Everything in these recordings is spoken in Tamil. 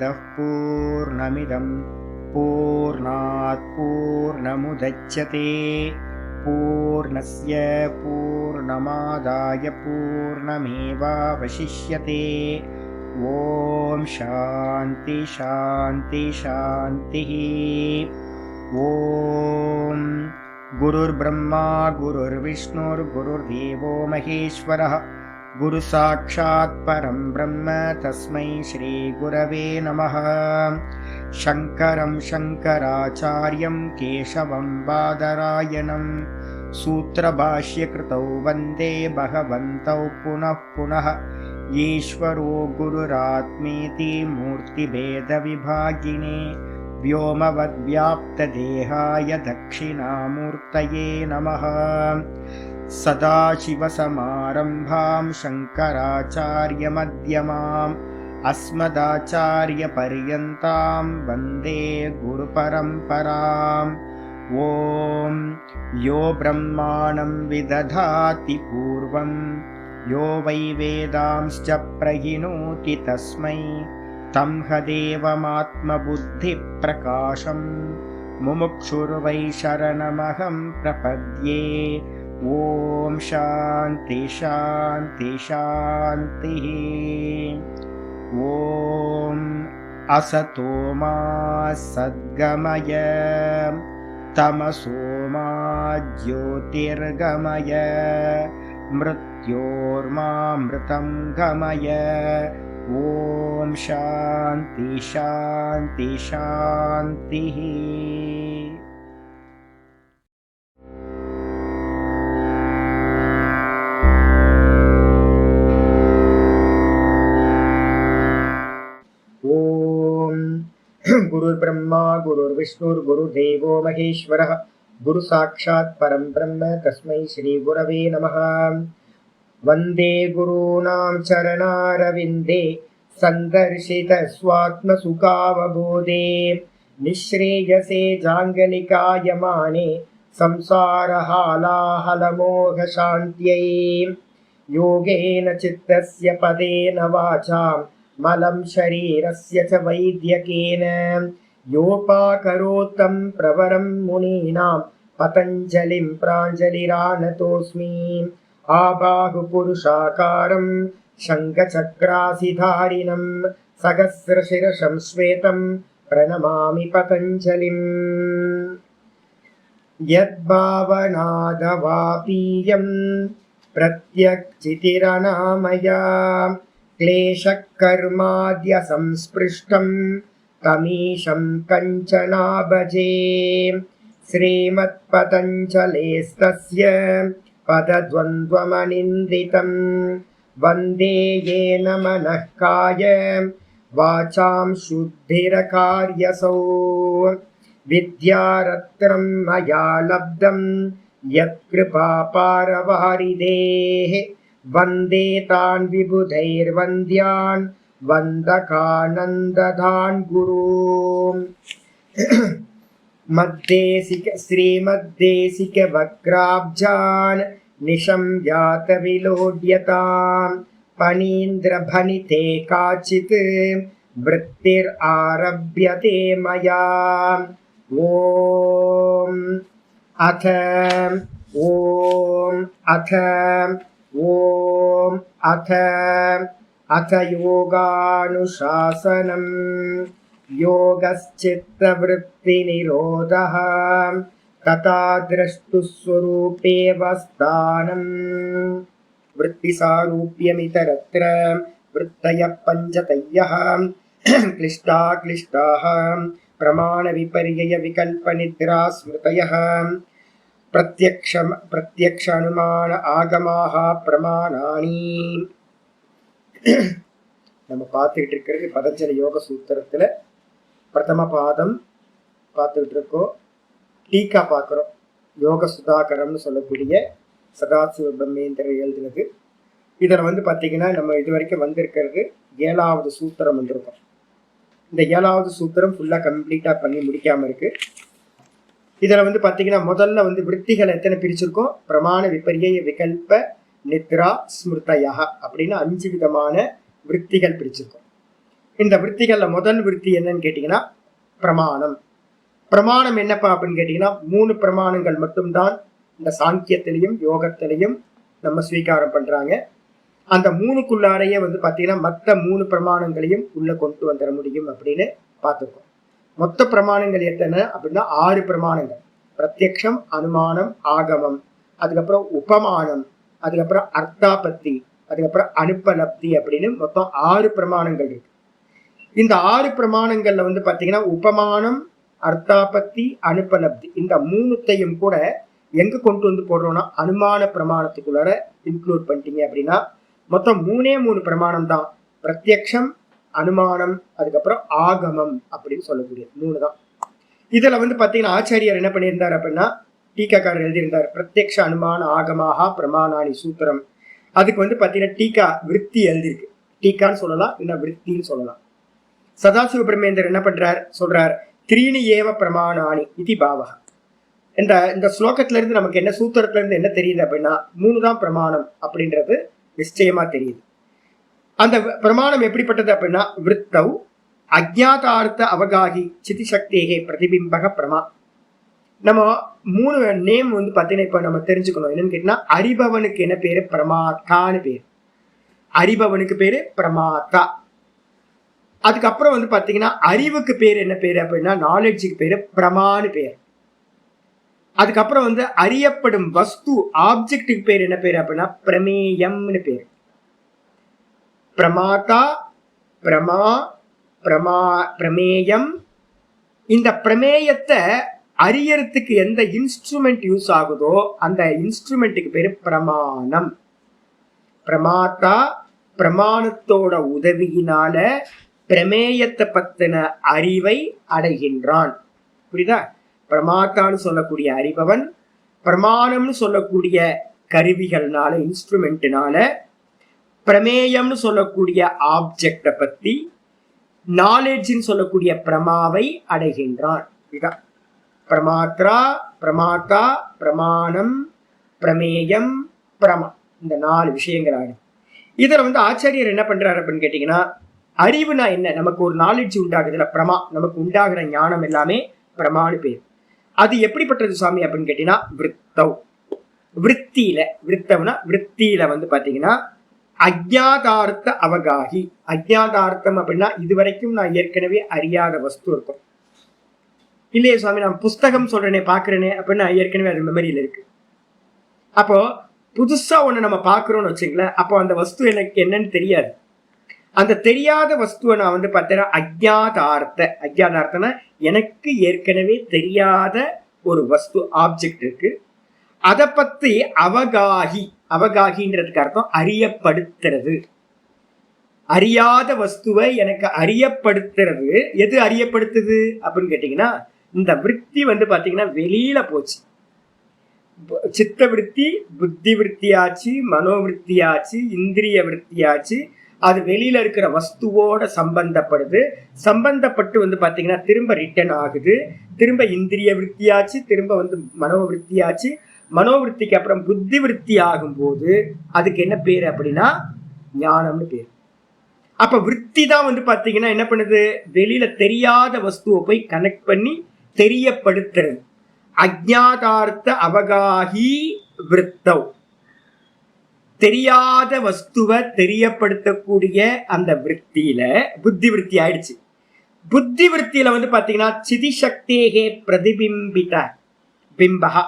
पूर्णमदः पूर्णमिदं पूर्णात् पूर्णमुदच्यते पूर्णस्य पूर्णमादाय पूर्णमेवावशिष्यते। ओम शांति शांति शांतिः। ओम गुरुर्ब्रह्मा गुरुर्विष्णुर्गुरुर्देवो महेश्वरः गुरु साक्षात् परं ब्रह्म तस्मै श्री गुरवे नमः। शंकरं शंकराचार्यं केशवं बादरायणं सूत्रभाष्यकृतौ वन्दे भगवन्तौ पुनः पुनः। ईश्वरो गुरुरात्मेति मूर्तिभेदविभागिने व्योमवद्व्याप्तदेहाय दक्षिणामूर्तये नमः। सदाशिवसमारम्भां शङ्कराचार्यमध्यमाम् अस्मदाचार्यपर्यन्तां वन्दे गुरुपरम्पराम्। ॐ यो ब्रह्माणं विदधाति पूर्वं यो वै वेदांश्च प्रहिणोति तस्मै तं हदेवमात्मबुद्धिप्रकाशं मुमुक्षुर्वै शरणमहं प्रपद्ये। ओम शांति शांति शांतिः। ओम असतो मा सद्गमय तमसो मा ज्योतिर्गमय मृत्योर्मामृतं गमय। ओम शांति शांति शांतिः। गुरुर्ब्रह्मा गुरुर्विष्णुर्गुरुर्देवो महेश्वरः गुरु साक्षात् परं ब्रह्म तस्मै श्री गुरवे नमः। वन्दे गुरूणां चरणारविन्दे सन्दर्शित स्वात्मसुखावबोधे निःश्रेयसे जाङ्गलिकायमाने संसारहालाहलमोहशान्त्यै। योगेन चित्तस्य पदेन वाचां मलं शरीरस्य च वैद्यकेन योपाकरोत्तं प्रवरं मुनीनां पतञ्जलिं प्राञ्जलिरानतोऽस्मि। आबाहुपुरुषाकारं शङ्खचक्रासिधारिणं सहस्रशिरसं श्वेतं प्रणमामि पतञ्जलिम्। यद्भावनादवापीयं प्रत्यक्चितिरनामया क्लेशकर्माद्य संस्पृष्टं तमीशं कञ्चना भजे। श्रीमत्पतञ्जलेस्तस्य पदद्वन्द्वमनिन्दितं वन्दे येन मनः काय वाचां शुद्धिरकार्यसौ। विद्यारत्नं मया लब्धं यत्कृपापारवारिधेः वन्दे तान् विबुधैर्वन्द्यान् वन्दकानन्ददान् गुरून्। श्रीमद्देशिकवक्राब्जान् निशम्यातविलोड्यताम् फणीन्द्रभणिते काचित् वृत्तिरारभ्यते मया। अथ योगानुशासनम्। योगश्चित्तवृत्तिनिरोधः तथा द्रष्टुस्वरूपेऽवस्थानम्। वृत्तिसारूप्यमितरत्र वृत्तयः पञ्चतयः क्लिष्टाः प्रमाणविपर्ययविकल्पनिद्रा स्मृतयः प्रत्यक्ष अनुमान आगमाः प्रमाणानि। நம்ம பார்த்துக்கிட்டு இருக்கிறது பதஞ்சலி யோக சூத்திரத்துல பிரதம பாதம் பார்த்துக்கிட்டு இருக்கோம். டீக்கா பார்க்குறோம். யோக சுதாகரம்னு சொல்லக்கூடிய சதாசிவ பிரம்மேந்திரர் எழுதினது. இதில் பார்த்தீங்கன்னா நம்ம இது வரைக்கும் வந்திருக்கிறது 7வது சூத்திரம் வந்திருக்கோம். இந்த 7வது சூத்திரம் ஃபுல்லாக கம்ப்ளீட்டாக பண்ணி முடிக்காமல் இருக்கு. இதில் பார்த்தீங்கன்னா முதல்ல விற்த்திகள் எத்தனை பிரிச்சிருக்கோம்? பிரமாண விபரிய விகல்ப நித்ரா ஸ்மிருதயா அப்படின்னு 5 விதமான விற்த்திகள் பிரிச்சிருக்கோம். இந்த விற்த்திகள்ல முதல் விற்த்தி என்னன்னு கேட்டீங்கன்னா பிரமாணம். பிரமாணம் என்னப்பா அப்படின்னு கேட்டீங்கன்னா 3 பிரமாணங்கள் மட்டும்தான் இந்த சாங்கியத்திலையும் யோகத்திலையும் நம்ம ஸ்வீகாரம் பண்றாங்க. அந்த 3க்குள்ளாரையே வந்து பாத்தீங்கன்னா மற்ற 3 பிரமாணங்களையும் உள்ள கொண்டு வந்துட முடியும் அப்படின்னு பார்த்துருக்கோம். மொத்த பிரமாணங்கள் எத்தனை அப்படின்னா 6 பிரமாணங்கள். பிரத்யக்ஷம், அனுமானம், ஆகமம், அதுக்கப்புறம் உபமானம், அதுக்கப்புறம் அர்த்தாபத்தி, அதுக்கப்புறம் அனுப்பலப்தி அப்படின்னு மொத்தம் 6 பிரமாணங்கள் இருக்கு. இந்த 6 பிரமாணங்கள்ல வந்து பாத்தீங்கன்னா உபமானம், அர்த்தாபத்தி, அனுப்பலப்தி இந்த 3த்தையும் கூட எங்க கொண்டு வந்து போடுறோம்னா அனுமான பிரமாணத்துக்குள்ளார இன்க்ளூட் பண்ணிட்டீங்க அப்படின்னா மொத்தம் 3 பிரமாணம் தான். பிரத்யக்ஷம், அனுமானம், அதுக்கப்புறம் ஆகமம் அப்படின்னு சொல்லக்கூடிய 3 தான். இதுல வந்து பாத்தீங்கன்னா ஆச்சாரியர் என்ன பண்ணியிருந்தார் அப்படின்னா டீக்காக்காரர் எழுதியிருந்தார் பிரத்யக்ஷ அனுமான ஆகமாக பிரமாணானி சூத்திரம். அதுக்கு வந்து பாத்தீங்கன்னா டீக்கா விற்பி எழுதியிருக்கு. டீக்கான்னு சொல்லலாம், இல்ல விற்பின்னு சொல்லலாம். சதாசிவ பிரம்மேந்தர் என்ன பண்றார் சொல்றார் த்ரீணி ஏவ பிரமாணானி இதி பாவக. இந்த ஸ்லோகத்துல இருந்து நமக்கு என்ன சூத்திரத்துல இருந்து என்ன தெரியுது அப்படின்னா 3 தான் பிரமாணம் அப்படின்றது நிச்சயமா தெரியுது. அந்த பிரமாணம் எப்படிப்பட்டது அப்படின்னா விருத்தௌ அஜ்ஞாதார்த்த அவகாகி சிதிசக்தேகே பிரதிபிம்பக பிரமா. நம்ம 3 நேம் வந்து பாத்தீங்கன்னா இப்ப நம்ம தெரிஞ்சுக்கணும். என்னன்னு கேட்டீங்கன்னா அறிபவனுக்கு என்ன பேரு பிரமாத்தான்னு பேரு. அறிபவனுக்கு பேரு பிரமாத்தா. அதுக்கப்புறம் வந்து பாத்தீங்கன்னா அறிவுக்கு பேர் என்ன பேரு அப்படின்னா நாலேஜுக்கு பேரு பிரமான்னு பேர். அதுக்கப்புறம் வந்து அறியப்படும் வஸ்து ஆப்ஜெக்டுக்கு பேர் என்ன பேரு அப்படின்னா பிரமேயம்னு பேரு. பிரமாதா, பிரமா, பிரமா, பிரமேயம். இந்த பிரமேயத்தை அறியறதுக்கு எந்த இன்ஸ்ட்ருமெண்ட் யூஸ் ஆகுதோ அந்த இன்ஸ்ட்ருமெண்ட்டுக்கு பேரு பிரமாணம். பிரமாதா பிரமாணத்தோட உதவியினால பிரமேயத்தை பத்தின அறிவை அடைகின்றான். புரியுதா? பிரமாத்தான்னு சொல்லக்கூடிய அறிபவன் பிரமாணம்னு சொல்லக்கூடிய கருவிகள்னால இன்ஸ்ட்ருமெண்ட்னால பிரமேயம்னு சொல்லக்கூடிய ஆப்ஜெக்டை பத்தி நாலேஜ்னு சொல்லக்கூடிய பிரமாவை அடைகின்றான். இதுதான் பிரமாத்ரா, பிரமாத்தா, பிரமாணம், பிரமேயம், பிரமா. இந்த 4 விஷயங்கள் ஆடு. இதுல வந்து ஆச்சாரியர் என்ன பண்றாரு அப்படின்னு கேட்டீங்கன்னா அறிவுனா என்ன, நமக்கு ஒரு நாலேஜ் உண்டாகுதுல பிரமா, நமக்கு உண்டாகிற ஞானம் எல்லாமே பிரமான்னு பேர். அது எப்படிப்பட்டது சுவாமி அப்படின்னு கேட்டீங்கன்னா விருத்தவ். விற்த்தியில விருத்தம்னா விற்த்தியில வந்து பாத்தீங்கன்னா அஜ்ஞாதார்த்த அவகாகி. அஜ்ஞாதார்த்தம் அப்படின்னா இதுவரைக்கும் நான் ஏற்கனவே அறியாத வஸ்து இருக்கும் இல்லையே சுவாமி, நான் புஸ்தகம் சொல்றேனே பாக்குறேனே அப்படின்னா ஏற்கனவே அது மெமரியில இருக்கு. அப்போ புதுசா ஒண்ணு நம்ம பாக்குறோம்னு வச்சுங்களேன், அப்போ அந்த வஸ்து எனக்கு என்னன்னு தெரியாது. அந்த தெரியாத வஸ்துவை நான் வந்து பார்த்தேன்னா அஜ்ஞாதார்த்த. அஜ்ஞாதார்த்தம்னா எனக்கு ஏற்கனவே தெரியாத ஒரு வஸ்து ஆப்ஜெக்ட் இருக்கு, அதை பத்தி அவகாகி. அவகாகின்றதுக்கு அர்த்தம் அறியப்படுத்துறது. அறியாத வஸ்துவை எனக்கு அறியப்படுத்துறது. எது அறியப்படுத்துது அப்படின்னு கேட்டீங்கன்னா இந்த விற்பி வந்து பாத்தீங்கன்னா வெளியில போச்சு. சித்த விற்பி, புத்தி விற்த்தியாச்சு, மனோவிற்த்தியாச்சு, இந்திரிய விற்த்தியாச்சு. அது வெளியில இருக்கிற வஸ்துவோட சம்பந்தப்படுது. சம்பந்தப்பட்டு வந்து பாத்தீங்கன்னா திரும்ப ரிட்டர்ன் ஆகுது. திரும்ப இந்திரிய விற்த்தியாச்சு, திரும்ப வந்து மனோவிற்த்தியாச்சு. மனோவிற்த்திக்கு அப்புறம் புத்தி விற்பி ஆகும் போது அதுக்கு என்ன பேரு அப்படின்னா ஞானம்னு பேரு. அப்ப விற்பி தான் வந்து பாத்தீங்கன்னா என்ன பண்ணுது, வெளியில தெரியாத வஸ்துவை போய் கனெக்ட் பண்ணி தெரியப்படுத்துறது. அஜ்ஞாதார்த்த அவகாகி விருத்தவ். தெரியாத வஸ்துவை தெரியப்படுத்தக்கூடிய அந்த விற்த்தியில புத்தி விற்பி ஆயிடுச்சு. புத்தி விற்த்தியில வந்து பாத்தீங்கன்னா சிதிசக்தேகே பிரதிபிம்பித பிம்பகா.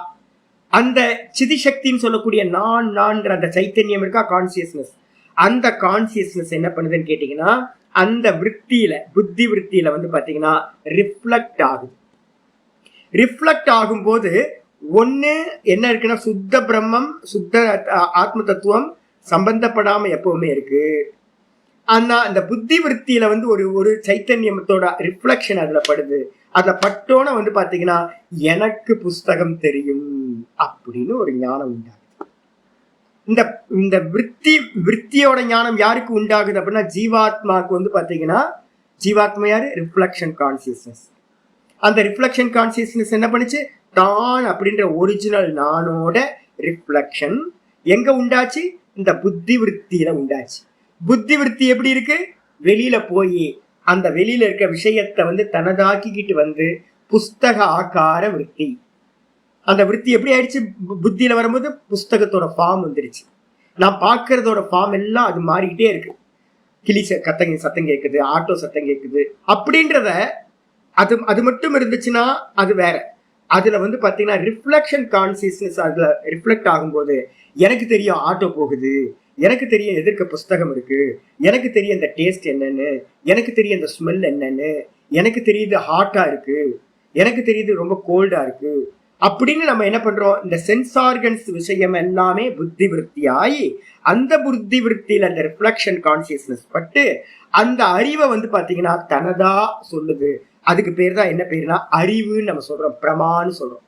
அந்த சிதிசக்தின்னு சொல்லக்கூடிய நான்ன்ற அந்த சைத்தன்யம் இருக்கா, கான்சியஸ்னஸ். அந்த கான்சியஸ்னஸ் என்ன பண்ணுதுன்னு கேட்டீங்கன்னா அந்த விற்த்தியில புத்தி விற்த்தியில வந்து பாத்தீங்கன்னா ரிஃப்ளெக்ட் ஆகுது. ரிஃப்ளெக்ட் ஆகும்போது ஒண்ணு என்ன இருக்குன்னா சுத்த பிரம்மம், சுத்த ஆத்ம தத்துவம் சம்பந்தப்படாம எப்பவுமே இருக்கு. ஆனா அந்த புத்தி விற்த்தியில வந்து ஒரு சைத்தன்யத்தோட ரிஃப்ளெக்ஷன் அதுல படுது. அதுல பட்டோன வந்து பாத்தீங்கன்னா எனக்கு புஸ்தகம் தெரியும் அப்படின்னு ஒரு ஞானம் உண்டாகுது. இந்த விற்த்தியோட ஞானம் யாருக்கு உண்டாகுது அப்படின்னா ஜீவாத்மாவுக்கு வந்து பாத்தீங்கன்னா ஜீவாத்மா யாரு, ரிஃப்ளெக்ஷன் கான்சியஸ்னஸ். அந்த ரிஃப்ளெக்ஷன் கான்சியஸ்னஸ் என்ன பண்ணுச்சு, தான் அப்படின்ற ஒரிஜினல் நானோட ரிஃப்ளெக்ஷன் எங்க உண்டாச்சு, இந்த புத்தி விற்த்தியில உண்டாச்சு. புத்தி விற்பி எப்படி இருக்கு, வெளியில போய் அந்த வெளியில இருக்க விஷயத்தை வந்து தனதாக்கிக்கிட்டு வந்து புஸ்தக ஆக்கார விற்பி. அந்த விற்பி எப்படி ஆயிடுச்சு? புத்தியில வரும்போது புஸ்தகத்தோட ஃபார்ம் வந்துருச்சு. நான் பார்க்கறதோட ஃபார்ம் எல்லாம் அது மாறிக்கிட்டே இருக்கு. கிளி சத்தம் கேட்குது, ஆட்டோ சத்தம் கேட்குது அப்படின்றத அது அது மட்டும் இருந்துச்சுன்னா அது வேற. அதுல வந்து பாத்தீங்கன்னா ரிஃப்ளெக்ஷன் கான்சியஸ்னஸ் அதுல ரிஃப்ளெக்ட் ஆகும்போது எனக்கு தெரியும் ஆட்டோ போகுது, எனக்கு தெரியும் எதிர்க்க புஸ்தகம் இருக்கு, எனக்கு தெரியும் இந்த டேஸ்ட் என்னன்னு, எனக்கு தெரியும் இந்த ஸ்மெல் என்னன்னு, எனக்கு தெரியுது ஹாட்டா இருக்கு, எனக்கு தெரியுது ரொம்ப கோல்டா இருக்கு அப்படின்னு நம்ம என்ன பண்றோம்? இந்த சென்ஸ் ஆர்கன்ஸ் விஷயம் எல்லாமே புத்தி விருத்தியாகி அந்த புத்தி விருத்தியில அந்த ரிஃப்ளெக்ஷன் கான்சியஸ்னஸ் பட்டு அந்த அறிவை வந்து பாத்தீங்கன்னா தனதா சொல்லுது. அதுக்கு பேர் தான் என்ன பேருனா அறிவுன்னு நம்ம சொல்றோம், பிரமான்னு சொல்றோம்.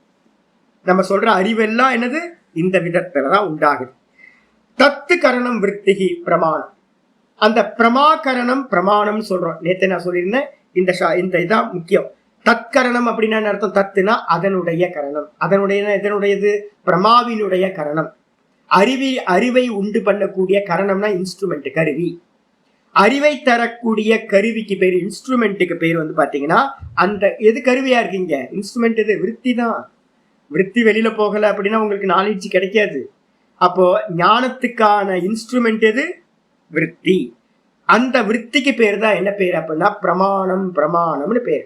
நம்ம சொல்ற அறிவெல்லாம் என்னது? இந்த விதத்துலதான் உண்டாகுது. தத்து கரணம் விற்த்திகி பிரமாணம். அந்த பிரமாகரணம் பிரமாணம் சொல்றோம். நேற்று நான் சொல்லியிருந்தேன், இந்த இதான் முக்கியம். தற்கரணம் அப்படின்னா அர்த்தம், தத்துனா அதனுடைய கரணம். எதனுடையது? பிரமாவினுடைய கரணம். அறிவை உண்டு பண்ணக்கூடிய கரணம்னா இன்ஸ்ட்ருமெண்ட், கருவி. அறிவை தரக்கூடிய கருவிக்கு பேர், இன்ஸ்ட்ருமெண்ட்டுக்கு பேர் வந்து பாத்தீங்கன்னா அந்த எது கருவியா இருக்கீங்க? இன்ஸ்ட்ருமெண்ட் எது? விருத்தி தான். விருத்தி வெளியில போகல அப்படின்னா உங்களுக்கு நாலேஜ் கிடைக்காது. அப்போ ஞானத்துக்கான இன்ஸ்ட்ருமெண்ட் எது? விருத்தி. அந்த விருத்திக்கு பேர் தான் என்ன பேர் அப்படின்னா பிரமாணம். பிரமாணம்னு பேர்.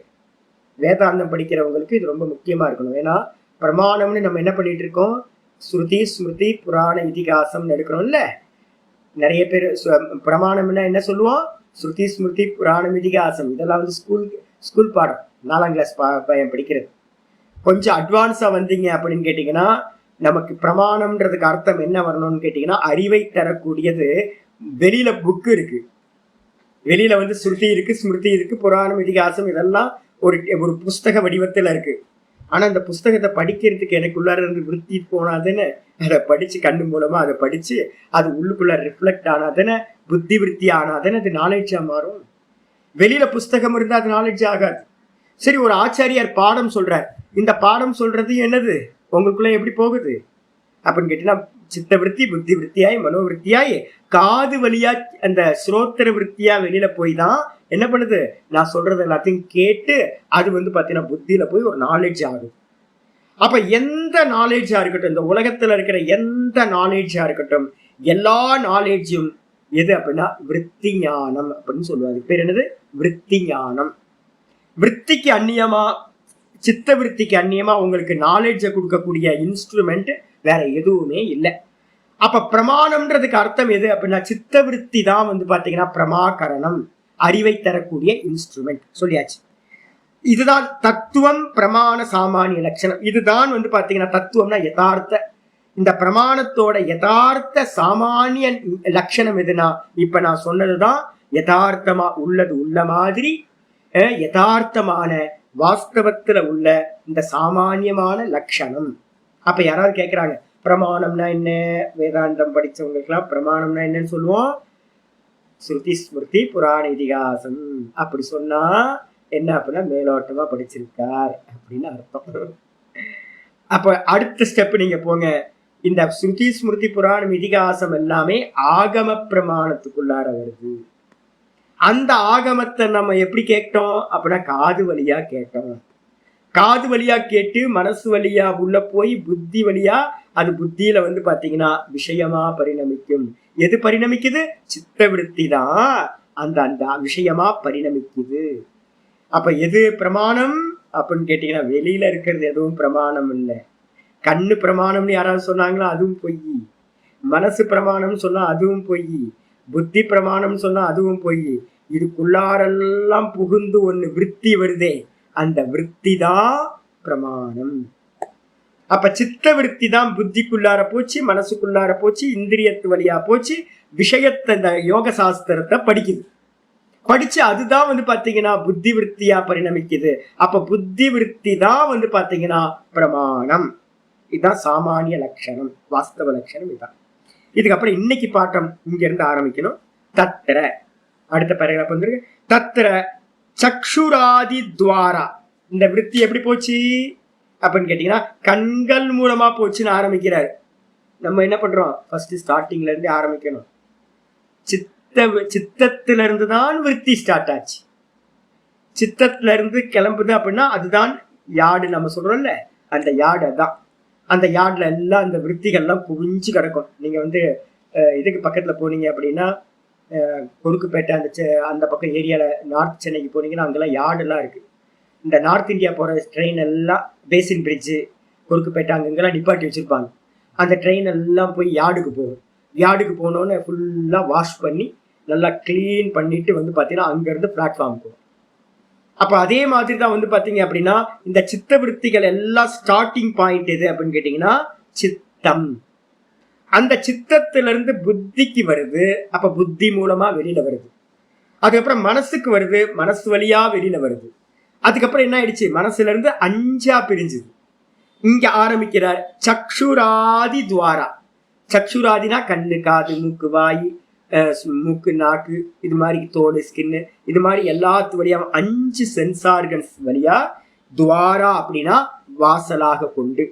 வேதாந்தம் படிக்கிறவங்களுக்கு இது ரொம்ப முக்கியமா இருக்கணும். ஏன்னா பிரமாணம்னு நம்ம என்ன பண்ணிட்டு இருக்கோம்? ஸ்ருதி ஸ்மிருதி புராண இதிகாசம் எடுக்கிறோம்ல. நிறைய பேர் பிரமாணம்னா என்ன சொல்லுவோம்? ஸ்ருதி ஸ்மிருதி புராணம் இதிகாசம். இதெல்லாம் வந்து ஸ்கூல் பாடம், 4ஆம் கிளாஸ் பையன் படிக்கிறது. கொஞ்சம் அட்வான்ஸா வந்தீங்க அப்படின்னு கேட்டீங்கன்னா நமக்கு பிரமாணம்ன்றதுக்கு அர்த்தம் என்ன வரணும்னு கேட்டீங்கன்னா அறிவை தரக்கூடியது. வெளியில புக்கு இருக்கு, வெளியில வந்து ஸ்ருதி இருக்கு, ஸ்மிருதி இருக்கு, புராணம் இதிகாசம் இதெல்லாம் ஒரு புஸ்தக வடிவத்துல இருக்கு. ஆனா அந்த புஸ்தகத்தை படிக்கிறதுக்கு எனக்குள்ளார இருந்து விருத்தி போனாதானே அதை படிச்சு கண்ணு மூலமா அதை படிச்சு அது உள்ளுக்குள்ள ரிஃப்ளெக்ட் ஆனாதானே, புத்தி விருத்தி ஆனாதானே அது நாலேஜா மாறும். வெளியில புஸ்தகம் இருந்தா அது நாலேஜ் ஆகாது. சரி, ஒரு ஆச்சாரியார் பாடம் சொல்றார். இந்த பாடம் சொல்றது என்னது? உங்களுக்குள்ள எப்படி போகுது அப்படின்னு கேட்டீங்கன்னா சித்த விருத்தி, புத்தி விருத்தியாய், மனோவிருத்தியாய், காது வழியா அந்த ஸ்ரோத்திர விருத்தியா வெளியில போய் தான் என்ன பண்ணுது? நான் சொல்றது எல்லாத்தையும் கேட்டு அது வந்து பாத்தீங்கன்னா புத்தியில போய் ஒரு நாலேஜ் ஆகுது. அப்ப எந்த நாலேஜா இருக்கட்டும், இந்த உலகத்துல இருக்கிற எந்த நாலேஜா இருக்கட்டும், எல்லா நாலேஜும் எது அப்படின்னா விருத்தி ஞானம் அப்படின்னு சொல்லுவாங்க. பேர் என்னது? விருத்தி ஞானம். விருத்திக்கு அந்நியமா, சித்த விருத்திக்கு அந்நியமா உங்களுக்கு நாலேஜை கொடுக்கக்கூடிய இன்ஸ்ட்ருமெண்ட் வேற எதுவுமே இல்லை. அப்ப பிரமாணம்ன்றதுக்கு அர்த்தம் எது அப்படின்னா சித்த விருத்தி தான் வந்து பாத்தீங்கன்னா பிரமாகரணம், அறிவை தரக்கூடிய இன்ஸ்ட்ருமெண்ட் சொல்லியாச்சு. இதுதான் தத்துவம், பிரமாண சாமானிய லட்சணம். இதுதான் வந்து பாத்தீங்கன்னா தத்துவம்னா யதார்த்த. இந்த பிரமாணத்தோட யதார்த்த சாமானிய லட்சணம் எதுனா இப்ப நான் சொன்னதுதான் யதார்த்தமா உள்ளது உள்ள மாதிரி, யதார்த்தமான வாஸ்தவத்துல உள்ள இந்த சாமானியமான லட்சணம். அப்ப யாராவது கேட்கிறாங்க பிரமாணம்னா என்ன? வேதாந்தம் படிச்சவங்களுக்கு எல்லாம் பிரமாணம்னா என்னன்னு சொல்லுவோம்? ஸ்ருதி ஸ்மிருதி புராண இதிகாசம். அப்படி சொன்னா என்ன அப்படின்னா மேலோட்டமா படிச்சிருக்கார் அப்படின்னு அர்த்தம். அப்ப அடுத்த ஸ்டெப் நீங்க போங்க. இந்த ஸ்ருதி ஸ்மிருதி புராணம் இதிகாசம் எல்லாமே ஆகம பிரமாணத்துக்குள்ளார வருது. அந்த ஆகமத்தை நம்ம எப்படி கேட்டோம் அப்படின்னா காது வழியா கேட்டோம். காது வழியா கேட்டு மனசு வழியா உள்ள போய் புத்தி வழியா அது புத்தியில வந்து பாத்தீங்கன்னா விஷயமா பரிணமிக்கும். எது பரிணமிக்குது? சித்த விருத்தி தான் அந்த அந்த விஷயமா பரிணமிக்குது. அப்ப எது பிரமாணம் அப்படின்னு கேட்டீங்கன்னா வெளியில இருக்கிறது எதுவும் பிரமாணம் இல்லை. கண்ணு பிரமாணம்னு யாராவது சொன்னாங்களா? அதுவும் பொய். மனசு பிரமாணம் சொன்னா அதுவும் பொய். புத்தி பிரமாணம் சொன்னா அதுவும் பொய். இதுக்குள்ளாரெல்லாம் புகுந்து ஒண்ணு விருத்தி வருதே, அந்த விருத்தி தான் பிரமாணம். அப்ப சித்த விருத்தி தான் புத்திக்குள்ளார போச்சு, மனசுக்குள்ளார போச்சு, இந்திரியத்து வழியா போச்சு, விஷயத்தை இந்த யோக சாஸ்திரத்தை படிக்குது. படிச்சு அதுதான் வந்து பாத்தீங்கன்னா புத்தி விருத்தியா பரிணமிக்குது. அப்ப புத்தி விருத்தி தான் வந்து பாத்தீங்கன்னா பிரமாணம். இதுதான் சாமானிய லட்சணம், வாஸ்தவ லட்சணம் இதுதான். இதுக்கப்புறம் இன்னைக்கு பாட்டம் இங்க இருந்து ஆரம்பிக்கணும். தத்திர அடுத்த பேராகிராஃப் வந்துருக்கு. தத்திர சக்ஷுராதி துவாரா. இந்த விருத்தி எப்படி போச்சு அப்படின்னு கேட்டீங்கன்னா கண்கள் மூலமா போச்சுன்னு ஆரம்பிக்கிறாரு. நம்ம என்ன பண்றோம்? ஃபர்ஸ்ட் ஸ்டார்டிங்ல இருந்து ஆரம்பிக்கணும். சித்தத்திலிருந்து தான் விருத்தி ஸ்டார்ட் ஆச்சு. சித்தத்துல இருந்து கிளம்புது அப்படின்னா அதுதான் யாடு. நம்ம சொல்றோம்ல, அந்த யாடு அதான். அந்த யார்டில் எல்லாம் அந்த விற்த்திகள்லாம் குவிஞ்சு கிடக்கும். நீங்கள் வந்து இதுக்கு பக்கத்தில் போனீங்க அப்படின்னா கொருக்குப்பேட்டை அந்த அந்த பக்கம் ஏரியாவில் நார்த் சென்னைக்கு போனீங்கன்னா அங்கெல்லாம் யார்டெல்லாம் இருக்குது. இந்த நார்த் இந்தியா போகிற ட்ரெயின் எல்லாம் பேசின் பிரிட்ஜு, கொருக்குப்பேட்டை அங்கங்கெல்லாம் நிப்பாட்டி வச்சுருப்பாங்க. அந்த ட்ரெயின் எல்லாம் போய் யார்டுக்கு போகும். யார்டுக்கு போனோன்னு ஃபுல்லாக வாஷ் பண்ணி நல்லா க்ளீன் பண்ணிட்டு வந்து பார்த்தீங்கன்னா அங்கேருந்து பிளாட்ஃபார்ம் போகும். அப்போ அதே மாதிரி தான் வந்து பார்த்தீங்க அப்படின்னா இந்த சித்த விற்த்திகள் எல்லாம் ஸ்டார்டிங் பாயிண்ட் எது அப்படின்னு கேட்டிங்கன்னா சித்தம். அந்த சித்தத்திலிருந்து புத்திக்கு வருது, அப்போ புத்தி மூலமா வெளியில வருது. அதுக்கப்புறம் மனசுக்கு வருது, மனசு வழியா வெளியில வருது. அதுக்கப்புறம் என்ன ஆயிடுச்சு, மனசுல இருந்து 5ஆ பிரிஞ்சுது. இங்க ஆரம்பிக்கிறார் சக்ஷுராதி துவாரா. சக்ஷுராதினா கண்ணு, காது, மூக்கு, வாய், மூக்கு, நாக்கு, இது மாதிரி தோல், ஸ்கின்னு, இது மாதிரி எல்லாத்து வழியா 5 சென்சார்கன்ஸ் வழியா துவாரா அப்படின்னா வாசலாக கொண்டு.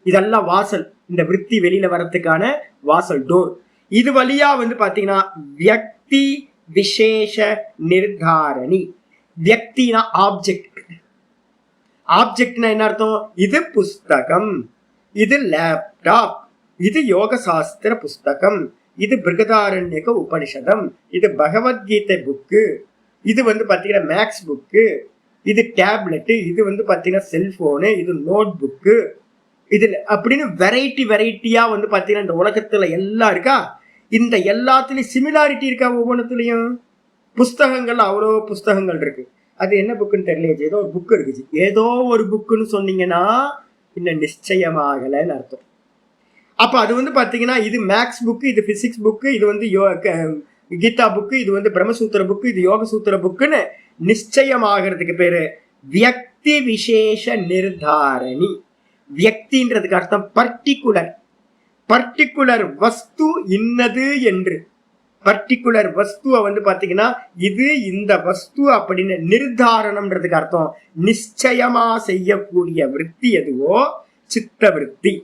இதெல்லாம் வாசல், இந்த விற்பி வெளியில வர்றதுக்கான வாசல், டோர். இது வழியா வந்து பாத்தீங்கன்னா வியக்தி விசேஷ நிர்தாரணி. வியக்தினா ஆப்ஜெக்ட். ஆப்ஜெக்ட்னா என்ன அர்த்தம்? இது புஸ்தகம், இது லேப்டாப், இது யோக சாஸ்திர புஸ்தகம், இது பிருகதாரண்யக உபனிஷதம், இது பகவத்கீதை புக்கு, இது வந்து பாத்தீங்கன்னா மேக்ஸ் புக்கு, இது டேப்லெட்டு, இது வந்து பாத்தீங்கன்னா செல்போனு, இது நோட் புக்கு, இது அப்படின்னு வெரைட்டியா வந்து பாத்தீங்கன்னா இந்த உலகத்துல எல்லாம் இருக்கா. இந்த எல்லாத்துலயும் சிமிலாரிட்டி இருக்கா? ஒவ்வொன்றுத்துலயும் புஸ்தகங்கள், அவ்வளோ புஸ்தகங்கள் இருக்கு. அது என்ன புக்குன்னு தெரியல. ஏதோ ஒரு புக்கு இருக்குது. ஏதோ ஒரு புக்குன்னு சொன்னீங்கன்னா இன்னும் நிச்சயமாகலன்னு அர்த்தம். அப்ப அது வந்து பாத்தீங்கன்னா இது மேக்ஸ் புக்கு, இது பிசிக்ஸ் புக்கு, இது வந்து கீதா புக்கு, இது வந்து பிரம்மசூத்திர புக்கு, இது யோக சூத்திர புக்குன்னு நிச்சயமாகிறதுக்கு பேரு வியக்தி விசேஷ நிர்தாரணி. வியக்தின்றதுக்கு அர்த்தம் பர்டிகுலர். பர்டிகுலர் வஸ்து இன்னது என்று. பர்டிகுலர் வஸ்துவை வந்து பாத்தீங்கன்னா இது இந்த வஸ்து அப்படின்னு நிர்தாரணம்ன்றதுக்கு அர்த்தம் நிச்சயமா செய்யக்கூடிய விற்பி எதுவோ சித்த விற்பி.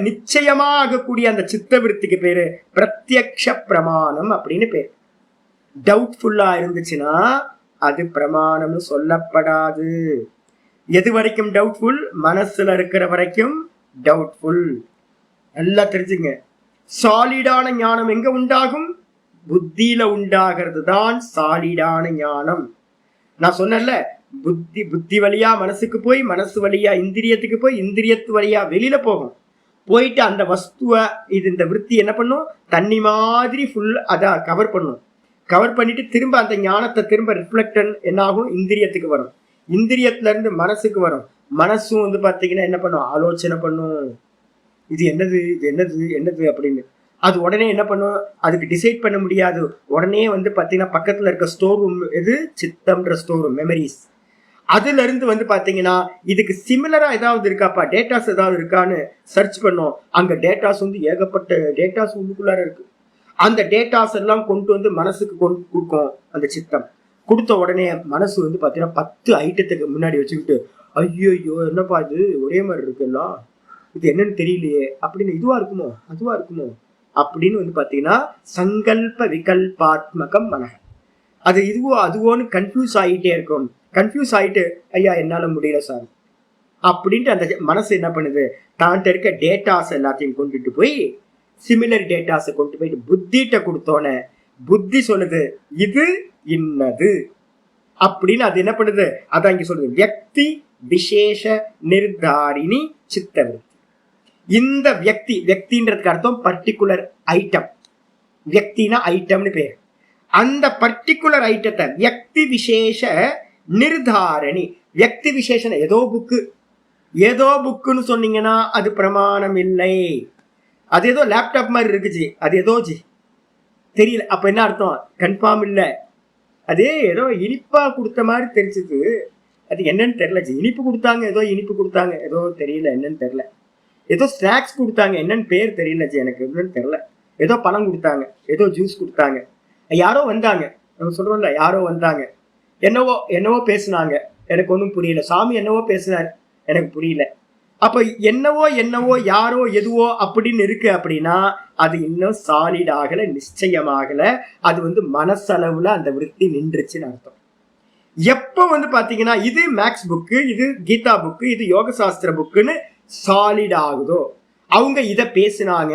நிச்சயமா ஆகக்கூடிய அந்த சித்த விற்பிக்கு பேரு பிரத்யக்ஷ பிரமாணம் அப்படின்னு பேரு. டவுட்ஃபுல்லா இருந்துச்சுன்னா அது பிரமாணம்னு சொல்லப்படாது. எது வரைக்கும் டவுட்ஃபுல்? மனசுல இருக்கிற வரைக்கும் டவுட்ஃபுல். நல்லா தெரிஞ்சுங்க. சாலிடான ஞானம் எங்க உண்டாகும்? புத்தியில உண்டாகிறது தான் சாலிடான ஞானம். நான் சொன்னேன்ல, புத்தி வழியா மனசுக்கு போய், மனசு வழியா இந்திரியத்துக்கு போய், இந்திரியத்து வழியா வெளியில போகும். போயிட்டு அந்த வஸ்துவை இது இந்த விற்பி என்ன பண்ணும்? தண்ணி மாதிரி ஃபுல் அதான் கவர் பண்ணும். கவர் பண்ணிட்டு திரும்ப அந்த ஞானத்தை திரும்ப ரிஃப்ளெக்டன் என்ன ஆகும்? இந்திரியத்துக்கு வரும். இந்திரியத்துல இருந்து மனசுக்கு வரும். மனசும் வந்து பாத்தீங்கன்னா என்ன பண்ணும்? ஆலோசனை பண்ணும். இது என்னது, இது என்னது, என்னது அப்படின்னு. அது உடனே என்ன பண்ணும்? அதுக்கு டிசைட் பண்ண முடியாது. உடனே வந்து பாத்தீங்கன்னா பக்கத்துல இருக்க ஸ்டோர் ரூம் எது? சித்தம்ன்ற ஸ்டோர் ரூம், மெமரிஸ். அதுல இருந்து வந்து பாத்தீங்கன்னா இதுக்கு சிமிலரா ஏதாவது இருக்காப்பா, டேட்டாஸ் ஏதாவது இருக்கான்னு சர்ச் பண்ணோம். அங்க டேட்டாஸ் வந்து ஏகப்பட்ட டேட்டாஸ் உள்ளுக்குள்ளார இருக்கு. அந்த டேட்டாஸ் எல்லாம் கொண்டு வந்து மனசுக்கு கொடுக்கும் அந்த சித்தம். கொடுத்த உடனே மனசு வந்து பாத்தீங்கன்னா 10 ஐட்டத்துக்கு முன்னாடி வச்சுக்கிட்டு ஐயோ என்னப்பா இது ஒரே மாதிரி இருக்குல்லாம், இது என்னன்னு தெரியலையே அப்படின்னு, இதுவா இருக்குமோ அதுவா இருக்குமோ அப்படின்னு வந்து பாத்தீங்கன்னா சங்கல்ப விகல்பாத்மகம் மனக. அது இதுவோ அதுவோன்னு கன்ஃபியூஸ் ஆகிட்டே இருக்கும். கன்ஃபியூஸ் ஆகிட்டு ஐயா என்னால முடியல சார் அப்படின்ட்டு அந்த மனசு என்ன பண்ணுது? தான் இருக்க டேட்டாஸ் எல்லாத்தையும் கொண்டுட்டு போய் சிமிலர் டேட்டாஸை கொண்டு போயிட்டு புத்திட்ட கொடுத்தோன்னே புத்தி சொல்லுது இது இன்னது அப்படின்னு. அது என்ன பண்ணுது? அதான் இங்க சொல்லுது வியக்தி விசேஷ நிர்தாரிணி சித்தவிருத்தி. இந்த வியக்தின்றதுக்கு அர்த்தம் பர்டிகுலர் ஐட்டம். வியக்தினா ஐட்டம்னு பேர். அந்த பர்டிகுலர் ஐட்டத்தை வியக்தி விசேஷ நிர்தாரணி. வியக்தி விசேஷன் ஏதோ புக்கு, ஏதோ புக்குன்னு சொன்னீங்கன்னா அது பிரமாணம் இல்லை. அது ஏதோ லேப்டாப் மாதிரி இருக்குச்சு, அது ஏதோ தெரியல. அப்ப என்ன அர்த்தம்? கன்ஃபார்ம் இல்லை. அதே ஏதோ இனிப்பா கொடுத்த மாதிரி தெரிஞ்சது, அது என்னன்னு தெரியல. இனிப்பு கொடுத்தாங்க, ஏதோ இனிப்பு கொடுத்தாங்க, ஏதோ தெரியல என்னன்னு தெரியல. ஏதோ ஸ்நாக்ஸ் கொடுத்தாங்க, என்னன்னு பேர் தெரியல எனக்கு என்னன்னு தெரியல. ஏதோ பழம் கொடுத்தாங்க, ஏதோ ஜூஸ் கொடுத்தாங்க, யாரோ வந்தாங்க, நம்ம சொல்றோம்ல யாரோ வந்தாங்க, என்னவோ பேசுனாங்க, எனக்கு ஒன்றும் புரியல. சாமி என்னவோ பேசினார், எனக்கு புரியல. அப்ப என்னவோ யாரோ எதுவோ அப்படின்னு இருக்கு அப்படின்னா அது இன்னும் சாலிட் ஆகல, நிச்சயமாகல. அது வந்து மனசளவுல அந்த விருத்தி நின்றுச்சுன்னு அர்த்தம். எப்ப வந்து பாத்தீங்கன்னா இது மேக்ஸ் புக்கு, இது கீதா புக்கு, இது யோக சாஸ்திர புக்குன்னு சாலிட் ஆகுதோ, அவங்க இதை பேசினாங்க,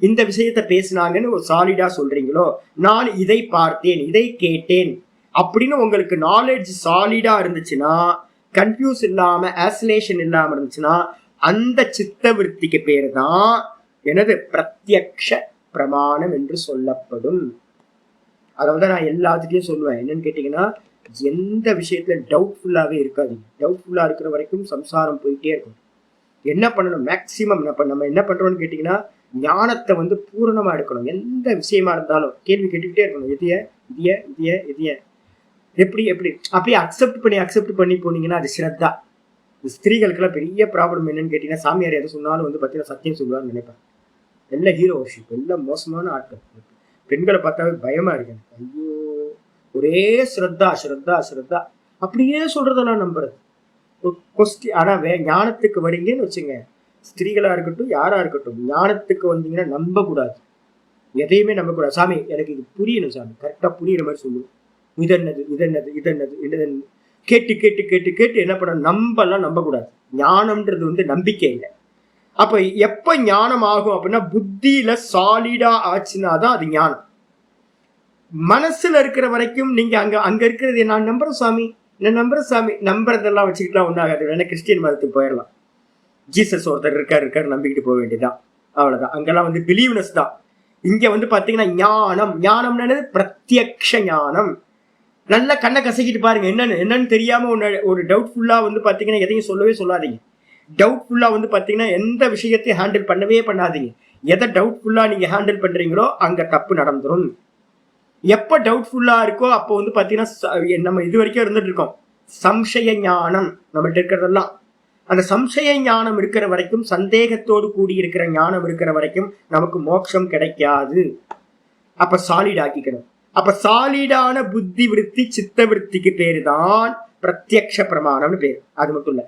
இந்த விஷயத்த பேசினாங்கன்னு ஒரு சாலிடா சொல்றீங்களோ, நான் இதை பார்த்தேன், இதை கேட்டேன் அப்படின்னு உங்களுக்கு நாலேஜ் சாலிடா இருந்துச்சுன்னா, கன்ஃபியூஸ் இல்லாம ஆசிலேஷன் இல்லாம இருந்துச்சுன்னா, அந்த சித்த விருத்திக்கு பேரு தான் எனது பிரத்யக்ஷ பிரமாணம் என்று சொல்லப்படும். அதாவது நான் எல்லாத்துட்டையும் சொல்லுவேன், என்னன்னு கேட்டீங்கன்னா, எந்த விஷயத்துல டவுட்ஃபுல்லாவே இருக்காது. டவுட்ஃபுல்லா இருக்கிற வரைக்கும் சம்சாரம் போயிட்டே இருக்கும். என்ன பண்ணணும், மேக்சிமம் நம்ம என்ன பண்றோம்னு கேட்டீங்கன்னா, ஞானத்தை வந்து பூரணமா எடுக்கணும். எந்த விஷயமா இருந்தாலும் கேள்வி கேட்டுக்கிட்டே இருக்கணும். எதிய எப்படி அப்படியே அக்செப்ட் பண்ணி போனீங்கன்னா அது ஸ்ரத்தா. ஸ்திரீகளுக்கெல்லாம் பெரிய ப்ராப்ளம் என்னன்னு கேட்டீங்கன்னா, சாமியார் எதை சொன்னாலும் வந்து பார்த்தீங்கன்னா சத்தியம் சொல்லுவான்னு நினைப்பேன். எல்லாம் ஹீரோ வர்ஷிப், எல்லாம் மோசமான ஆட்கள். பெண்களை பார்த்தாவே பயமா இருக்கு. ஐயோ, ஒரே ஸ்ரத்தா. அப்படியே சொல்றதெல்லாம் நம்புறது கொஸ்டின். ஆனா ஞானத்துக்கு வரீங்கன்னு வச்சுங்க, ஸ்திரீகளா இருக்கட்டும் யாரா இருக்கட்டும், ஞானத்துக்கு வந்தீங்கன்னா நம்ப கூடாது, எதையுமே நம்ப கூடாது. சாமி எனக்கு இது புரியணும் சாமி, கரெக்டா புரியுற மாதிரி சொல்லுவோம். இதென்னது கேட்டு என்ன பண்ண, நம்ப கூடாது. ஞானம்ன்றது வந்து நம்பிக்கை இல்லை. அப்ப எப்ப ஞானம் ஆகும் அப்படின்னா, புத்தியில சாலிடா ஆச்சுனாதான் அது ஞானம். மனசுல இருக்கிற வரைக்கும் நீங்க அங்க இருக்கிறது நான் நம்புறேன் சாமி, நம்புறதெல்லாம் வச்சுக்கிட்டுலாம் ஒன்றாகாது. வேணா கிறிஸ்டியன் மதத்துக்கு போயிடலாம். ஜீசஸ் ஒருத்தர் இருக்காரு நம்பிக்கிட்டு போக வேண்டியதுதான், அவ்வளவுதான். அங்கெல்லாம் வந்து பிலீவ்னஸ் தான். இங்க வந்து பாத்தீங்கன்னா ஞானம்னு பிரத்யக்ஷ ஞானம். நல்லா கண்ணை கசக்கிட்டு பாருங்க, என்னன்னு தெரியாம ஒரு டவுட்ஃபுல்லா வந்து பாத்தீங்கன்னா எதையும் சொல்லவே சொல்லாதீங்க. டவுட்ஃபுல்லா வந்து பாத்தீங்கன்னா எந்த விஷயத்தையும் ஹேண்டில் பண்ணவே பண்ணாதீங்க. எதை டவுட்ஃபுல்லா நீங்க ஹேண்டில் பண்றீங்களோ அங்க தப்பு நடந்துரும். எப்ப டவுட்ஃபுல்லா இருக்கோ அப்போ வந்து பாத்தீங்கன்னா, நம்ம இது வரைக்கும் இருந்துட்டு இருக்கோம் சம்சய ஞானம் நம்மகிட்ட இருக்கிறதெல்லாம். அந்த சம்சய ஞானம் இருக்கிற வரைக்கும், சந்தேகத்தோடு கூடி இருக்கிற ஞானம் இருக்கிற வரைக்கும் நமக்கு மோட்சம் கிடைக்காது. அப்ப சாலிட் ஆக்கிக்கணும். அப்ப சாலிடான புத்தி விருத்தி சித்த விருத்திக்கு பேரு தான் பிரத்யக்ஷ பிரமாணம்னு பேரு. அது மட்டும் இல்ல,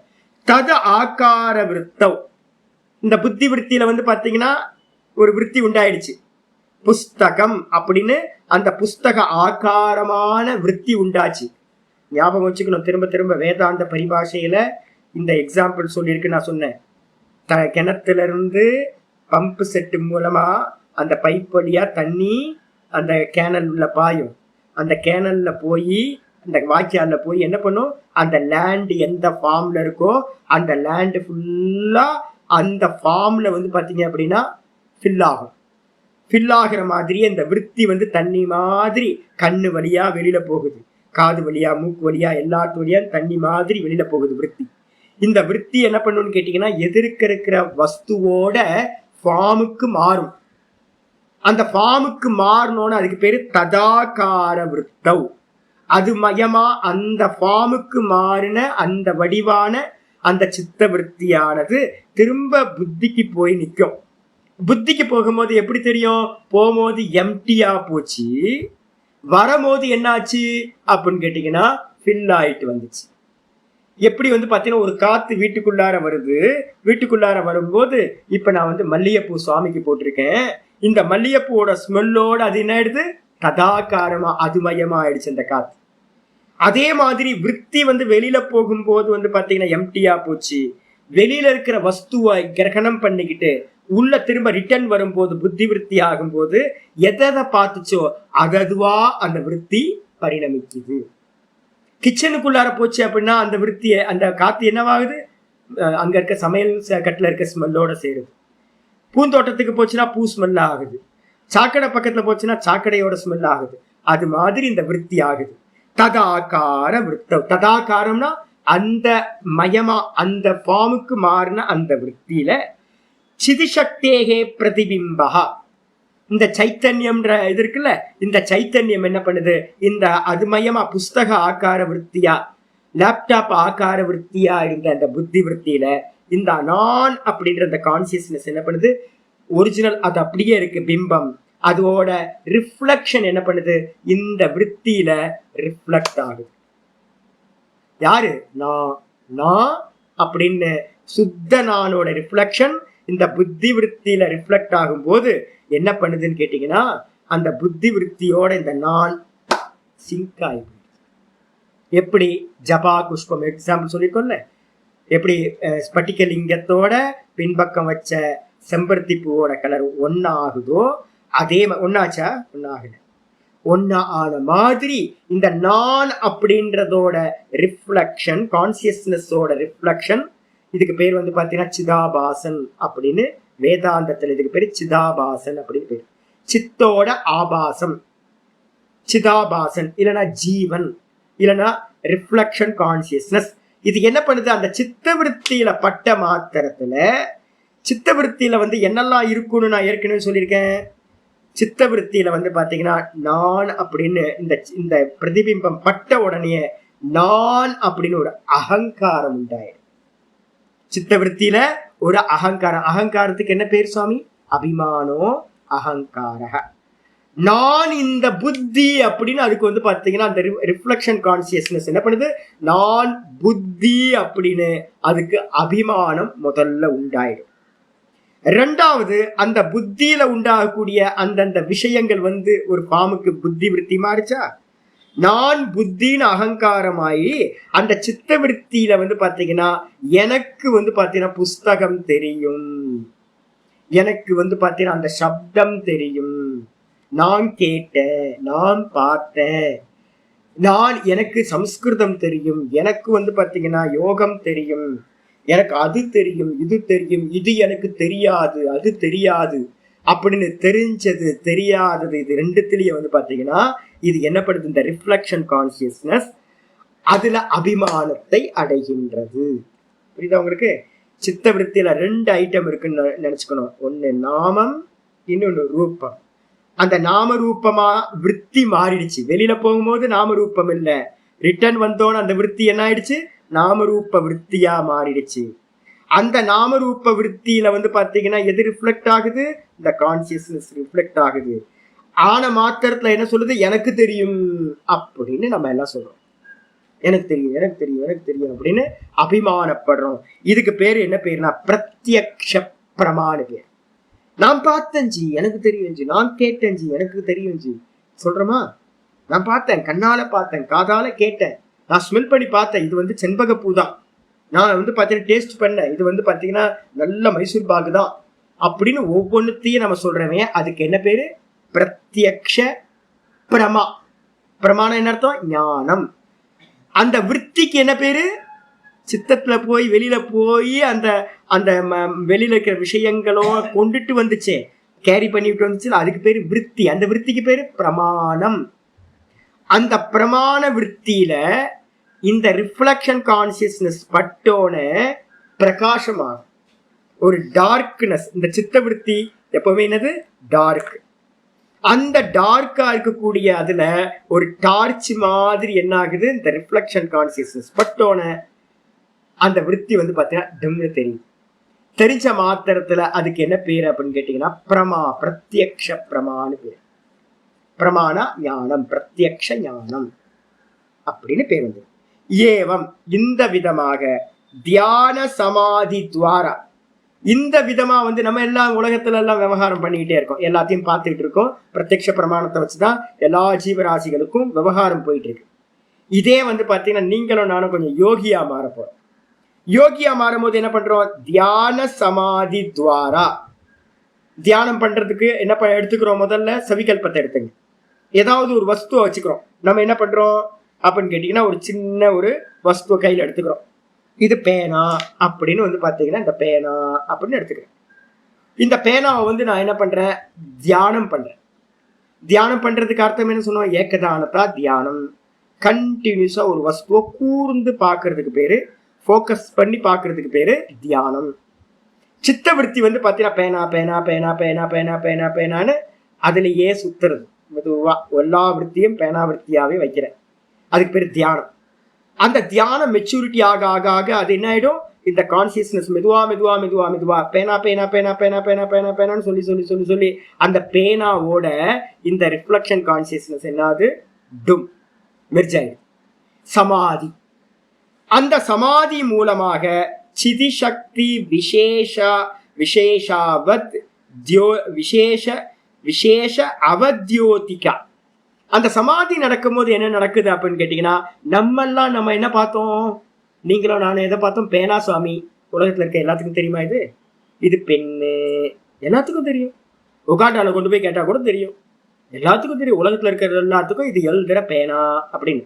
தத ஆகார விருத்தம். இந்த புத்தி விருத்தியில வந்து பாத்தீங்கன்னா ஒரு விருத்தி உண்டாயிடுச்சு, புஸ்தகம் அப்படின்னு. அந்த புஸ்தக ஆகாரமான விருத்தி உண்டாச்சு. ஞாபகம் வச்சுக்கணும், திரும்ப திரும்ப வேதாந்த பரிபாஷையில இந்த எக்ஸாம்பிள் சொல்லியிருக்கு. நான் சொன்னேன், கிணத்துல இருந்து பம்பு செட்டு மூலமா அந்த பைப் வழியா தண்ணி அந்த கேனல் உள்ள பாயும். அந்த கேனல்ல போய் அந்த வாய்க்கால்ல போய் என்ன பண்ணும், அந்த லேண்ட் எந்த ஃபார்ம்ல இருக்கோ அந்த லேண்ட் ஃபுல்லா அந்த ஃபார்ம்ல வந்து பாத்தீங்க அப்படின்னா ஃபில் ஆகும். ஃபில் ஆகிற மாதிரி அந்த விருத்தி வந்து தண்ணி மாதிரி கண்ணு வழியா வெளியில போகுது, காது வழியா மூக்கு வழியா எல்லாத்து வழியா தண்ணி மாதிரி வெளியில போகுது விருத்தி. இந்த விருத்தி என்ன பண்ணுன்னு கேட்டீங்கன்னா, எதிர்க்க இருக்கிற வஸ்துவோட ஃபார்முக்கு மாறும். அந்த ஃபார்முக்கு மாறணும்னு அதுக்கு பேரு ததாகார விருத்தவ். அது மயமா அந்த ஃபார்முக்கு மாறின அந்த வடிவான அந்த சித்த விருத்தியானது திரும்ப புத்திக்கு போய் நிற்கும். புத்திக்கு போகும்போது எப்படி தெரியும், போகும்போது எம்டியா போச்சு, வரும்போது என்னாச்சு அப்படின்னு கேட்டீங்கன்னா ஃபில் ஆயிட்டு வந்துச்சு. எப்படி வந்து பாத்தீங்கன்னா, ஒரு காத்து வீட்டுக்குள்ளார வருது, வீட்டுக்குள்ளார வரும்போது இப்ப நான் வந்து மல்லிகைப்பூ சுவாமிக்கு போட்டிருக்கேன், இந்த மல்லிகைப்பூவோட ஸ்மெல்லோட அது என்ன ஆயிடுது, ததாகாரமா அதுமயமா ஆயிடுச்சு அந்த காத்து. அதே மாதிரி விருத்தி வந்து வெளியில போகும்போது வந்து பாத்தீங்கன்னா எம்டியா போச்சு, வெளியில இருக்கிற வஸ்துவை கிரகணம் பண்ணிக்கிட்டு உள்ள திரும்ப ரிட்டர்ன் வரும்போது புத்தி விருத்தி ஆகும்போது எதை பார்த்துச்சோ அதுவா அந்த விருத்தி பரிணமிக்குது. கிச்சனுக்குள்ளார போச்சு அப்படின்னா அந்த விருத்திய அந்த காத்து என்னவாகுது, அங்க இருக்க சமையல் கட்டுல இருக்க ஸ்மெல்லோட சேருது. பூந்தோட்டத்துக்கு போச்சுன்னா பூ ஸ்மெல் ஆகுது, சாக்கடை பக்கத்துல போச்சுன்னா சாக்கடையோட ஸ்மெல் ஆகுது. அது மாதிரி இந்த விருத்தி ஆகுது. ததாகார விருத்தம். ததாகாரம்னா அந்த மயமா அந்த ஃபார்முக்கு மாறின அந்த விருத்தியில சிதிசக்தேகே பிரதிபிம்பா. இந்த சைத்தன்யம்ன்ற இது இருக்குல்ல, இந்த சைத்தன்யம் என்ன பண்ணுது, இந்த அதுமயமா புஸ்தக ஆகார விருத்தியா லேப்டாப் ஆகார விருத்தியா இருந்த அந்த புத்தி விருத்தியில இந்த நான் அப்படின்ற அந்த கான்சியஸ்னஸ் என்ன பண்ணுது, ஒரிஜினல் அது அப்படியே இருக்கு பிம்பம், அதோட ரிஃப்ளெக்ஷன் என்ன பண்ணுது, இந்த விருத்தியில ரிஃப்ளெக்ட் ஆகுது. யாரு, நான் அப்படின்னு சுத்த நானோட ரிஃப்ளெக்ஷன் இந்த புத்தி விருத்தியில ரிஃப்ளெக்ட் ஆகும் போது என்ன பண்ணுதுன்னு கேட்டீங்கன்னா, அந்த புத்தி விருத்தியோட இந்த நான் சிங்க் ஆகி எப்படி ஜபா புஷ்பம் எக்ஸாம்பிள் சொல்லியிருக்கோம்ல, எப்படி ஸ்பட்டிகலிங்கத்தோட பின்பக்கம் வச்ச செம்பருத்தி பூவோட கலர் ஒன்னா ஆகுதோ அதே ஒன்னாச்சா? ஒன்னாகல. ஒன்னா ஆன மாதிரி இந்த நான் அப்படின்றதோட ரிஃப்ளக்ஷன், கான்சியஸ்னஸோட ரிஃப்ளக்ஷன், இதுக்கு பேர் வந்து பாத்தீங்கன்னா சிதாபாசன் அப்படின்னு வேதாந்தத்துல இதுக்கு பேரு சிதாபாசன் அப்படின்னு பேரு. சித்தோட ஆபாசம் சிதாபாசன், இல்லைன்னா ஜீவன், இல்லைன்னா ரிஃப்ளக்ஷன் கான்சியஸ்னஸ். இது என்ன பண்ணுது? அந்த சித்தவிருத்தியில பட்ட மாத்திரத்துல, சித்தவிருத்தியில வந்து என்னெல்லாம் இருக்குன்னு நான் ஏற்கனவே சொல்லியிருக்கேன். சித்தவிருத்தியில வந்து பாத்தீங்கன்னா நான் அப்படின்னு இந்த பிரதிபிம்பம் பட்ட உடனே நான் அப்படின்னு ஒரு அகங்காரம் உண்டாயிடும். சித்தவிருத்தியில ஒரு அகங்காரம். அகங்காரத்துக்கு என்ன பேர் சுவாமி? அபிமானோ அகங்கார. நான் இந்த புத்தி அப்படின்னு அதுக்கு வந்து பாத்தீங்கன்னா அந்த ரிஃப்ளக்ஷன் கான்சியஸ்னஸ் என்ன பண்ணுது? நான் புத்தி அப்படின்னு அதுக்கு அபிமானம் முதல்ல உண்டாயிடும். ரெண்டாவது, அந்த புத்தியில உண்டாகக்கூடிய அந்தந்த விஷயங்கள் வந்து ஒரு பாமுக்கு புத்தி விருத்தி மாறிச்சா, நான் புத்தின்னு அகங்காரமாயி அந்த சித்த விருத்தியில வந்து பாத்தீங்கன்னா எனக்கு வந்து பாத்தீங்கன்னா புஸ்தகம் தெரியும், எனக்கு வந்து பாத்தீங்கன்னா அந்த சப்தம் தெரியும், நான் கேட்டேன், நான் பார்த்தேன், எனக்கு சம்ஸ்கிருதம் தெரியும், எனக்கு வந்து பாத்தீங்கன்னா யோகம் தெரியும், எனக்கு அது தெரியும், இது தெரியும், இது எனக்கு தெரியாது, அது தெரியாது அப்படின்னு தெரிஞ்சது தெரியாதது இது ரெண்டுத்திலேயே வந்து பாத்தீங்கன்னா இது என்ன பண்ணுது? இந்த ரிஃப்ளக்ஷன் கான்சியஸ்னஸ் அதுல அபிமானத்தை அடைகின்றது. புரியுதா உங்களுக்கு? சித்த விருத்தியில 2 ஐட்டம் இருக்குன்னு நினைச்சுக்கணும். ஒண்ணு நாமம், இன்னொன்னு ரூபம். அந்த நாம ரூபமா விருத்தி மாறிடுச்சு. வெளியில போகும்போது நாம ரூபம் இல்ல, ரிட்டர்ன் வந்தோன்னு அந்த விருத்தி என்ன ஆயிடுச்சு? நாமரூப விருத்தியா மாறிடுச்சு. அந்த நாமரூப விருத்தியில வந்து பாத்தீங்கன்னா எது ரிஃப்ளெக்ட் ஆகுது? இந்த கான்சியஸ்னஸ் ரிஃப்ளெக்ட் ஆகுது. ஆன மாத்திரத்துல என்ன சொல்லுது? எனக்கு தெரியும் அப்படின்னு நம்ம எல்லாம் சொல்றோம். எனக்கு தெரியும், எனக்கு தெரியும், எனக்கு தெரியும் அப்படின்னு அபிமானப்படுறோம். இதுக்கு பேரு என்ன பேருனா பிரத்யக்ஷ பிரமாண பேர். நான் பார்த்தேன் ஜி, எனக்கு தெரியும் ஜி, நான் கேட்டேன் ஜி, எனக்கு தெரியும் ஜி சொல்றோமா? நான் பார்த்தேன், கண்ணால பார்த்தேன், காதால கேட்டேன், நான் ஸ்மெல் பண்ணி பார்த்தேன், இது வந்து செண்பக பூ தான், நான் வந்து பார்த்தீங்கன்னா டேஸ்ட் பண்ணேன், இது வந்து பார்த்தீங்கன்னா நல்ல மைசூர் பாகு தான் அப்படின்னு ஒவ்வொன்றுத்தையும் நம்ம சொல்றவன் அதுக்கு என்ன பேரு? பிரத்யக்ஷ பிரமா. பிரமாணம் என்ன அர்த்தம்? ஞானம். அந்த விற்த்திக்கு என்ன பேரு? சித்தத்துல போய் வெளியில போய் அந்த அந்த வெளியில இருக்கிற விஷயங்களோ கொண்டுட்டு வந்துச்சே, கேரி பண்ணிட்டு வந்துச்சு, அதுக்கு பேரு விற்பி. அந்த விற்த்திக்கு பேரு பிரமாணம். அந்த பிரமாண விற்த்தியில இந்த ரிஃப்ளக்ஷன் கான்சியஸ்னஸ் பட்டோன பிரகாசமாகும். ஒரு டார்க்னஸ். இந்த சித்த விற்பி எப்பவுமே என்னது? டார்க். அந்த டார்க்கா இருக்கக்கூடிய அதுல ஒரு டார்ச் மாதிரி என்ன ஆகுது? இந்த ரிஃப்ளக்ஷன் கான்சியஸ்னஸ் பட்டோன அந்த விற்பி வந்து பாத்தீங்கன்னா டிம்னு தெரியும். தெரிஞ்ச மாத்திரத்துல அதுக்கு என்ன பேரு அப்படின்னு கேட்டீங்கன்னா பிரமா, பிரத்யக்ஷ பிரமான்னு பேரு. பிரமாண ஞானம், பிரத்யக்ஷ ஞானம் அப்படின்னு பேர் வந்து. ஏவம் இந்த விதமாக தியான சமாதி துவாரா, இந்த விதமா வந்து நம்ம எல்லாம் உலகத்துல எல்லாம் விவகாரம் பண்ணிக்கிட்டே இருக்கோம், எல்லாத்தையும் பார்த்துக்கிட்டு இருக்கோம். பிரத்யக்ஷ பிரமாணத்தை வச்சுதான் எல்லா ஜீவராசிகளுக்கும் விவகாரம் போயிட்டு இருக்கு. இதே வந்து பாத்தீங்கன்னா நீங்களும் நானும் கொஞ்சம் யோகியா மாறப்போம். யோகியா மாறும்போது என்ன பண்றோம்? தியான சமாதி துவாரா. தியானம் பண்றதுக்கு என்ன எடுத்துக்கிறோம்? முதல்ல சவிகல்பத்தை எடுத்துங்க. ஏதாவது ஒரு வஸ்துவை வச்சுக்கிறோம். நம்ம என்ன பண்றோம் அப்படின்னு கேட்டீங்கன்னா ஒரு சின்ன ஒரு வஸ்துவை கையில எடுத்துக்கிறோம். இது பேனா அப்படின்னு வந்து பாத்தீங்கன்னா இந்த பேனா அப்படின்னு எடுத்துக்கிறேன். இந்த பேனாவை வந்து நான் என்ன பண்றேன்? தியானம் பண்றேன். தியானம் பண்றதுக்கு அர்த்தம் என்ன சொன்னோம்? ஏகதானத்தா தியானம். கண்டினியூஸா ஒரு வஸ்துவை கூர்ந்து பாக்குறதுக்கு பேரு, ஃபோக்கஸ் பண்ணி பாக்குறதுக்கு பேரு தியானம். சித்தவிருத்தி வந்து பாத்தீங்கன்னா பேனா பேனா பேனா பேனா பேனா பேனா பேனான்னு அதுலயே சுத்துறது. மெதுவா எல்லா விற்த்தியும் பேனா விற்த்தியாவே வைக்கிறேன். அதுக்கு பேரு தியானம். அந்த தியானம் மெச்சூரிட்டி ஆக ஆக ஆக அது என்ன ஆயிடும்? இந்த கான்சியஸ்னஸ் மெதுவா மெதுவா மெதுவா மெதுவா பேனா பேனா பேனா பேனா பேனா பேனா பேனான்னு சொல்லி சொல்லி சொல்லி சொல்லி அந்த பேனாவோட இந்த ரிஃப்ளக்ஷன் கான்சியஸ்னஸ் என்னாது? டும் மெர்ஜாயிடும். சமாதி. அந்த சமாதி மூலமாக சிதிசக்தி விசேஷாவத் விசேஷ விசேஷ அவத்யோதிகா, அந்த சமாதி நடக்கும்போது என்ன நடக்குது அப்படின்னு கேட்டீங்கன்னா, நம்ம என்ன பார்த்தோம்? நீங்களும் நானும் எதை பார்த்தோம்? பேனா சுவாமி. உலகத்துல இருக்க எல்லாத்துக்கும் தெரியுமா இது? இது பெண்ணு, எல்லாத்துக்கும் தெரியும். உகாண்டால கொண்டு போய் கேட்டா கூட தெரியும், எல்லாத்துக்கும் தெரியும். உலகத்துல இருக்கிற எல்லாத்துக்கும் இது எழுதுற பேனா அப்படின்னு.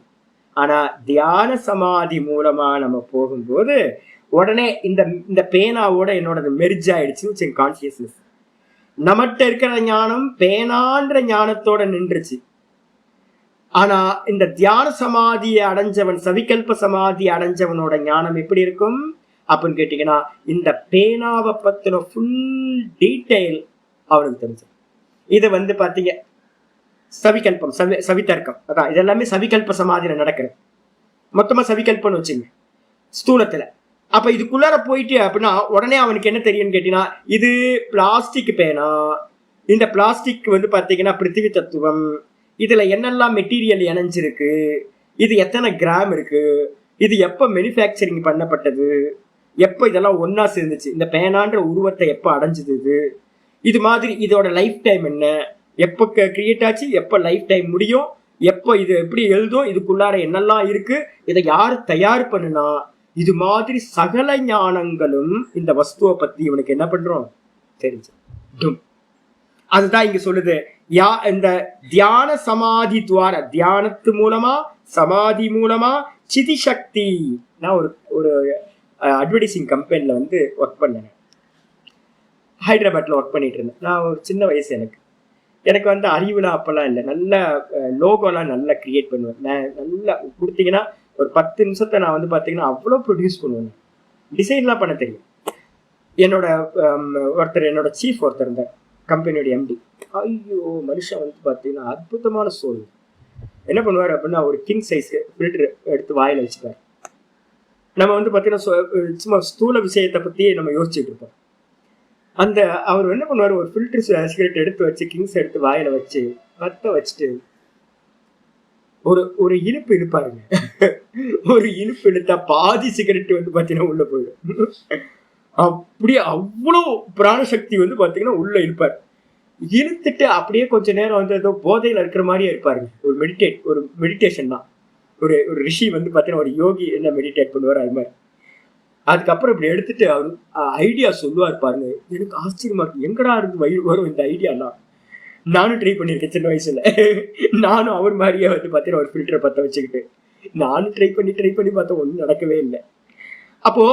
ஆனா தியான சமாதி மூலமா நம்ம போகும்போது உடனே இந்த பேனாவோட என்னோட மெர்ஜ் ஆயிடுச்சு கான்சியஸ்னஸ். நம்மகிட்ட இருக்கிற ஞானம் பேனான்ற ஞானத்தோட நின்றுச்சு. ஆனா இந்த தியான சமாதியை அடைஞ்சவன், சவிகல்ப சமாதி அடைஞ்சவனோட ஞானம் எப்படி இருக்கும் அப்படின்னு கேட்டீங்கன்னா, இந்த பேனாவை பத்தின ஃபுல் டீட்டெயில் அவனுக்கு தெரிஞ்சு. இது பாத்தீங்க சவிகல்பம், சவிதர்க்கம். அதான் இதெல்லாமே சவிகல்ப சமாதியில நடக்கிறது. மொத்தமா சவிகல்பம்னு வச்சுங்க ஸ்தூலத்துல. அப்ப இதுக்குள்ளார போயிட்டு அப்படின்னா உடனே அவனுக்கு என்ன தெரியும்னு கேட்டீங்கன்னா, இது பிளாஸ்டிக் பேனா. இந்த பிளாஸ்டிக் பாத்தீங்கன்னா பிருத்திவி தத்துவம். இதுல என்னெல்லாம் மெட்டீரியல் இணைஞ்சிருக்கு, இது எத்தனை கிராம் இருக்கு, இது எப்ப மேனுஃபேக்சரிங் பண்ணப்பட்டது, எப்ப இதெல்லாம் ஒன்னா சேர்ந்துச்சு, இந்த பேனான்ற உருவத்தை எப்ப அடைஞ்சது, இது மாதிரி இதோட லைஃப் டைம் என்ன, எப்ப கிரியேட் ஆச்சு, எப்ப லைஃப் டைம் முடியும், எப்ப இது எப்படி எழுதும், இதுக்குள்ளார என்னெல்லாம் இருக்கு, இதை யாரு தயார் பண்ணுனா, இது மாதிரி சகல ஞானங்களும் இந்த வஸ்துவை பத்தி இவனுக்கு என்ன பண்றோம் தெரிஞ்சு. அதுதான் இங்க சொல்லுது. இந்த தியான சமாதி துவார, தியானத்து மூலமா சமாதி மூலமா சிதி சக்தி. நான் ஒரு அட்வர்டைசிங் கம்பெனில ஒர்க் பண்ணேன். ஹைதராபாத்ல ஒர்க் பண்ணிட்டு இருந்தேன். நான் ஒரு சின்ன வயசு. எனக்கு அறிவுலாம் அப்பெல்லாம் இல்லை. நல்ல லோகோலாம் நல்லா கிரியேட் பண்ணுவேன். நான் நல்லா கொடுத்தீங்கன்னா ஒரு 10 நிமிஷத்தை நான் பாத்தீங்கன்னா அவ்வளோ ப்ரொடியூஸ் பண்ணுவேன். டிசைன்லாம் பண்ண தெரியும். என்னோட சீஃப் ஒருத்தர் இருந்தார், கம்பெனியோட எம்டி. ஐயோ, மனுஷன் பாத்தீங்கன்னா அற்புதமான சோல். என்ன பண்ணுவார் அப்படின்னா, ஒரு கிங் சைஸ் ஃபில்டர் எடுத்து வாயில வச்சுப்பார். நம்ம பாத்தீங்கன்னா சும்மா ஸ்தூல விஷயத்தை பத்தியே நம்ம யோசிச்சுட்டு இருப்போம். அவர் என்ன பண்ணுவார், ஒரு ஃபில்டர் சிகரெட் எடுத்து வச்சு, கிங்ஸ் எடுத்து வாயில வச்சு பத்த வச்சுட்டு ஒரு இழுப்பு இழுப்பாருங்க. ஒரு இழுப்பு இழுத்தா பாதி சிகரெட் பாத்தீங்கன்னா உள்ள போயிடும். அப்படியே அவ்வளோ பிராணசக்தி பாத்தீங்கன்னா உள்ள இழுப்பார். இழுத்துட்டு அப்படியே கொஞ்ச நேரம் ஏதோ போதையில இருக்கிற மாதிரியே இருப்பாருங்க. ஒரு மெடிடேஷன் தான். ஒரு ரிஷி பாத்தீங்கன்னா, ஒரு யோகி என்ன மெடிடேட் பண்ணுவார் அது மாதிரி. அதுக்கப்புறம் இப்படி எடுத்துட்டு அவர் ஐடியா சொல்லுவார் பாருங்க. எனக்கு ஆச்சரியமா இருக்கு, எங்கடா இருந்து வரும் இந்த ஐடியாலாம். நானும் ட்ரை பண்ணியிருக்கேன் சின்ன வயசுல. நானும் அவர் மாதிரியே பாத்தீங்கன்னா ஒரு ஃபில்டரை பத்த வச்சுக்கிட்டு நானும் ட்ரை பண்ணி பார்த்தா ஒன்றும் நடக்கவே இல்லை. அப்போ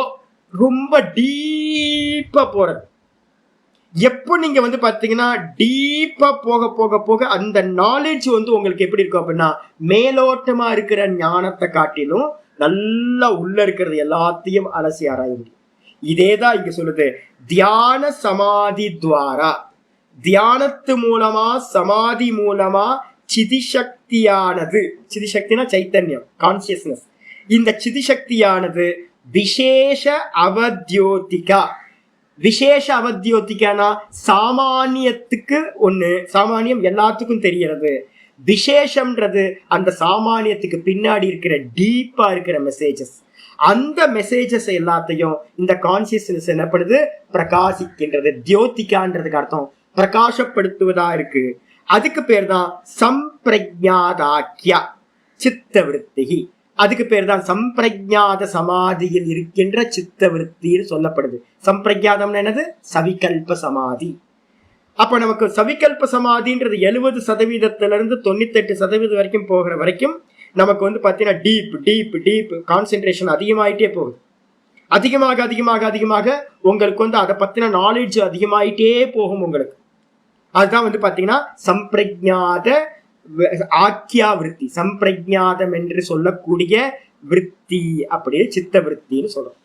ரொம்ப டீப்பா போறது. எப்போ நீங்க பாத்தீங்கன்னா டீப்பா போக போக போக அந்த நாலேஜ் உங்களுக்கு எப்படி இருக்கும் அப்படின்னா, மேலோட்டமா இருக்கிற ஞானத்தை காட்டிலும் நல்லா உள்ள இருக்கிறது எல்லாத்தையும் அலசி ஆராய முடியும். இதேதான் இங்க சொல்லுது. தியான சமாதி துவாரா, தியானத்து மூலமா சமாதி மூலமா சிதிசக்தியானது, சிதிசக்தினா சைத்தன்யம், கான்சியஸ்னஸ். இந்த சிதிசக்தியானது விசேஷ அவத்யோதிகா. விசேஷ அவத்யோதிகானா சாமானியத்துக்கு ஒண்ணு, சாமானியம் எல்லாத்துக்கும் தெரியறது. விசேஷம்ன்றது அந்த சாமானியத்துக்கு பின்னாடி இருக்கிற டீப்பா இருக்கிற மெசேஜஸ். அந்த மெசேஜஸ் எல்லாத்தையும் இந்த கான்சியஸ்னஸ் என்னப்படுது, பிரகாசிக்கின்றது. தியோதிகான்றதுக்கு அர்த்தம் பிரகாசப்படுத்துவதா இருக்கு. அதுக்கு பேர் தான் சம்பிரஜாதாக்கியா சித்த விருத்தி. அதுக்கு பேர் தான் சம்பிரஜாத சமாதியில் இருக்கின்ற சித்த விருத்தின்னு சொல்லப்படுது. சம்பிரஜாதம் என்னது, சவிகல்ப சமாதி. அப்ப நமக்கு சவிகல்ப சமாதின்றது 70% 98% வரைக்கும் போகிற வரைக்கும் நமக்கு பாத்தீங்கன்னா டீப் டீப் டீப் கான்சென்ட்ரேஷன் அதிகமாயிட்டே போகுது. அதிகமாக அதிகமாக அதிகமாக உங்களுக்கு அதை பத்தின நாலேஜ் அதிகமாயிட்டே போகும் உங்களுக்கு. அதுதான் பாத்தீங்கன்னா சம்பிரஜாத ஆக்கியா விருத்தி, சம்பிரஜாதம் என்று சொல்லக்கூடிய விருத்தி, அப்படியே சித்த விருத்தின்னு சொல்றோம்.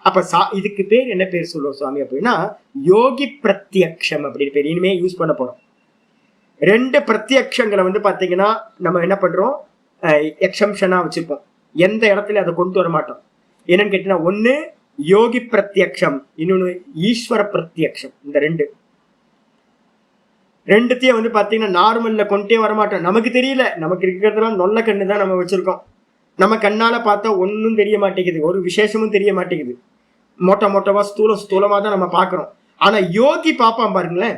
அப்ப இதுக்கு பேர் என்ன பேர் சொல்லுவோம் சுவாமி அப்படின்னா, யோகி பிரத்யக்ஷம் அப்படின்னு பேர் இனிமே யூஸ் பண்ண போறோம். 2 பிரத்யக்ஷங்களை பாத்தீங்கன்னா நம்ம என்ன பண்றோம், எக்ஸம்ஷனா வச்சுப்போம். எந்த இடத்துல அதை கொண்டு வர மாட்டோம். என்னன்னு கேட்டீங்கன்னா, ஒண்ணு யோகி பிரத்யக்ஷம், இன்னொன்னு ஈஸ்வர பிரத்யக்ஷம். இந்த ரெண்டுத்தையும் பாத்தீங்கன்னா நார்மல்ல கொண்டே வரமாட்டோம். நமக்கு தெரியல, நமக்கு இருக்கிறதுலாம் நொல்ல கண்ணு தான் நம்ம வச்சிருக்கோம். நம்ம கண்ணால பார்த்தா ஒன்னும் தெரிய மாட்டேங்குது, ஒரு விசேஷமும் தெரிய மாட்டேங்குது. மொட்டமா ஸ்தூலமா தான் நம்ம பாக்குறோம். ஆனா யோகி பாப்பான் பாருங்களேன்,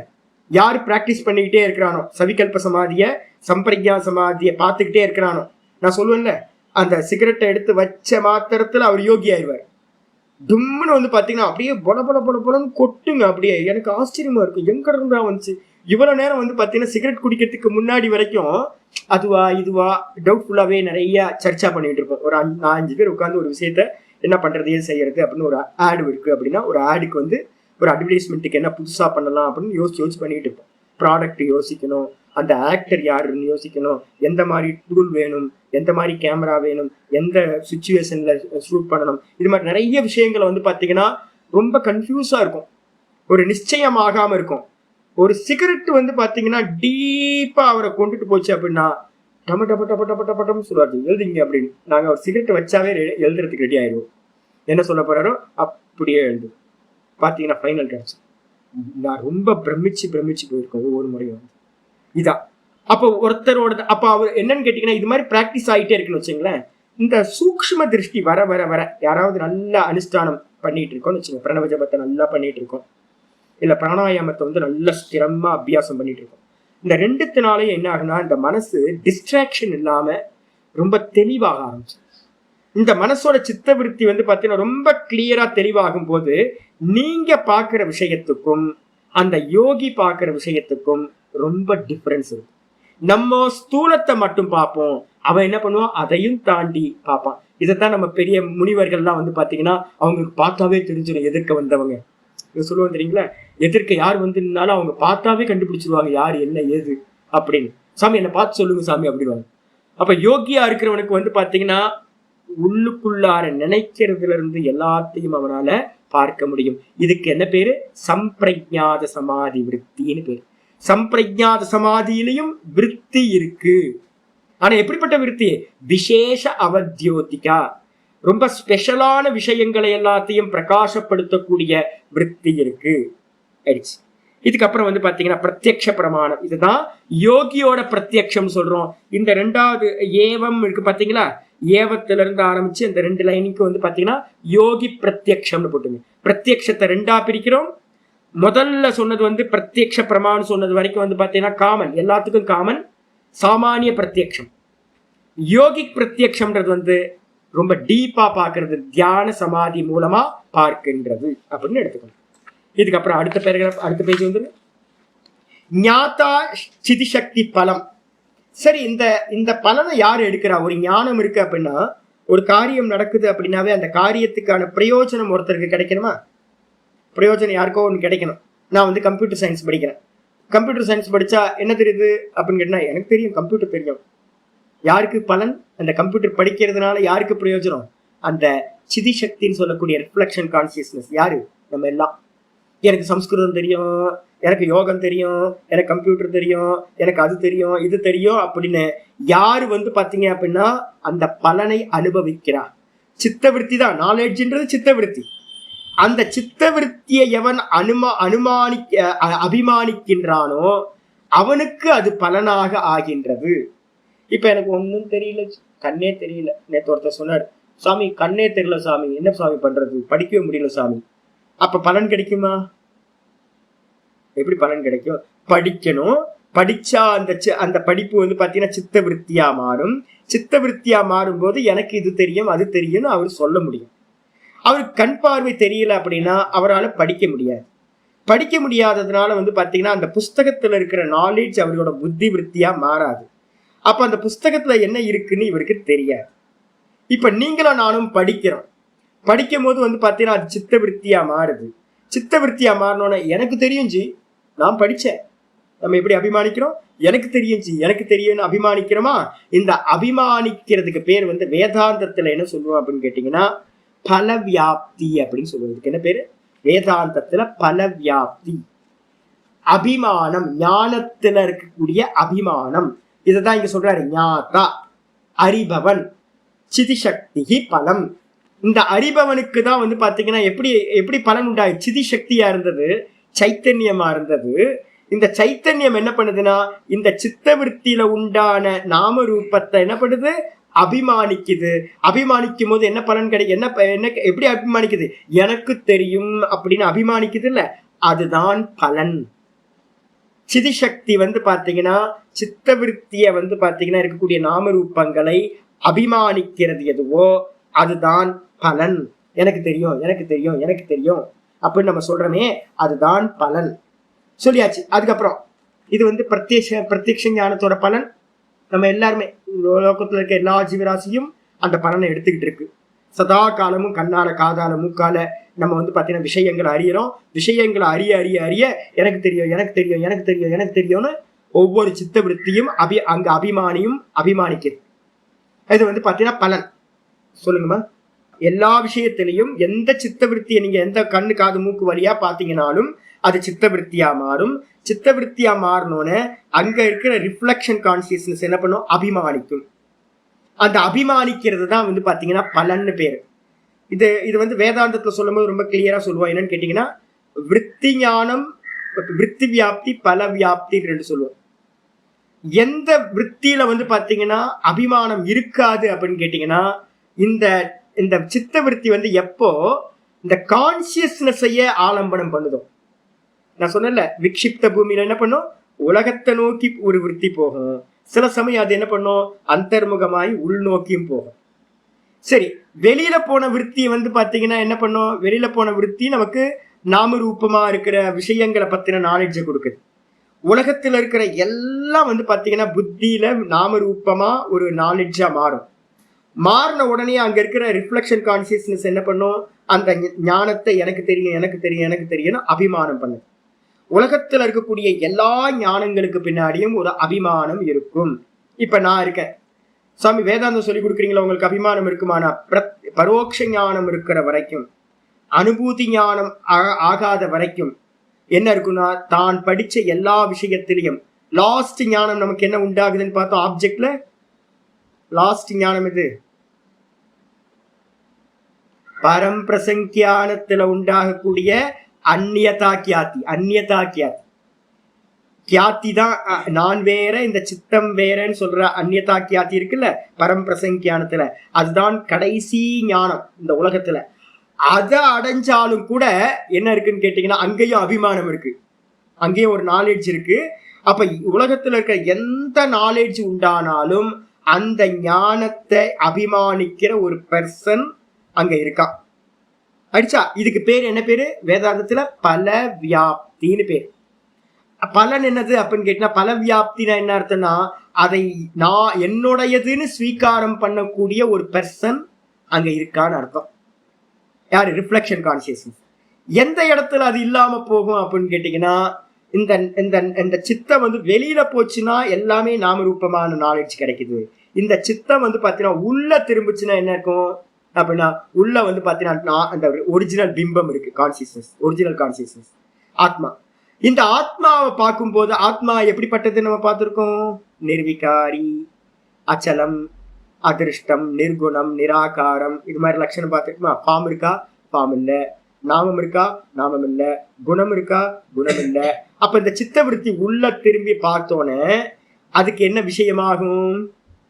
யாரு பிராக்டிஸ் பண்ணிக்கிட்டே இருக்கிறானோ, சவிகல்ப சமாதிய சம்பிரஜா சமாதியை பார்த்துக்கிட்டே இருக்கிறானோ, நான் சொல்லுவேன்ல, அந்த சிகரெட்டை எடுத்து வச்ச மாத்திரத்துல அவர் யோகி ஆயிடுவார். தும்முன்னு வந்து பாத்தீங்கன்னா அப்படியே பொல பொல பொல பொலன்னு கொட்டுங்க. அப்படியே எனக்கு ஆச்சரியமா இருக்கும், எங்க இருந்தா வந்துச்சு இவ்வளவு நேரம் வந்து பாத்தீங்கன்னா சிகரெட் குடிக்கிறதுக்கு முன்னாடி வரைக்கும் அதுவா இதுவா டவுட்ஃபுல்லாவே நிறைய சர்ச்சா பண்ணிட்டு இருப்போம். ஒரு 5 பேர் உட்காந்து ஒரு விஷயத்த என்ன பண்றது ஏன் செய்யறது அப்படின்னு ஒரு ஆடு இருக்கு அப்படின்னா, ஒரு ஆடுக்கு வந்து ஒரு அட்வர்டைஸ்மெண்ட்டுக்கு என்ன புதுசா பண்ணலாம் அப்படின்னு யோசிச்சு பண்ணிட்டு இருப்போம். ப்ராடக்ட் யோசிக்கணும், அந்த ஆக்டர் யாருன்னு யோசிக்கணும், எந்த மாதிரி டூல் வேணும், எந்த மாதிரி கேமரா வேணும், எந்த சுச்சுவேஷன்ல ஷூட் பண்ணணும், இது மாதிரி நிறைய விஷயங்களை வந்து பாத்தீங்கன்னா ரொம்ப கன்ஃபியூஸா இருக்கும், ஒரு நிச்சயம் ஆகாம இருக்கும். ஒரு சிகரெட் வந்து பாத்தீங்கன்னா டீப்பா அவரை கொண்டுட்டு போச்சு அப்படின்னா டம டப டப டப டபட்டம்னு சொல்லுவாரு, எழுதிங்க அப்படின்னு. நாங்க ஒரு சிகரெட் வச்சாவே எழுதுறதுக்கு ரெடி ஆயிடுவோம். என்ன சொல்ல போறாரோ அப்படியே எழுது. பாத்தீங்கன்னா ஃபைனல் கிடைச்சு நான் ரொம்ப பிரமிச்சு போயிருக்கோம் ஒவ்வொரு முறையும். இதான் அப்போ ஒருத்தரோட அப்ப அவர் என்னன்னு கேட்டீங்கன்னா, இது மாதிரி பிராக்டிஸ் ஆகிட்டே இருக்குன்னு வச்சுங்களேன். இந்த சூக்ஷ்ம திருஷ்டி வர வர வர யாராவது நல்ல அனுஷ்டானம் பண்ணிட்டு இருக்கோம்னு வச்சுக்கோங்க, பிரணவ ஜபத்தை நல்லா பண்ணிட்டு இருக்கோம், இல்ல பிராணாயாமத்தை வந்து நல்லா ஸ்திரமா அபியாசம் பண்ணிட்டு இருக்கோம். இந்த ரெண்டுத்தினாலேயும் என்ன ஆகுனா, இந்த மனசு டிஸ்ட்ராக்ஷன் இல்லாம ரொம்ப தெளிவாக ஆரம்பிச்சு. இந்த மனசோட சித்த விருத்தி வந்து பாத்தீங்கன்னா ரொம்ப கிளியரா தெளிவாகும் போது நீங்க பாக்குற விஷயத்துக்கும் அந்த யோகி பாக்குற விஷயத்துக்கும் ரொம்ப டிஃபரன்ஸ் இருக்கு. நம்ம ஸ்தூலத்தை மட்டும் பார்ப்போம், அவன் என்ன பண்ணுவான் அதையும் தாண்டி பார்ப்பான். இதைத்தான் நம்ம பெரிய முனிவர்கள்லாம் வந்து பாத்தீங்கன்னா அவங்களுக்கு பார்த்தாவே தெரிஞ்சிடும் எதிர்க்க வந்தவங்க. சொல்லுவோம் தெரியுங்களா, எதிர்க்க யார் வந்து நின்னாலும் அவங்க பார்த்தாவே கண்டுபிடிச்சிருவாங்க யார் என்ன ஏது அப்படின்னு. சாமி என்ன பார்த்து சொல்லுங்க சாமி அப்படின்வாங்க. அப்ப யோகியா இருக்கிறவனுக்கு வந்து பாத்தீங்கன்னா உள்ளுக்குள்ளார நினைக்கிறதுல இருந்து எல்லாத்தையும் அவனால பார்க்க முடியும். இதுக்கு என்ன பேரு? சம்பிரஜாத சமாதி விருத்தின்னு பேரு. சம்பிரஜாத சமாதியிலையும் விருத்தி இருக்கு. ஆனா எப்படிப்பட்ட விருத்தி? விசேஷ அவத்யோதிகா, ரொம்ப ஸ்பெஷலான விஷயங்களை எல்லாத்தையும் பிரகாசப்படுத்தக்கூடிய விருத்தி இருக்கு. இதுக்கப்புறம் வந்து பாத்தீங்கன்னா பிரத்யக்ஷ பிரமாணம், இதுதான் யோகியோட பிரத்யக்ஷம் சொல்றோம். இந்த 2வது ஏவம் இருக்கு பாத்தீங்களா, ஏவத்துல இருந்து ஆரம்பிச்சு இந்த 2 லைனுக்கு வந்து பாத்தீங்கன்னா யோகி பிரத்யக்ஷம்னு போட்டுங்க. பிரத்யக்ஷத்தை 2ஆ பிரிக்கிறோம். முதல்ல சொன்னது வந்து பிரத்யக்ஷ பிரமாணம் சொன்னது வரைக்கும் வந்து பாத்தீங்கன்னா காமன், எல்லாத்துக்கும் காமன், சாமானிய பிரத்யக்ஷம். யோகிக் பிரத்யக்ஷம்ன்றது வந்து ரொம்ப டீப்பா பார்க்கறது, தியான சமாதி மூலமா பார்க்கின்றது அப்படின்னு எடுத்துக்கணும். இதுக்கப்புறம் அடுத்த பேஜ் வந்து ஞாதா சிதி சக்தி பலம். சரி, இந்த பலனை யார் எடுக்கிறா? ஒரு ஞானம் இருக்கு அப்படின்னா, ஒரு காரியம் நடக்குது அப்படின்னாவே அந்த காரியத்துக்கான பிரயோஜனம் ஒருத்தருக்கு கிடைக்கணுமா? பிரயோஜனம் யாருக்கோ ஒன்று கிடைக்கணும். நான் வந்து கம்ப்யூட்டர் சயின்ஸ் படிக்கிறேன். கம்ப்யூட்டர் சயின்ஸ் படிச்சா என்ன தெரியுது அப்படின்னு கேட்டா, எனக்கு தெரியும் கம்ப்யூட்டர் தெரியும். யாருக்கு பலன்? அந்த கம்ப்யூட்டர் படிக்கிறதுனால யாருக்கு பிரயோஜனம்? அந்த சிதி சக்தின்னு சொல்லக்கூடிய ரிஃப்ளெக்ஷன் கான்சியஸ்னஸ். யாரு? நம்ம எல்லாம். எனக்கு சம்ஸ்கிருதம் தெரியும், எனக்கு யோகம் தெரியும், எனக்கு கம்ப்யூட்டர் தெரியும், எனக்கு அது தெரியும், இது தெரியும் அப்படின்னு யாரு வந்து பாத்தீங்க அப்படின்னா அந்த பலனை அனுபவிக்கிறா? சித்தவிருத்தி தான். நாலேஜ்ன்றது சித்தவிருத்தி. அந்த சித்தவிருத்தியை எவன் அபிமானிக்கின்றானோ அவனுக்கு அது பலனாக ஆகின்றது. இப்ப எனக்கு ஒன்னும் தெரியல, கண்ணே தெரியல. நேற்று ஒருத்தர் சொன்னார், சாமி கண்ணே தெரியல சாமி, என்ன சாமி பண்றது, படிக்கவே முடியல சாமி. அப்ப பலன் கிடைக்குமா? எப்படி பலன் கிடைக்கும்? படிக்கணும். படிச்சா அந்த படிப்பு வந்து பாத்தீங்கன்னா சித்த விருத்தியா மாறும். சித்த விருத்தியா மாறும் போது எனக்கு இது தெரியும் அது தெரியும்னு அவர் சொல்ல முடியும். அவருக்கு கண் பார்வை தெரியல அப்படின்னா அவரால் படிக்க முடியாது. படிக்க முடியாததுனால வந்து பாத்தீங்கன்னா அந்த புஸ்தகத்துல இருக்கிற நாலேஜ் அவரோட புத்தி விருத்தியா மாறாது. அப்ப அந்த புஸ்தகத்துல என்ன இருக்குன்னு இவருக்கு தெரியாது. இப்ப நீங்களும் நானும் படிக்கிறோம். படிக்கும் போது வந்து பாத்தீங்கன்னா அது சித்த விருத்தியா மாறுது. சித்த விருத்தியா மாறினோன்னா எனக்கு தெரியும் ஜி, நான் படிச்சேன். நம்ம எப்படி அபிமானிக்கிறோம்? எனக்கு தெரியும் ஜி, எனக்கு தெரியும்னு அபிமானிக்கிறோமா? இந்த அபிமானிக்கிறதுக்கு பேர் வந்து வேதாந்தத்துல என்ன சொல்லுவோம் அப்படின்னு கேட்டீங்கன்னா பல வியாப்தி அப்படின்னு சொல்லுவோம். இதுக்கு என்ன பேரு? வேதாந்தத்துல பல வியாப்தி. அபிமானம், ஞானத்துல இருக்கக்கூடிய அபிமானம். இதைதான் இங்க சொல்றாரு. ஞாதா அறிபவன் சிதிசக்தி பலம். இந்த அறிபவனுக்கு தான் வந்து பாத்தீங்கன்னா எப்படி பலன் உண்டாய்? சிதி சக்தியா இருந்தது, சைத்தன்யமா இருந்தது. இந்த சைத்தன்யம் என்ன பண்ணுதுன்னா இந்த சித்தவிருத்தியில உண்டான நாம ரூபத்தை என்ன பண்ணுது? அபிமானிக்குது. அபிமானிக்கும் போது என்ன பலன் கிடைக்கும்? என்ன எப்படி அபிமானிக்குது? எனக்கு தெரியும் அப்படின்னு அபிமானிக்குது இல்ல, அதுதான் பலன். சிதிசக்தி வந்து பாத்தீங்கன்னா சித்த விருத்திய வந்து பாத்தீங்கன்னா இருக்கக்கூடிய நாமரூபங்களை அபிமானிக்கிறது எதுவோ அதுதான் பலன். எனக்கு தெரியும் எனக்கு தெரியும் எனக்கு தெரியும் அப்படின்னு நம்ம சொல்றோமே, அதுதான் பலன் சொல்லியாச்சு. அதுக்கப்புறம் இது வந்து பிரத்யக்ஷ ஞானத்தோட பலன். நம்ம எல்லாருமே லோகத்துல இருக்க எல்லா ஜீவராசியும் அந்த பலனை எடுத்துக்கிட்டு இருக்கு. சதா காலமும் கண்ணால காதால மூக்கால நம்ம வந்து பாத்தீங்கன்னா விஷயங்களை அறியறோம். விஷயங்களை அறிய அறிய அறிய எனக்கு தெரியும் எனக்கு தெரியும் எனக்கு தெரியும் எனக்கு தெரியும்னு ஒவ்வொரு சித்த விருத்தியும் அங்க அபிமானியும் அபிமானிக்குது. இது வந்து பாத்தீங்கன்னா பலன். சொல்லுங்கம்மா. எல்லா விஷயத்திலையும் எந்த சித்த விருத்தியை நீங்க எந்த கண்ணு காது மூக்கு வழியா பாத்தீங்கன்னாலும் அது சித்த விருத்தியா மாறும். சித்த விருத்தியா மாறணும்னு அங்க இருக்கிற ரிஃப்ளெக்ஷன் கான்சியஸ்னஸ் என்ன பண்ணும், அபிமானிக்கும். அந்த அபிமானிக்கிறது தான் வந்து பாத்தீங்கன்னா பலன்னு பேரு. இது வந்து வேதாந்தத்துல சொல்லும் போது ரொம்ப கிளியரா சொல்லுவோம். என்னன்னு கேட்டீங்கன்னா விருத்தி ஞானம், விருத்தி வியாப்தி, பல வியாப்தி ரெண்டு சொல்லுவோம். எந்த விருத்தியில வந்து பாத்தீங்கன்னா அபிமானம் இருக்காது அப்படின்னு கேட்டீங்கன்னா இந்த இந்த சித்த விருத்தி வந்து எப்போ இந்த கான்சியஸ்னஸையே ஆலம்பனம் பண்ணுதோ. நான் சொன்னேன்ல, விக்ஷிப்த பூமியில என்ன பண்ணும், உலகத்தை நோக்கி ஒரு விருத்தி போகும். சில சமயம் அது என்ன பண்ணும், அந்தர்முகமாய் உள்நோக்கியும் போகும். சரி, வெளியில போன விருத்தி வந்து பாத்தீங்கன்னா என்ன பண்ணும், வெளியில போன விருத்தி நமக்கு நாம ரூபமா இருக்கிற விஷயங்களை பத்தின நாலேஜை கொடுக்குது. உலகத்துல இருக்கிற எல்லாம் வந்து பாத்தீங்கன்னா புத்தியில நாம ரூபமா ஒரு நாலேஜா மாறும். மாறின உடனே அங்க இருக்கிற ரிஃப்ளெக்ஷன் கான்சியஸ்னஸ் என்ன பண்ணும், அந்த ஞானத்தை எனக்கு தெரியும் எனக்கு தெரியும் எனக்கு தெரியும்னு அபிமானம் பண்ணும். உலகத்துல இருக்கக்கூடிய எல்லா ஞானங்களுக்கு பின்னாடியும் ஒரு அபிமானம் இருக்கும். இப்ப நான் இருக்கேன், சுவாமி வேதாந்தம் சொல்லி கொடுக்குறீங்களா, உங்களுக்கு அபிமானம் இருக்குமானா பரோட்ச ஞானம் இருக்கிற வரைக்கும், அனுபூதி ஞானம் ஆகாத வரைக்கும் என்ன இருக்குன்னா, தான் படிச்ச எல்லா விஷயத்திலையும் லாஸ்ட் ஞானம் நமக்கு என்ன உண்டாகுதுன்னு பார்த்தோம். ஆப்ஜெக்ட்ல லாஸ்ட் ஞானம் இது பரம் பிரசங்கியானத்துல உண்டாகக்கூடிய அந்நியதா கியாத்தி. அந்நியதா கியாத்தி கியாத்தி தான் நான் வேற இந்த சித்தம் வேறன்னு சொல்ற அந்நியதா கியாத்தி இருக்குல்ல பரம் பிரசங்கியானத்துல, அதுதான் கடைசி ஞானம் இந்த உலகத்துல. அதை அடைஞ்சாலும் கூட என்ன இருக்குன்னு கேட்டீங்கன்னா அங்கேயும் அபிமானம் இருக்கு, அங்கேயும் ஒரு நாலேஜ் இருக்கு. அப்ப உலகத்துல இருக்க எந்த நாலேஜ் உண்டானாலும் அந்த ஞானத்தை அபிமானிக்கிற ஒரு பெர்சன் அங்க இருக்கான். அடிச்சா இதுக்கு பேர் என்ன பேரு வேதாந்தத்துல, பல வியாப்தின்னு பேரு. பலன் என்னது அப்படின்னு கேட்டா, பல வியாப்தினா என்ன அர்த்தம்னா, அதை நான் என்னுடையதுன்னு ஸ்வீகாரம் பண்ணக்கூடிய ஒரு பெர்சன் அங்க இருக்கான்னு அர்த்தம். யாரு, ரிஃப்ளெக்ஷன் கான்சியஸ்னஸ். எந்த இடத்துல அது இல்லாம போகும் அப்படின்னு கேட்டீங்கன்னா, இந்த இந்த இந்த சித்தம் வந்து வெளியில போச்சுன்னா எல்லாமே நாம ரூபமான நாலேஜ் கிடைக்குது. இந்த சித்தம் வந்து பாத்தீங்கன்னா உள்ள திரும்பிச்சுன்னா என்ன இருக்கும் அப்படின்னா, உள்ள வந்து பாத்தீங்கன்னா அந்த ஒரிஜினல் பிம்பம் இருக்கு, கான்சியஸ்னஸ், ஒரிஜினல் கான்சியஸ்னஸ், ஆத்மா. இந்த ஆத்மாவை பார்க்கும் போது ஆத்மா எப்படிப்பட்டது நம்ம பார்த்திருக்கோம், நிர்விகாரி, அச்சலம், அதிருஷ்டம், நிர்குணம், நிராகாரம், இது மாதிரி லட்சணம் பார்த்துருக்குமா. ஃபார்ம் இருக்கா, ஃபார்ம் இல்லை. நாமம் இருக்கா, நாமம் இல்லை. குணம் இருக்கா, குணம் இல்லை. அப்ப இந்த சித்த விருத்தி உள்ள திரும்பி பார்த்தோன்னே அதுக்கு என்ன விஷயமாகும்,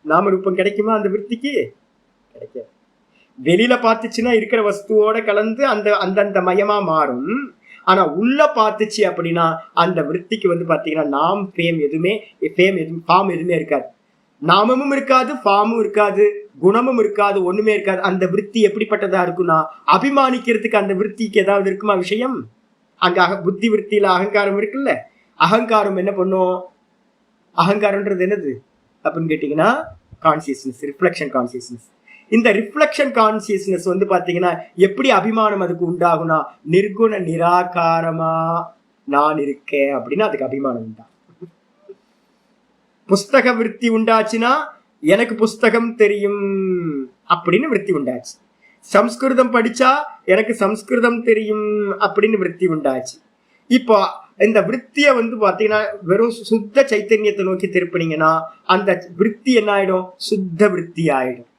நாம ரூபம் கிடைக்குமா அந்த விருத்திக்கு? கிடைக்காது. வெளியில பார்த்துச்சுன்னா இருக்கிற வஸ்துவோட கலந்து அந்த அந்தந்த மயமா மாறும். ஆனா உள்ள பார்த்துச்சு அப்படின்னா அந்த விருத்திக்கு வந்து பாத்தீங்கன்னா நாம் ஃபார்ம் எதுவுமே இருக்காது. நாமமும் இருக்காது, ஃபார்மும் இருக்காது, குணமும் இருக்காது, ஒண்ணுமே இருக்காது. அந்த விருத்தி எப்படிப்பட்டதா இருக்குன்னா, அபிமானிக்கிறதுக்கு அந்த விருத்திக்கு ஏதாவது இருக்குமா விஷயம்? அங்க புத்தி விருத்தியில அகங்காரம் இருக்குல்ல, அகங்காரம் என்ன பண்ணும், அகங்காரம்ன்றது என்னது அப்படின்னு கேட்டீங்கன்னா கான்சியஸ்னஸ், ரிஃப்ளெக்ஷன் கான்சியஸ்னஸ். இந்த ரிஃப்ளெக்ஷன் கான்சியஸ்னஸ் வந்து பாத்தீங்கன்னா எப்படி அபிமானம் அதுக்கு உண்டாகும்னா, நிர்குண நிராகாரமா நான் இருக்கேன் அப்படின்னு அதுக்கு அபிமானம் உண்டா. புஸ்தக விருத்தி உண்டாச்சுன்னா எனக்கு புஸ்தகம் தெரியும் அப்படின்னு விருத்தி உண்டாச்சு. சம்ஸ்கிருதம் படிச்சா எனக்கு சம்ஸ்கிருதம் தெரியும் அப்படின்னு விருத்தி உண்டாச்சு. இப்போ இந்த விருத்திய வந்து பாத்தீங்கன்னா வெறும் சுத்த சைத்தன்யத்தை நோக்கி திருப்பினீங்கன்னா அந்த விருத்தி என்ன ஆயிடும், சுத்த விருத்தி ஆயிடும்.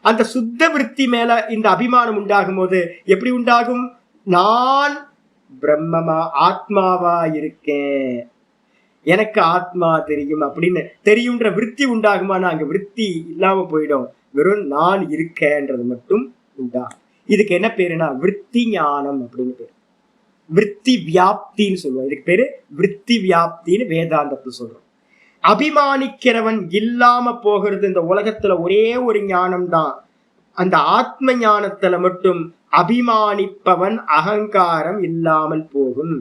அந்த சுத்த விருத்தி மேல இந்த அபிமானம் உண்டாகும் போது எப்படி உண்டாகும், நான் பிரம்மமா ஆத்மாவா இருக்கேன், எனக்கு ஆத்மா தெரியும் அப்படின்னு தெரியும்ன்ற விருத்தி உண்டாகுமானா அங்க விருத்தி இல்லாம போயிடும், வெறும் நான் இருக்கேன்றது மட்டும் உண்டாகும். இதுக்கு என்ன பேருனா விருத்தி ஞானம் அப்படின்னு பேரு. விருத்தி வியாப்தின்னு சொல்லுவோம். இதுக்கு பேரு விருத்தி வியாப்தின்னு வேதாந்தத்தை சொல்றோம். அபிமானிக்கிறவன் இல்லாம போகிறது இந்த உலகத்துல ஒரே ஒரு ஞானம் தான். அந்த ஆத்ம ஞானத்துல மட்டும் அபிமானிப்பவன் அகங்காரம் இல்லாமல் போகும்.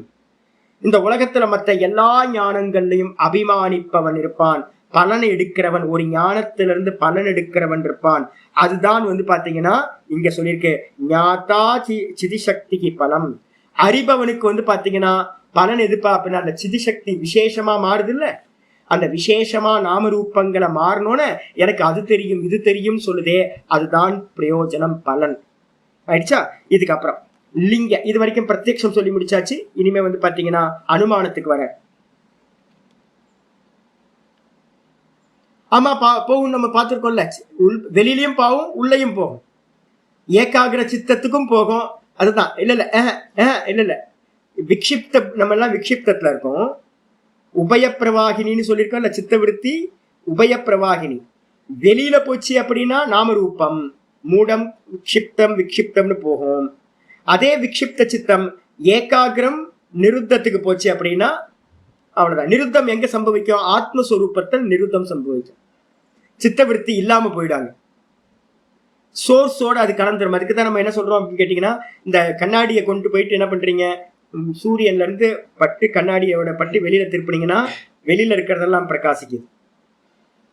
இந்த உலகத்துல மற்ற எல்லா ஞானங்கள்லையும் அபிமானிப்பவன் இருப்பான், பலன் எடுக்கிறவன், ஒரு ஞானத்திலிருந்து பலன் எடுக்கிறவன் இருப்பான். அதுதான் பாத்தீங்கன்னா இங்க சொல்லியிருக்கு, ஞாதா சிதிசக்திக்கு பலம். அறிபவனுக்கு பாத்தீங்கன்னா பலன் எதுப்பா அப்படின்னா அந்த சிதிசக்தி விசேஷமா மாறுது இல்ல, அந்த விசேஷமா நாமரூபங்களை மாறணும்னு எனக்கு அது தெரியும் இது தெரியும் சொல்லுதே, அதுதான் பிரயோஜனம், பலன். ஆயிடுச்சா? இதுக்கப்புறம் லிங்க, இது வரைக்கும் பிரத்யக்ஷம் சொல்லி முடிச்சாச்சு. இனிமே பாத்தீங்கன்னா அனுமானத்துக்கு வர. ஆமா போகும், நம்ம பார்த்திருக்கோம்ல, வெளியிலயும் போகும் உள்ளயும் போகும், ஏகாகிர சித்தத்துக்கும் போகும். அதுதான் இல்ல விக்ஷிப்த, நம்ம எல்லாம் விக்ஷிப்தத்துல இருக்கோம். உபயப்பிரவாகினின்னு சொல்லியிருக்கோம் இல்ல, சித்தவிருத்தி உபயப்பிரவாகினி. வெளியில போச்சு அப்படின்னா நாமரூபம், மூடம் விக்ஷிப்தம் விக்ஷிப்தம்னு போகும். அதே விக்ஷிப்த சித்தம் ஏகாகிரம் நிருத்தத்துக்கு போச்சு அப்படின்னா அவ்வளவுதான். நிருத்தம் எங்க சம்பவிக்கும்? ஆத்மஸ்வரூபத்தில் நிருத்தம் சம்பவிக்கும். சித்தவிருத்தி இல்லாம போயிடாங்க, சோர்ஸோட அது கலந்துரும். அதுக்கு தான் நம்ம என்ன சொல்றோம் அப்படின்னு கேட்டீங்கன்னா, இந்த கண்ணாடியை கொண்டு போயிட்டு என்ன பண்றீங்க, சூரியன்ல இருந்து பட்டு கண்ணாடியோட பட்டு வெளியில திருப்பினீங்கன்னா வெளியில இருக்கிறதெல்லாம் பிரகாசிக்குது.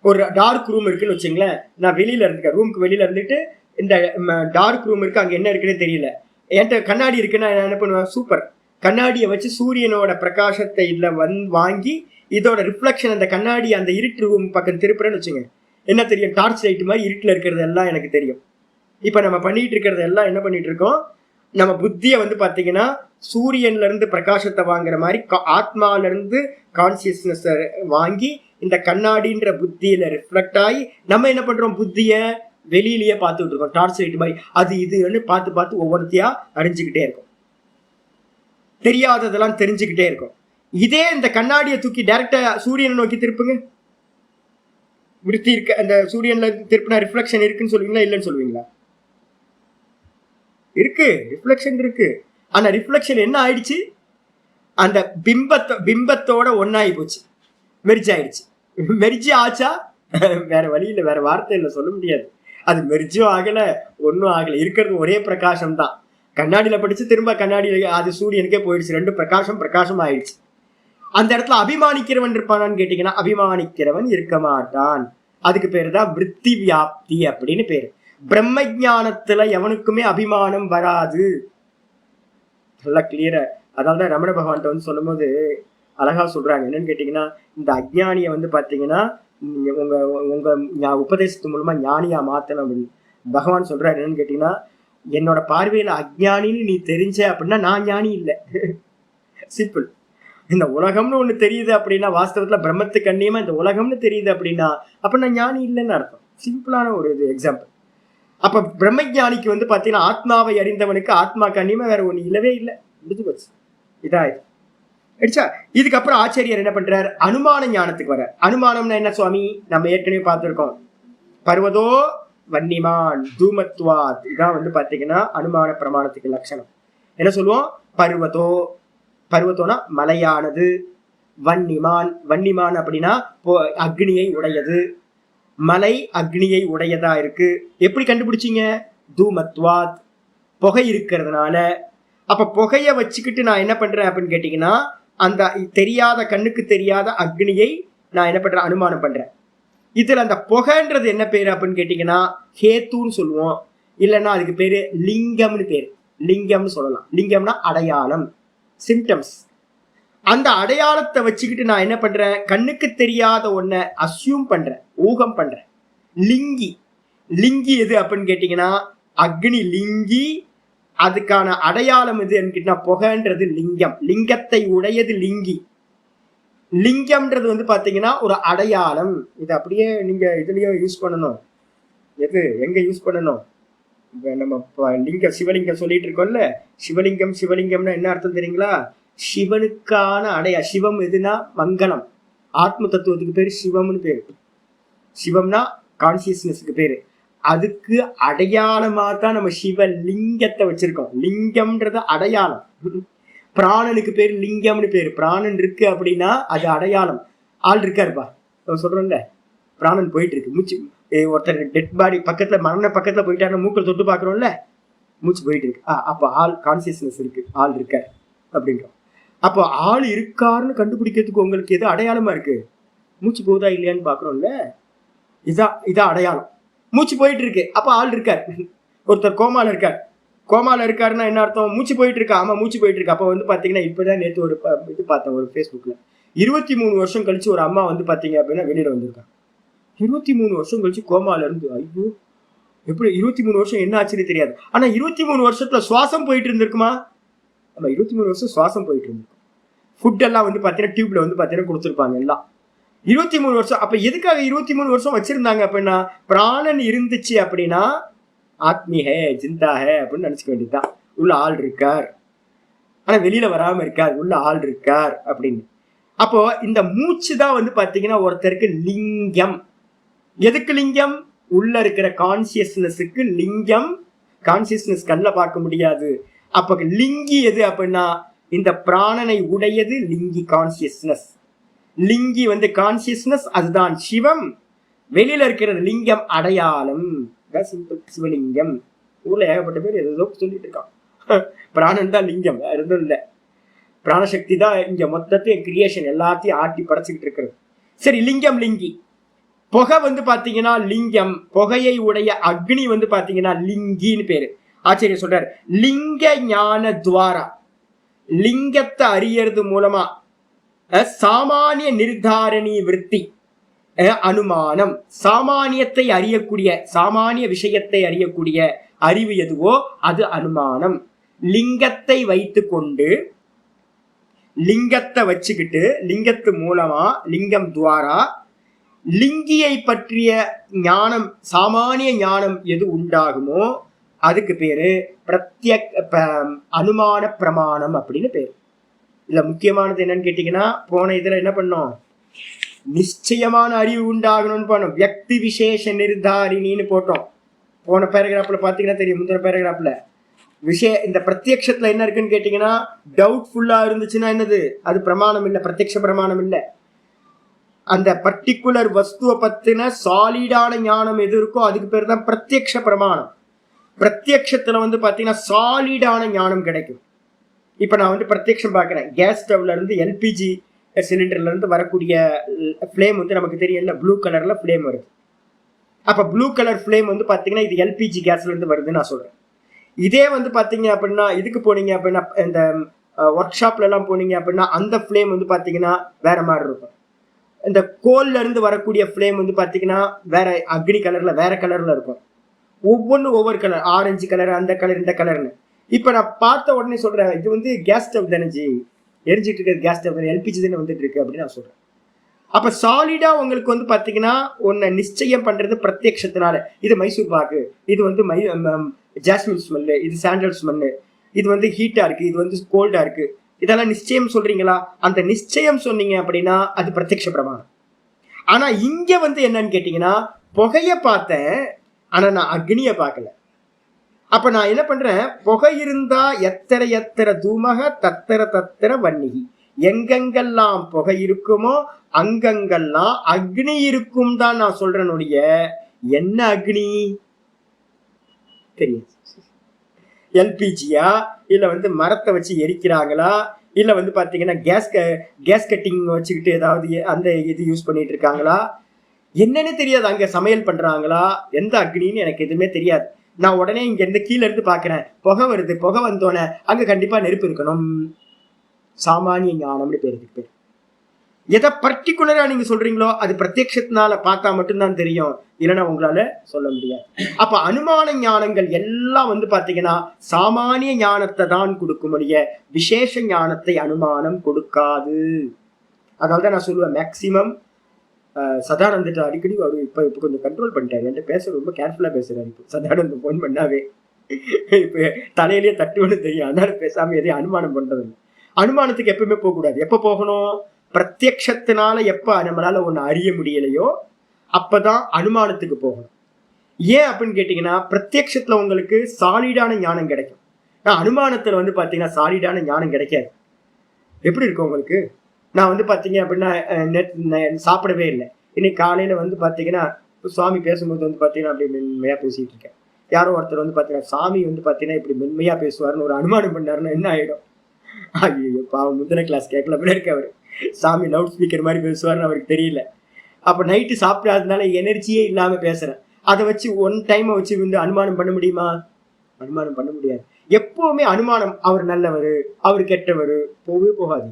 ஒரு டார்க் ரூம் இருக்குன்னு வச்சுங்களேன், நான் வெளியில இருக்கேன், ரூமுக்கு வெளியில இருந்துட்டு இந்த டார்க் ரூம் இருக்கு, அங்க என்ன இருக்குன்னு தெரியல, என்கிட்ட கண்ணாடி இருக்குன்னா என்ன பண்ணுவேன், சூப்பர், கண்ணாடியை வச்சு சூரியனோட பிரகாசத்தை இதுல வாங்கி இதோட ரிஃப்ளெக்ஷன் அந்த கண்ணாடி அந்த இருட்டு ரூம் பக்கம் திருப்புறேன்னு வச்சுங்க, என்ன தெரியும், டார்ச் லைட் மாதிரி இருட்டுல இருக்கிறது எல்லாம் எனக்கு தெரியும். இப்ப நம்ம பண்ணிட்டு இருக்கிறது எல்லாம் என்ன பண்ணிட்டு இருக்கோம், நம்ம புத்தியை பாத்தீங்கன்னா சூரியன்ல இருந்து பிரகாசத்தை வாங்குற மாதிரி ஆத்மால இருந்து கான்சியஸ்னஸ் வாங்கி இந்த கண்ணாடின்ற புத்தியில ரிஃப்ளெக்ட் ஆகி நம்ம என்ன பண்றோம், புத்திய வெளியிலேயே பார்த்துட்டு இருக்கோம், டார்ச் லைட் மாதிரி அது இதுன்னு பார்த்து பார்த்து ஒவ்வொருத்தையா அறிஞ்சுக்கிட்டே இருக்கும், தெரியாததெல்லாம் தெரிஞ்சுக்கிட்டே இருக்கும். இதே இந்த கண்ணாடியை தூக்கி டைரக்டா சூரியனை நோக்கி திருப்புங்க, விருத்தி இருக்க அந்த சூரியன்ல திருப்பினா ரிஃப்ளெக்ஷன் இருக்குன்னு சொல்லுவீங்களா இல்லைன்னு சொல்லுவீங்களா? இருக்கு, ரிஃப்ளெக்ஷன் இருக்கு. ஆனா ரிஃப்ளெக்ஷன் என்ன ஆயிடுச்சு, அந்த பிம்பத்தோட ஒன்னாயி போச்சு, மெர்ஜ் ஆயிடுச்சு. மெர்ஜ் ஆச்சா? வேற வழி இல்லை, வேற வார்த்தை இல்லை, சொல்ல முடியாது. அது மெர்ஜும் ஆகல, ஒன்னும் ஆகல, இருக்கிறது ஒரே பிரகாசம் தான். கண்ணாடியில படிச்சு திரும்ப கண்ணாடியில அது சூரியனுக்கே போயிடுச்சு, ரெண்டு பிரகாசம் ஆயிடுச்சு. அந்த இடத்துல அபிமானிக்கிறவன் இருப்பானான்னு கேட்டீங்கன்னா அபிமானிக்கிறவன் இருக்க மாட்டான். அதுக்கு பேரு தான் விருத்தி வியாப்தி அப்படின்னு பேரு. பிரம்ம ஞானத்துல எவனுக்குமே அபிமானம் வராது. நல்லா கிளியரா, அதனாலதான் ரமண பகவான்கிட்ட சொல்லும் போது அழகா சொல்றாங்க, என்னன்னு கேட்டீங்கன்னா, இந்த அஜ்ஞானிய பாத்தீங்கன்னா உங்க உங்க உபதேசத்து மூலமா ஞானியா மாத்தணும் அப்படின்னு பகவான் சொல்றாரு. என்னன்னு கேட்டீங்கன்னா, என்னோட பார்வையில அஜ்ஞானின்னு நீ தெரிஞ்ச அப்படின்னா நான் ஞானி இல்லை. சிம்பிள். இந்த உலகம்னு ஒண்ணு தெரியுது அப்படின்னா, வாஸ்தவத்துல பிரம்மத்துக்கு அந்நியமா இந்த உலகம்னு தெரியுது அப்படின்னா அப்ப நான் ஞானி இல்லைன்னு அர்த்தம். சிம்பிளான ஒரு இது எக்ஸாம்பிள். அப்ப பிரம்ம ஞானிக்கு பாத்தீங்கன்னா ஆத்மாவை அறிந்தவனுக்கு ஆத்மாக்கு அந்நியமா வேற ஒண்ணு இல்லவே இல்லை, முடிஞ்சு போச்சு. இதாயிடுச்சு. இதுக்கப்புறம் ஆச்சாரியர் என்ன பண்றார், அனுமான ஞானத்துக்கு வர. அனுமானம்னா என்ன சுவாமி, நம்ம ஏற்கனவே பார்த்திருக்கோம், பர்வதோ வன்னிமான் தூமத்வாத். இதான் பாத்தீங்கன்னா அனுமான பிரமாணத்துக்கு லட்சணம். என்ன சொல்லுவோம், பர்வதோனா மலையானது, வன்னிமான் அப்படின்னா அக்னியை உடையது, மலை அக்னியை உடையதா இருக்கு. எப்படி கண்டுபிடிச்சீங்க, தூமத்வாத், புகை இருக்கிறதுனால. அப்ப புகைய வச்சுக்கிட்டு நான் என்ன பண்றேன் அப்படின்னு கேட்டீங்கன்னா, அந்த தெரியாத கண்ணுக்கு தெரியாத அக்னியை நான் என்ன பண்றேன், அனுமானம் பண்றேன். இதுல அந்த புகைன்றது என்ன பேரு அப்படின்னு கேட்டீங்கன்னா ஹேத்துன்னு சொல்லுவோம், இல்லைன்னா அதுக்கு பேரு லிங்கம்னு பேரு. லிங்கம்னு சொல்லலாம். லிங்கம்னா அடையாளம், சிம்டம்ஸ். அந்த அடையாளத்தை வச்சுக்கிட்டு நான் என்ன பண்றேன், கண்ணுக்கு தெரியாத ஒன்ன அஸ்யூம் பண்றேன், ஊகம் பண்றேன். லிங்கி எது அப்படின்னு கேட்டீங்கன்னா அக்னி லிங்கி. அதுக்கான அடையாளம் எது கேட்டீங்கன்னா புகைன்றது லிங்கம், லிங்கத்தை உடையது லிங்கி. லிங்கம்ன்றது பாத்தீங்கன்னா ஒரு அடையாளம். இது அப்படியே நீங்க இதுலயும் யூஸ் பண்ணணும். எது எங்க யூஸ் பண்ணணும், நம்ம லிங்கம் சிவலிங்கம் சொல்லிட்டு இருக்கோம்ல, சிவலிங்கம்னா என்ன அர்த்தம் தெரியுங்களா, சிவனுக்கான சிவம் எதுனா மங்களம். ஆத்ம தத்துவத்துக்கு பேரு சிவம்னு பேரு. சிவம்னா கான்சியஸ்னஸ்க்கு பேரு. அதுக்கு அடையாளமா தான் நம்ம சிவலிங்கத்தை வச்சிருக்கோம். லிங்கம்ன்றது அடையாளம். பிராணனுக்கு பேர் லிங்கம்னு பேரு. பிராணன் இருக்கு அப்படின்னா அது அடையாளம். ஆள் இருக்காருப்பா சொல்றோம்ல, பிராணன் போயிட்டு இருக்கு, மூச்சு. ஒருத்தர் டெட் பாடி பக்கத்துல, மரண பக்கத்துல போயிட்டாருன்னா மூக்கில் தொட்டு பாக்குறோம்ல, மூச்சு போயிட்டு இருக்கு. அப்போ ஆள் கான்சியஸ்னஸ் இருக்கு, ஆள் இருக்கார் அப்படின்றோம். அப்போ ஆள் இருக்காருன்னு கண்டுபிடிக்கிறதுக்கு உங்களுக்கு எது அடையாளமா இருக்கு? மூச்சு போதா இல்லையான்னு பாக்குறோம்ல, இதான் அடையாளம். மூச்சு போயிட்டு இருக்கு, அப்ப ஆள் இருக்கார். ஒருத்தர் கோமால இருக்கார். கோமால இருக்காருன்னா என்ன அர்த்தம்? மூச்சு போயிட்டு இருக்கா. ஆமா, மூச்சு போயிட்டு இருக்கு. அப்ப வந்து பாத்தீங்கன்னா, இப்பதான் நேற்று ஒரு இது பார்த்தேன் ஒரு ஃபேஸ்புக்ல. 23 வருஷம் கழிச்சு ஒரு அம்மா வந்து பாத்தீங்க அப்படின்னா வெளியில வந்திருக்காங்க. 23 வருஷம் கழிச்சு கோமால இருந்து, ஐயோ எப்படி 23 வருஷம் என்ன ஆச்சுன்னு தெரியாது. ஆனா 23 வருஷத்துல சுவாசம் போயிட்டு இருந்திருக்குமா? ஆமா, 23 வருஷம் சுவாசம் போயிட்டு இருந்திருக்கும். ஃபுட் எல்லாம் வந்து பாத்தீங்கன்னா டியூப்ல வந்து பாத்தீங்கன்னா கொடுத்துருப்பாங்க எல்லாம். 23 வருஷம். அப்ப எதுக்காக 23 வருஷம் வச்சிருந்தாங்க அப்படின்னா, பிராணன் இருந்துச்சு அப்படின்னா ஆத்மி ஹே ஜிந்தா ஹே அப்படின்னு நினைச்சுக்க வேண்டியதுதான். உள்ள ஆள் இருக்கார், ஆனா வெளியில வராம இருக்கார், உள்ள ஆள் இருக்கார் அப்படின்னு. அப்போ இந்த மூச்சு தான் வந்து பாத்தீங்கன்னா ஒருத்தருக்கு லிங்கம். எதுக்கு லிங்கம்? உள்ள இருக்கிற கான்சியஸ்னஸுக்கு லிங்கம். கான்சியஸ்னஸ் கண்ல பார்க்க முடியாது. அப்ப லிங்கி எது அப்படின்னா, இந்த பிராணனை உடையது லிங்கி கான்சியஸ்னஸ். லிங்கி வந்து கான்சியஸ்னஸ், அதுதான் சிவம். வெளியில இருக்கிறது லிங்கம், அடையாளம். சிம்பிள், சிவலிங்கம். ஊர்ல ஏகப்பட்ட பேர் ஏதோ சொல்லிட்டு இருக்கான். பிராணன் தான் லிங்கம், வேற எதுவும் இல்லை. பிராணசக்தி தான் இங்க மொத்தத்தையும் கிரியேஷன் எல்லாத்தையும் ஆட்டி படைச்சுக்கிட்டு இருக்கிறது. சரி, லிங்கம் லிங்கி. புகை வந்து பாத்தீங்கன்னா லிங்கம். புகையை உடைய அக்னி வந்து பாத்தீங்கன்னா லிங்கின்னு பேரு. ஆச்சரியம் சொல்றாரு, லிங்க ஞான துவாரா. லிங்கத்தை அறியறது மூலமா சாமானிய நிர்தாரணி விருத்தி அனுமானம். சாமானியத்தை அறியக்கூடிய, சாமானிய விஷயத்தை அறியக்கூடிய அறிவு எதுவோ அது அனுமானம். லிங்கத்தை வைத்து கொண்டு, லிங்கத்தை வச்சுக்கிட்டு, லிங்கத்து மூலமா, லிங்கம் துவாரா லிங்கியை பற்றிய ஞானம், சாமானிய ஞானம் எது உண்டாகுமோ அதுக்கு பேரு அனுமான பிரமாணம் அப்படின்னு பேரு. இல்ல முக்கியமானது என்னன்னு கேட்டீங்கன்னா, போன இதுல என்ன பண்ணோம், நிச்சயமான அறிவு உண்டாகணும்னு பண்ணோம். வியக்தி விசேஷ நிர்தாரிணின்னு போட்டோம். போன பேராகிராஃப்ல பாத்தீங்கன்னா தெரியும், முந்தின பேராகிராஃப்ல இந்த பிரத்யக்ஷத்துல என்ன இருக்குன்னு கேட்டீங்கன்னா, டவுட்ஃபுல்லா இருந்துச்சுன்னா என்னது, அது பிரமாணம் இல்லை, பிரத்யக்ஷ பிரமாணம் இல்லை. அந்த பர்டிகுலர் வஸ்துவை பத்தின சாலிடான ஞானம் எது இருக்கோ அதுக்கு பேர் தான் பிரத்யக்ஷ பிரமாணம். பிரத்யக்ஷத்துல வந்து பாத்தீங்கன்னா சாலிடான ஞானம் கிடைக்கும். இப்ப நான் வந்து பிரத்யக்ஷம் பாக்குறேன், கேஸ் ஸ்டவ்ல இருந்து எல்பிஜி சிலிண்டர்ல இருந்து வரக்கூடிய ஃபிளேம் வந்து நமக்கு தெரியல, ப்ளூ கலர்ல ஃபிளேம் வருது. அப்ப ப்ளூ கலர் ஃபிளேம் வந்து பாத்தீங்கன்னா இது எல்பிஜி கேஸ்ல இருந்து வருதுன்னு நான் சொல்றேன். இதே வந்து பாத்தீங்க அப்படின்னா, இதுக்கு போனீங்க அப்படின்னா, இந்த ஒர்க் ஷாப்ல எல்லாம் போனீங்க அப்படின்னா அந்த ஃபிளேம் வந்து பாத்தீங்கன்னா வேற மாதிரி இருக்கும். இந்த கோல்ல இருந்து வரக்கூடிய ஃபிளேம் வந்து பாத்தீங்கன்னா வேற அக்னி கலர்ல, வேற கலர்ல இருக்கும். ஒவ்வொன்றும் ஒவ்வொரு கலர், ஆரஞ்சு கலர், அந்த கலர், இந்த கலர்னு. இப்ப நான் பார்த்த உடனே சொல்றேன், இது வந்து கேஸ் ஸ்டவ் தானே, எரிஞ்சிட்டு இருக்கிறது கேஸ் ஸ்டவ், எல்பிஜி தானே வந்துட்டு இருக்கு அப்படின்னு நான் சொல்றேன். அப்ப சாலிடா உங்களுக்கு வந்து பாத்தீங்கன்னா ஒன்னு நிச்சயம் பண்றது பிரத்யக்ஷத்தினால. இது மைசூர் பாக்கு, இது வந்து ஜாஸ்மின் ஸ்மெல்லு, இது சாண்டல் ஸ்மெல்லு, இது வந்து ஹீட்டா இருக்கு, இது வந்து கோல்டா இருக்கு, இதெல்லாம் நிச்சயம் சொல்றீங்களா? அந்த நிச்சயம் சொன்னீங்க அப்படின்னா அது பிரத்யக்ஷ பிரமாணம். ஆனா இங்க வந்து என்னன்னு கேட்டீங்கன்னா, புகைய பார்த்தேன், ஆனா நான் அக்னிய பார்க்கல. அப்ப நான் என்ன பண்றேன், புகை இருந்தா எத்தனை எத்தனை தூமக தத்தர தத்தர வன்னிகி. எங்கெங்கெல்லாம் புகை இருக்குமோ அங்கங்கெல்லாம் அக்னி இருக்கும் தான் நான் சொல்றேனுடைய. என்ன அக்னி தெரியும்? எல்பிஜியா, இல்ல வந்து மரத்தை வச்சு எரிக்கிறாங்களா, இல்ல வந்து பாத்தீங்கன்னா கேஸ் கட்டிங் வச்சுக்கிட்டு ஏதாவது அந்த இது யூஸ் பண்ணிட்டு இருக்காங்களா, என்னன்னு தெரியாது. அங்க சமையல் பண்றாங்களா, எந்த அக்னின்னு எனக்கு எதுவுமே தெரியாது. நான் உடனே இங்க இருந்து கீழே இருந்து பாக்குறேன், புகை வருது, புகை வந்தோடனே அங்க கண்டிப்பா நெருப்பு இருக்கணும். சாமானிய ஞானம்னு பேருக்கு பேர். எதை பர்டிகுலரா நீங்க சொல்றீங்களோ அது பிரத்யக்ஷத்தினால பார்த்தா மட்டும்தான் தெரியும், இல்லைன்னா உங்களால சொல்ல முடியாது. அப்ப அனுமான ஞானங்கள் எல்லாம் வந்து பாத்தீங்கன்னா சாமானிய ஞானத்தை தான் கொடுக்க முடிய, விசேஷ ஞானத்தை அனுமானம் கொடுக்காது. அதனாலதான் நான் சொல்லுவேன், மேக்சிமம் சதானந்திட்ட அடிக்கடி அவரு இப்ப கொஞ்சம் கண்ட்ரோல் பண்ணிட்டாரு. என்கிட்ட பேச ரொம்ப கேர்ஃபுல்லா பேசுறாரு. இப்போ சதானந்த போன் பண்ணாவே இப்ப தலையிலேயே தட்டுவன்னு தெரியும், அதனால பேசாம எதையும் அனுமானம் பண்றது. அனுமானத்துக்கு எப்பவுமே போகக்கூடாது. எப்ப போகணும், பிரத்யக்ஷத்தினால எப்ப நம்மளால ஒண்ணு அறிய முடியலையோ அப்பதான் அனுமானத்துக்கு போகணும். ஏன் அப்படின்னு கேட்டீங்கன்னா, பிரத்யக்ஷத்துல உங்களுக்கு சாலிடான ஞானம் கிடைக்கும். அனுமானத்துல வந்து பாத்தீங்கன்னா சாலிடான ஞானம் கிடைக்காது. எப்படி இருக்கும் உங்களுக்கு? நான் வந்து பார்த்தீங்க அப்படின்னா சாப்பிடவே இல்லை. இன்னைக்கு காலையில் வந்து பார்த்தீங்கன்னா சுவாமி பேசும்போது வந்து பார்த்தீங்கன்னா அப்படி மென்மையாக பேசிகிட்டு இருக்கேன். யாரோ ஒருத்தர் வந்து பார்த்தீங்கன்னா சாமி வந்து பார்த்தீங்கன்னா இப்படி மென்மையாக பேசுவாருன்னு ஒரு அனுமானம் பண்ணாருன்னா என்ன ஆகிடும்? ஐயோ பாவம், முந்தின கிளாஸ் கேட்கல இருக்க அவர். சாமி லவுட் ஸ்பீக்கர் மாதிரி பேசுவாருன்னு அவருக்கு தெரியல. அப்போ நைட்டு சாப்பிடாததுனால எனர்ஜியே இல்லாமல் பேசுகிறேன். அதை வச்சு ஒன் டைமை வச்சு வந்து அனுமானம் பண்ண முடியுமா? அனுமானம் பண்ண முடியாது. எப்பவுமே அனுமானம் அவர் நல்லவர், அவர் கெட்டவர் போகவே போகாது.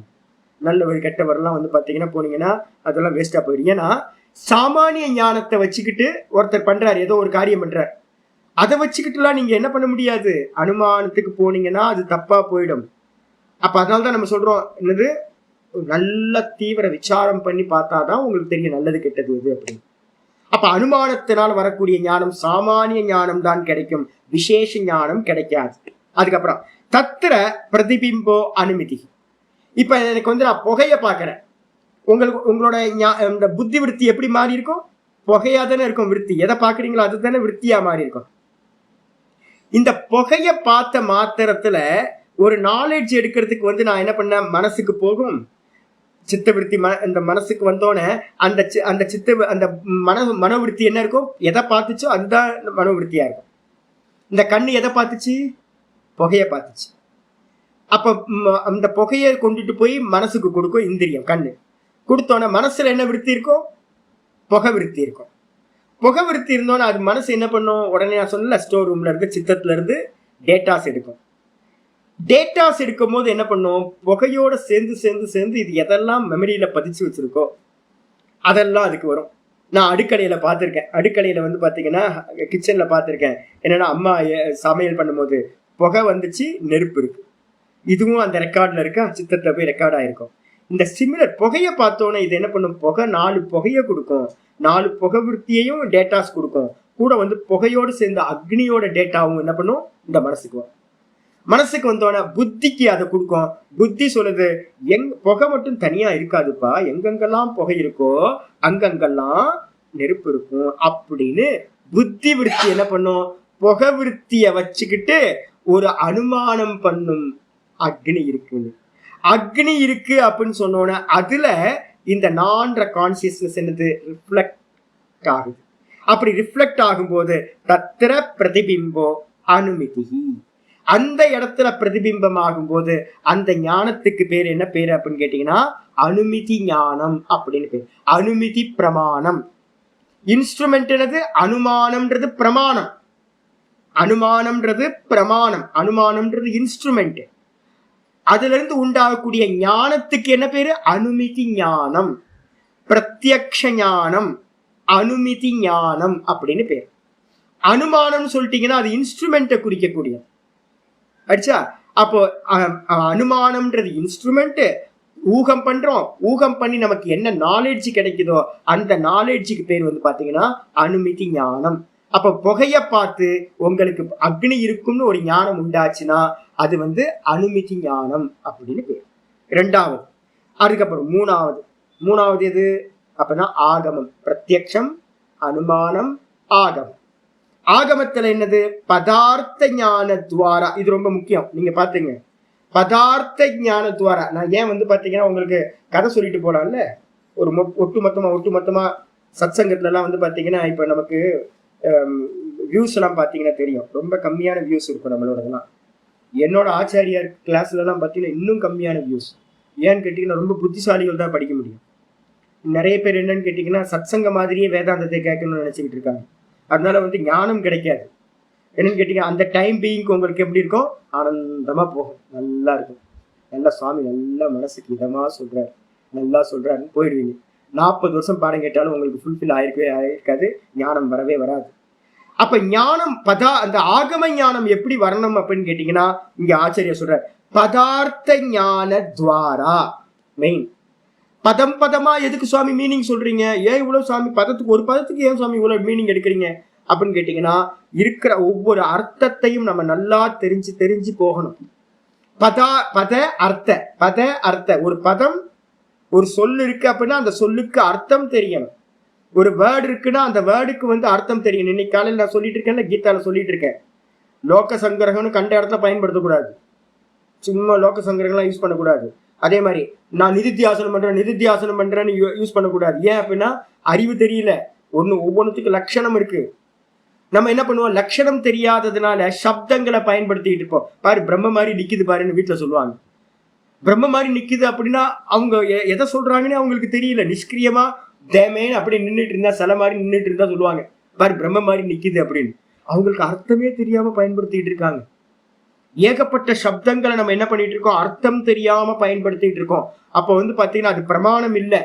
நல்லவர் கெட்டவர்லாம் வந்து பார்த்தீங்கன்னா போனீங்கன்னா அதெல்லாம் வேஸ்ட்டாக போயிடும். ஏன்னா சாமானிய ஞானத்தை வச்சுக்கிட்டு ஒருத்தர் பண்றாரு, ஏதோ ஒரு காரியம் பண்றாரு, அதை வச்சுக்கிட்டுலாம் நீங்க என்ன பண்ண முடியாது. அனுமானத்துக்கு போனீங்கன்னா அது தப்பா போயிடும். அப்ப அதனால்தான் நம்ம சொல்றோம், என்னது, நல்ல தீவிர விசாரம் பண்ணி பார்த்தாதான் உங்களுக்கு தெரியும் நல்லது கெட்டது எது அப்படின்னு. அப்ப அனுமானத்தினால் வரக்கூடிய ஞானம் சாமானிய ஞானம் தான் கிடைக்கும், விசேஷ ஞானம் கிடைக்காது. அதுக்கப்புறம் தத்திர பிரதிபிம்போ அனுமதி. இப்ப எனக்கு வந்து நான் புகைய பாக்குறேன், உங்களோட இந்த புத்தி விருத்தி எப்படி மாறி இருக்கும்? புகையா தானே இருக்கும் விருத்தி. எதை பாக்குறீங்களோ அது தானே விருத்தியா மாறி இருக்கும். இந்த புகைய பார்த்த மாத்திரத்துல ஒரு நாலேஜ் எடுக்கிறதுக்கு வந்து நான் என்ன பண்ண, மனசுக்கு போகும் சித்தவிருத்தி. இந்த மனசுக்கு வந்தோடனே அந்த அந்த மனோவிருத்தி என்ன இருக்கும்? எதை பார்த்துச்சோ அதுதான் மனோவிருத்தியா இருக்கும். இந்த கண்ணு எதை பார்த்துச்சு? புகைய பார்த்துச்சு. அப்ப அந்த புகையை கொண்டுட்டு போய் மனசுக்கு கொடுக்கும் இந்திரியம், கண்ணு. கொடுத்தோன்னே மனசுல என்ன விருத்தி இருக்கும்? புகை விருத்தி இருக்கும். புகை விருத்தி இருந்தோன்னா அது மனசு என்ன பண்ணும்? உடனே நான் சொன்ன ஸ்டோர் ரூம்ல இருந்து சித்தத்துல இருந்து டேட்டாஸ் எடுக்கும். டேட்டாஸ் எடுக்கும் போது என்ன பண்ணும்? புகையோட சேர்ந்து சேர்ந்து சேர்ந்து இது எதெல்லாம் மெமரியில பதிச்சு வச்சிருக்கோ அதெல்லாம் அதுக்கு வரும். நான் அடுக்கடையில பார்த்துருக்கேன். அடுக்கடையில வந்து பாத்தீங்கன்னா கிச்சன்ல பார்த்துருக்கேன். என்னன்னா அம்மா சமையல் பண்ணும்போது புகை வந்துச்சு, நெருப்பு இருக்கு, இதுவும் அந்த ரெக்கார்ட்ல இருக்கா, சித்தத்துல போய் ரெக்கார்ட் ஆயிருக்கும். இந்த சிமிலர் புகையை பார்த்தோன்னே இது என்ன பண்ணும்? புகை 4 புகையை கொடுக்கும், 4 புகை விருத்தியையும் டேட்டாஸ் கொடுக்கும். கூட வந்து புகையோடு சேர்ந்த அக்னியோட டேட்டாவும் என்ன பண்ணும்? இந்த மனசுக்கு வரும். மனசுக்கு வந்தோன்னா புத்திக்கு அதை கொடுக்கும். புத்தி சொல்லுது, புகை மட்டும் தனியா இருக்காதுப்பா, எங்கெங்கெல்லாம் புகை இருக்கோ அங்கங்கெல்லாம் நெருப்பு இருக்கும் அப்படின்னு புத்தி விருத்தி என்ன பண்ணும்? புகை விருத்திய வச்சுக்கிட்டு ஒரு அனுமானம் பண்ணும். அக்னி இருக்குன்னு, அக்னி இருக்கு அப்படின்னு சொன்னோன்னா அதுல இந்த நான்ற கான்சியஸ்னஸ் என்னது? ரிஃப்ளெக்ட் ஆகுது. அப்படி ரிஃப்ளெக்ட் ஆகும்போது தத்திர பிரதிபிம்போ அனுமதி. அந்த இடத்துல பிரதிபிம்பம் ஆகும்போது அந்த ஞானத்துக்கு பேர் என்ன பேரு அப்படின்னு கேட்டீங்கன்னா அனுமிதி ஞானம் அப்படின்னு பேர். அனுமிதி பிரமாணம். இன்ஸ்ட்ருமெண்ட் என்னது? அனுமானம்ன்றது பிரமாணம், அனுமானம்ன்றது பிரமாணம், அனுமானம்ன்றது இன்ஸ்ட்ருமெண்ட். அதுல இருந்து உண்டாகக்கூடிய ஞானத்துக்கு என்ன பேரு? அனுமிதி ஞானம், பிரத்யக்ஷ ஞானம், அனுமிதி ஞானம் அப்படின்னு பேர். அனுமானம் சொல்லிட்டீங்கன்னா அது இன்ஸ்ட்ருமெண்ட்டை குறிக்கக்கூடிய அடிச்சா. அப்போ அனுமானம்ன்றது இன்ஸ்ட்ருமெண்ட். ஊகம் பண்றோம், ஊகம் பண்ணி நமக்கு என்ன நாலேஜ் கிடைக்குதோ அந்த நாலேஜுக்கு பேர் வந்து பாத்தீங்கன்னா அனுமிதி ஞானம். அப்ப புகைய பார்த்து உங்களுக்கு அக்னி இருக்கும்னு ஒரு ஞானம் உண்டாச்சுன்னா அது வந்து அனுமிதி ஞானம் அப்படின்னு பேர். 2வது. அதுக்கப்புறம் மூணாவது எது அப்படின்னா ஆகமம். பிரத்யக்ஷம், அனுமானம், ஆகமம். ஆகமத்துல என்னது? பதார்த்த ஞான துவாரா. இது ரொம்ப முக்கியம், நீங்க பாத்தீங்க. பதார்த்த ஞான துவாரா. நான் ஏன் வந்து பாத்தீங்கன்னா உங்களுக்கு கதை சொல்லிட்டு போலாம்ல, ஒரு ஒட்டுமொத்தமா சத்சங்கத்துல எல்லாம் வந்து பாத்தீங்கன்னா இப்ப நமக்கு வியூஸ் எல்லாம் பாத்தீங்கன்னா தெரியும், ரொம்ப கம்மியான வியூஸ் இருக்கும் நம்மளோடதெல்லாம். என்னோட ஆச்சாரியார் கிளாஸ்ல எல்லாம் பாத்தீங்கன்னா இன்னும் கம்மியான வியூஸ். ஏன்னு கேட்டீங்கன்னா ரொம்ப புத்திசாலிகள் தான் படிக்க முடியும். நிறைய பேர் என்னன்னு கேட்டீங்கன்னா சத்சங்க மாதிரியே வேதாந்தத்தை கேட்கணும்னு நினைச்சுக்கிட்டு இருக்காங்க. அதனால வந்து ஞானம் கிடைக்காது. என்னன்னு கேட்டீங்கன்னா அந்த டைம் பீயிங்க்கு உங்களுக்கு எப்படி இருக்கும்? ஆனந்தமா போகும், நல்லா இருக்கும். நல்லா சுவாமி நல்லா மனசுக்கு இதமா சொல்றாரு, நல்லா சொல்றாருன்னு போயிடுவீங்க. 40 வருஷம் பாடம் கேட்டாலும் உங்களுக்கு ஃபுல்ஃபில் ஆயிருக்காது, ஞானம் வரவே வராது. அப்ப ஞானம் அந்த ஆகம ஞானம் எப்படி வரணும் அப்படின்னு கேட்டீங்கன்னா இங்க ஆச்சரிய சொல்ற பதார்த்த ஞான துவாரா. மெயின் பதமா எதுக்கு சுவாமி மீனிங் சொல்றீங்க? ஏன் இவ்வளவு சுவாமி ஒரு பதத்துக்கு ஏன் சுவாமி இவ்வளவு மீனிங் எடுக்கிறீங்க அப்படின்னு கேட்டீங்கன்னா இருக்கிற ஒவ்வொரு அர்த்தத்தையும் நம்ம நல்லா தெரிஞ்சு போகணும். பத அர்த்த ஒரு பதம், ஒரு சொல் இருக்கு அப்படின்னா அந்த சொல்லுக்கு அர்த்தம் தெரியணும். ஒரு வேர்டு இருக்குன்னா அந்த வேர்டுக்கு வந்து அர்த்தம் தெரியணும். இன்னைக்கு காலையில் நான் சொல்லிட்டு இருக்கேன்ல, கீதால சொல்லிட்டு இருக்கேன், லோக சங்கிரகம்னு கண்ட இடத்துல பயன்படுத்தக்கூடாது. சும்மா லோக சங்கிரகம்லாம் யூஸ் பண்ணக்கூடாது. அதே மாதிரி நான் நிதித்தியாசனம் பண்றேன்னு யூஸ் பண்ணக்கூடாது. ஏன் அப்படின்னா அறிவு தெரியல. ஒவ்வொன்றுத்துக்கு லட்சணம் இருக்கு. நம்ம என்ன பண்ணுவோம், லட்சணம் தெரியாததுனால சப்தங்களை பயன்படுத்திட்டு இருப்போம். பாரு பிரம்ம மாதிரி நிக்குது பாருன்னு வீட்டுல சொல்லுவாங்க. பிரம்ம மாதிரி நிக்குது அப்படின்னா அவங்க எதை சொல்றாங்கன்னு அவங்களுக்கு தெரியல. நிஷ்கிரியமா தேமேன்னு அப்படி நின்றுட்டு இருந்தா, சில மாதிரி நின்றுட்டு இருந்தா சொல்லுவாங்க பாரு பிரம்ம மாதிரி நிக்குது அப்படின்னு. அவங்களுக்கு அர்த்தமே தெரியாம பயன்படுத்திட்டு இருக்காங்க. ஏகப்பட்ட சப்தங்களை நம்ம என்ன பண்ணிட்டு இருக்கோம், அர்த்தம் தெரியாம பயன்படுத்திட்டு இருக்கோம். அப்ப பாத்தீங்கன்னா அது பிரமாணம் இல்லை.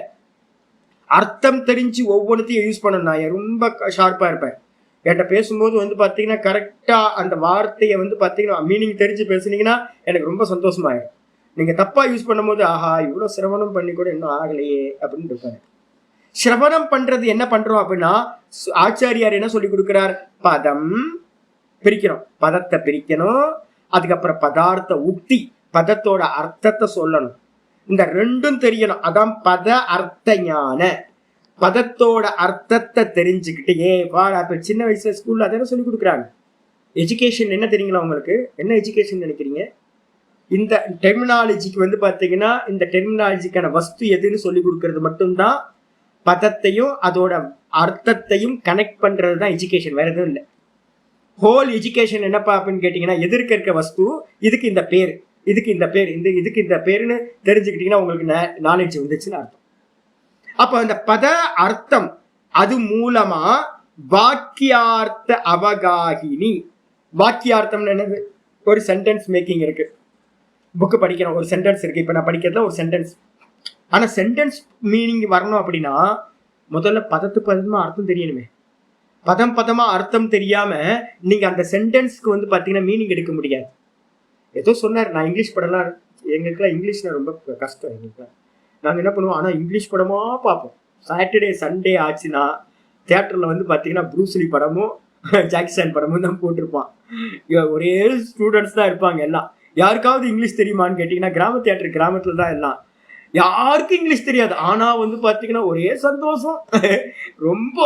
அர்த்தம் தெரிஞ்சு ஒவ்வொன்றுத்தையும் யூஸ் பண்ணணும். நான் ரொம்ப ஷார்ப்பா இருப்பேன். என்கிட்ட பேசும்போது பாத்தீங்கன்னா கரெக்டா அந்த வார்த்தையை பாத்தீங்கன்னா மீனிங் தெரிஞ்சு பேசுனீங்கன்னா எனக்கு ரொம்ப சந்தோஷமாயிடும். நீங்க தப்பா யூஸ் பண்ணும் போது ஆஹா இவ்வளவு சிரவணம் பண்ணி கூட இன்னும் ஆகலையே அப்படின்னு இருப்பாங்க. சிரவணம் பண்றது என்ன பண்றோம் அப்படின்னா, ஆச்சாரியார் என்ன சொல்லி கொடுக்கிறார், பதம் பிரிக்கிறோம், பதத்தை பிரிக்கணும். அதுக்கப்புறம் பதார்த்த உக்தி, பதத்தோட அர்த்தத்தை சொல்லணும். இந்த ரெண்டும் தெரியணும். அதான் பத அர்த்த ஞான. பதத்தோட அர்த்தத்தை தெரிஞ்சுக்கிட்டு அப்ப சின்ன வயசுல ஸ்கூல்ல அதெல்லாம் சொல்லி கொடுக்குறாங்க. எஜுகேஷன் என்ன தெரியுங்களா உங்களுக்கு? என்ன எஜுகேஷன் நினைக்கிறீங்க? இந்த டெர்மினாலஜிக்கு பாத்தீங்கன்னா இந்த டெர்மினாலஜிக்கான வஸ்து எதுன்னு சொல்லி கொடுக்கறது மட்டும்தான். பதத்தையும் அதோட அர்த்தத்தையும் கனெக்ட் பண்றது தான் எஜுகேஷன், வேற எதுவும் இல்லை. ஹோல் எஜுகேஷன் என்னப்பா அப்படின்னு கேட்டீங்கன்னா, எதிர்க்க இருக்க வஸ்து, இதுக்கு இந்த பேர், இதுக்கு இந்த பேர், இதுக்கு இந்த பேருன்னு தெரிஞ்சுக்கிட்டீங்கன்னா உங்களுக்கு நாலேஜ் வந்துச்சுன்னு அர்த்தம். அப்ப அந்த பத அர்த்தம் அது மூலமா வாக்கியார்த்த அவகாகினி. வாக்கியார்த்தம் என்னது? ஒரு சென்டென்ஸ் மேக்கிங் இருக்கு. புக்கு படிக்கிறோம், ஒரு சென்டென்ஸ் இருக்கு. இப்ப நான் படிக்கிறதுல ஒரு சென்டென்ஸ். ஆனா சென்டென்ஸ் மீனிங் வரணும் அப்படின்னா முதல்ல பதமா அர்த்தம் தெரியணுமே. பதமா அர்த்தம் தெரியாம நீங்க அந்த சென்டென்ஸ்க்கு பாத்தீங்கன்னா மீனிங் எடுக்க முடியாது. ஏதோ சொன்னார், நான் இங்கிலீஷ் படம்லாம் எங்களுக்குலாம் இங்கிலீஷ்ல ரொம்ப கஷ்டம். எங்களுக்குலாம் நாங்க என்ன பண்ணுவோம், ஆனா இங்கிலீஷ் படமா பார்ப்போம். சாட்டர்டே சண்டே ஆச்சுன்னா தியேட்டர்ல பாத்தீங்கன்னா ப்ரூஸ்லி படமும் ஜாக்சன் படமும் தான் போட்டிருப்பான். ஒரே ஸ்டூடெண்ட்ஸ் தான் இருப்பாங்க எல்லாம். யாருக்காவது இங்கிலீஷ் தெரியுமான்னு கேட்டீங்கன்னா கிராம தியேட்டர், கிராமத்துல தான் எல்லாம். யாருக்கும் இங்கிலீஷ் தெரியாது. ஆனா பாத்தீங்கன்னா ஒரே சந்தோஷம். ரொம்ப